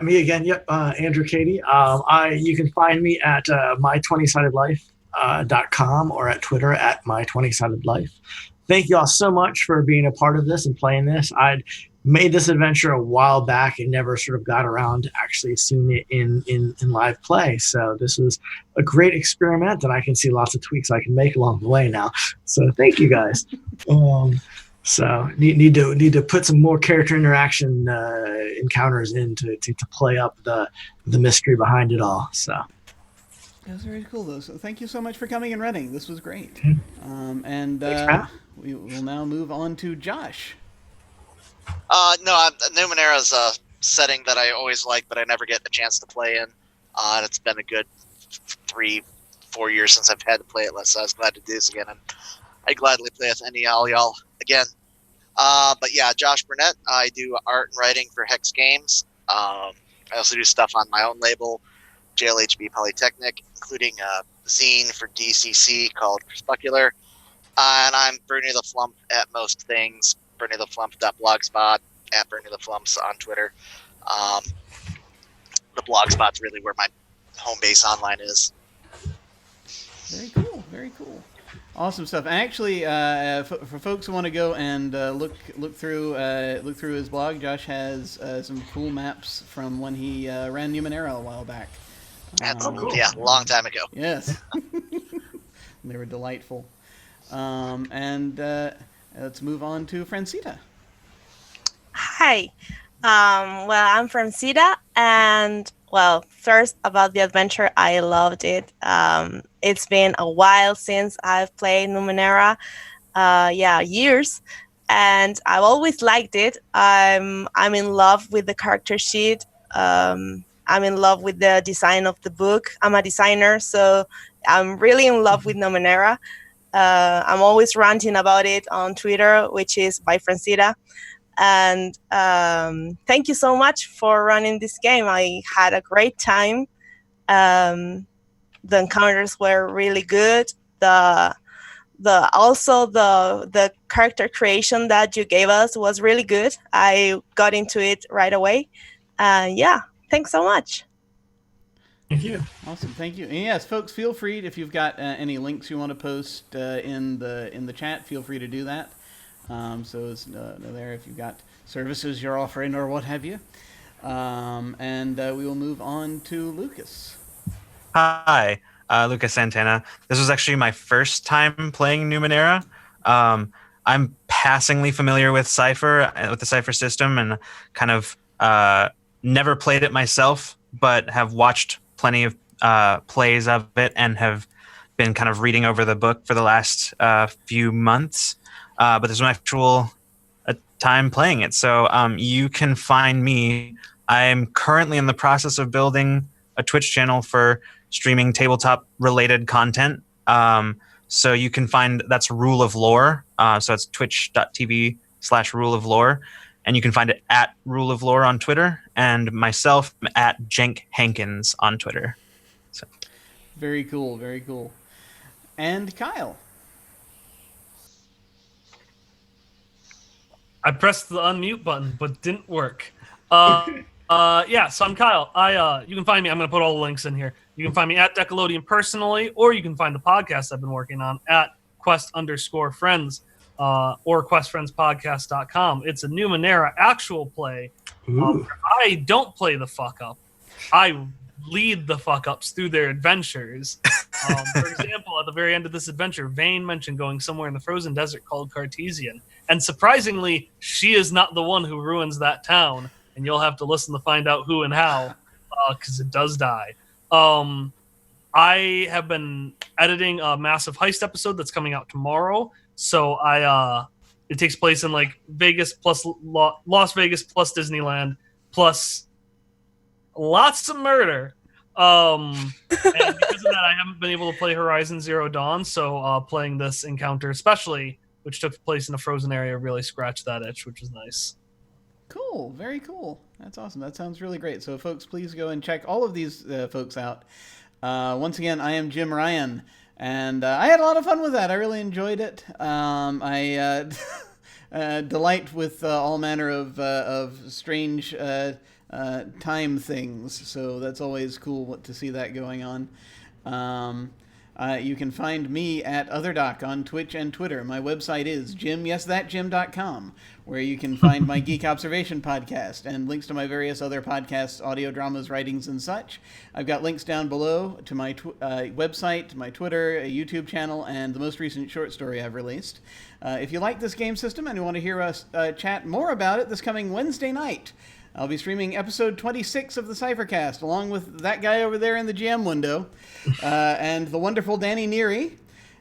me again. Yep, Andrew Cady. You can find me at my20sidedlife.com or at Twitter at my20sidedlife. Thank you all so much for being a part of this and playing this. I'd made this adventure a while back and never sort of got around to actually seeing it in live play. So this was a great experiment, and I can see lots of tweaks I can make along the way now. So thank you guys. So need to put some more character interaction encounters in to play up the mystery behind it all. So That was very cool, though. So thank you so much for coming and running. This was great. We will now move on to Josh. No, Numenera's a setting that I always like, but I never get a chance to play in. It's been a good 3-4 years since I've had to play it, so I was glad to do this again. And I'd gladly play with any all y'all again. But yeah, Josh Burnett. I do art and writing for Hex Games. I also do stuff on my own label, JLHB Polytechnic, including a zine for DCC called Crepuscular. And I'm Bernie the Flump at most things. BernieTheFlump.blogspot, at Bernie the Flumps on Twitter. The blogspot's really where my home base online is. Very cool. Very cool. Awesome stuff. And actually, for folks who want to go and look through his blog, Josh has some cool maps from when he ran Numenera a while back. That's, Oh, cool. Yeah, a long time ago. Yes. They were delightful. And let's move on to Francita. Hi. Well, I'm from Sita, and well, first about the adventure, I loved it. It's been a while since I've played Numenera. Yeah, years, and I've always liked it. I'm in love with the character sheet. I'm in love with the design of the book. I'm a designer, so I'm really in love with Numenera. I'm always ranting about it on Twitter, which is by Francita. And thank you so much for running this game. I had a great time. The encounters were really good. The character creation that you gave us was really good. I got into it right away. Yeah, thanks so much. Thank you. Awesome, thank you. And yes, folks, feel free if you've got any links you want to post in the chat. Feel free to do that. So it's there if you've got services you're offering or what have you. And we will move on to Lucas. Hi, Lucas Santana. This was actually my first time playing Numenera. I'm passingly familiar with Cypher, with the Cypher system, and kind of never played it myself, but have watched plenty of plays of it and have been kind of reading over the book for the last few months. But this is my actual time playing it. So you can find me. I'm currently in the process of building a Twitch channel for streaming tabletop related content. So you can find, that's Rule of Lore. So it's twitch.tv/Rule of Lore. And you can find it at Rule of Lore on Twitter, and myself at Jenk Hankins on Twitter. So. Very cool, very cool. And Kyle. I pressed the unmute button, but didn't work. Yeah, so I'm Kyle. You can find me. I'm going to put all the links in here. You can find me at Decalodian personally, or you can find the podcast I've been working on at Quest_Friends or QuestFriendsPodcast.com. It's a Numenera actual play. I don't play the fuck up. I lead the fuck ups through their adventures. For example, at the very end of this adventure, Vane mentioned going somewhere in the frozen desert called Cartesian. And surprisingly, she is not the one who ruins that town. And you'll have to listen to find out who and how, because it does die. I have been editing a massive heist episode that's coming out tomorrow. So it takes place in like Vegas plus Las Vegas plus Disneyland plus lots of murder. And because of that, I haven't been able to play Horizon Zero Dawn. So playing this encounter, especially which took place in a frozen area, really scratched that itch, which was nice. Cool, very cool. That's awesome. That sounds really great. So, folks, please go and check all of these folks out. Once again, I am Jim Ryan, and I had a lot of fun with that. I really enjoyed it. I delight with all manner of strange time things, so that's always cool to see that going on. You can find me at OtherDoc on Twitch and Twitter. My website is jim.com, where you can find my Geek Observation podcast and links to my various other podcasts, audio dramas, writings, and such. I've got links down below to my website, my Twitter, a YouTube channel, and the most recent short story I've released. If you like this game system and you want to hear us chat more about it this coming Wednesday night, I'll be streaming episode 26 of the Cyphercast, along with that guy over there in the GM window, and the wonderful Danny Neary.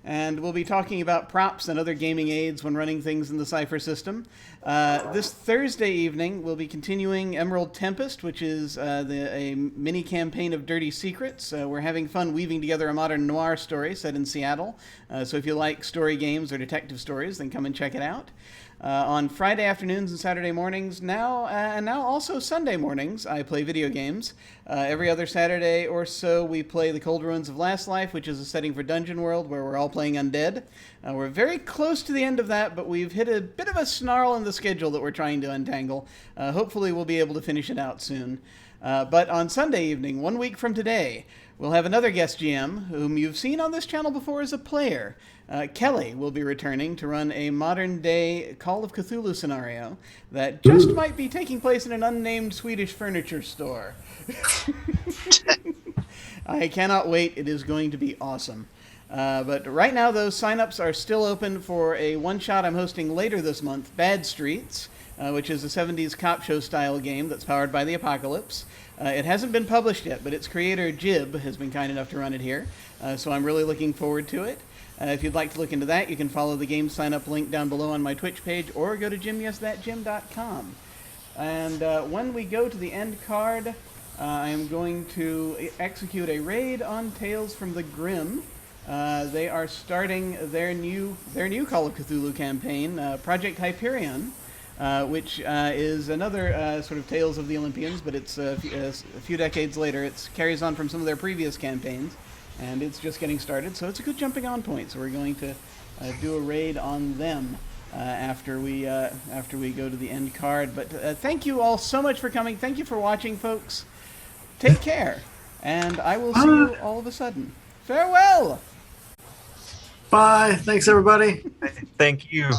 And we'll be talking about props and other gaming aids when running things in the Cypher system. This Thursday evening, we'll be continuing Emerald Tempest, which is a mini campaign of Dirty Secrets. We're having fun weaving together a modern noir story set in Seattle. So if you like story games or detective stories, then come and check it out. On Friday afternoons and Saturday mornings and now also Sunday mornings, I play video games. Every other Saturday or so, we play The Cold Ruins of Last Life, which is a setting for Dungeon World, where we're all playing undead. We're very close to the end of that, but we've hit a bit of a snarl in the schedule that we're trying to untangle. Hopefully we'll be able to finish it out soon. But on Sunday evening, 1 week from today, we'll have another guest GM, whom you've seen on this channel before as a player. Kelly will be returning to run a modern-day Call of Cthulhu scenario that just might be taking place in an unnamed Swedish furniture store. I cannot wait. It is going to be awesome. But right now, those signups are still open for a one-shot I'm hosting later this month, Bad Streets, which is a 70s cop show style game that's powered by the apocalypse. It hasn't been published yet, but its creator, Jib, has been kind enough to run it here, so I'm really looking forward to it. If you'd like to look into that, you can follow the game sign-up link down below on my Twitch page, or go to jimyesthatjim.com. And when we go to the end card, I am going to execute a raid on Tales from the Grim. They are starting their new Call of Cthulhu campaign, Project Hyperion, which is another sort of Tales of the Olympians, but it's a few decades later. It carries on from some of their previous campaigns, and it's just getting started, so it's a good jumping on point. So we're going to do a raid on them after we go to the end card. But thank you all so much for coming. Thank you for watching, folks. Take care, and I will see you all of a sudden. Farewell! Bye. Thanks, everybody. Thank you.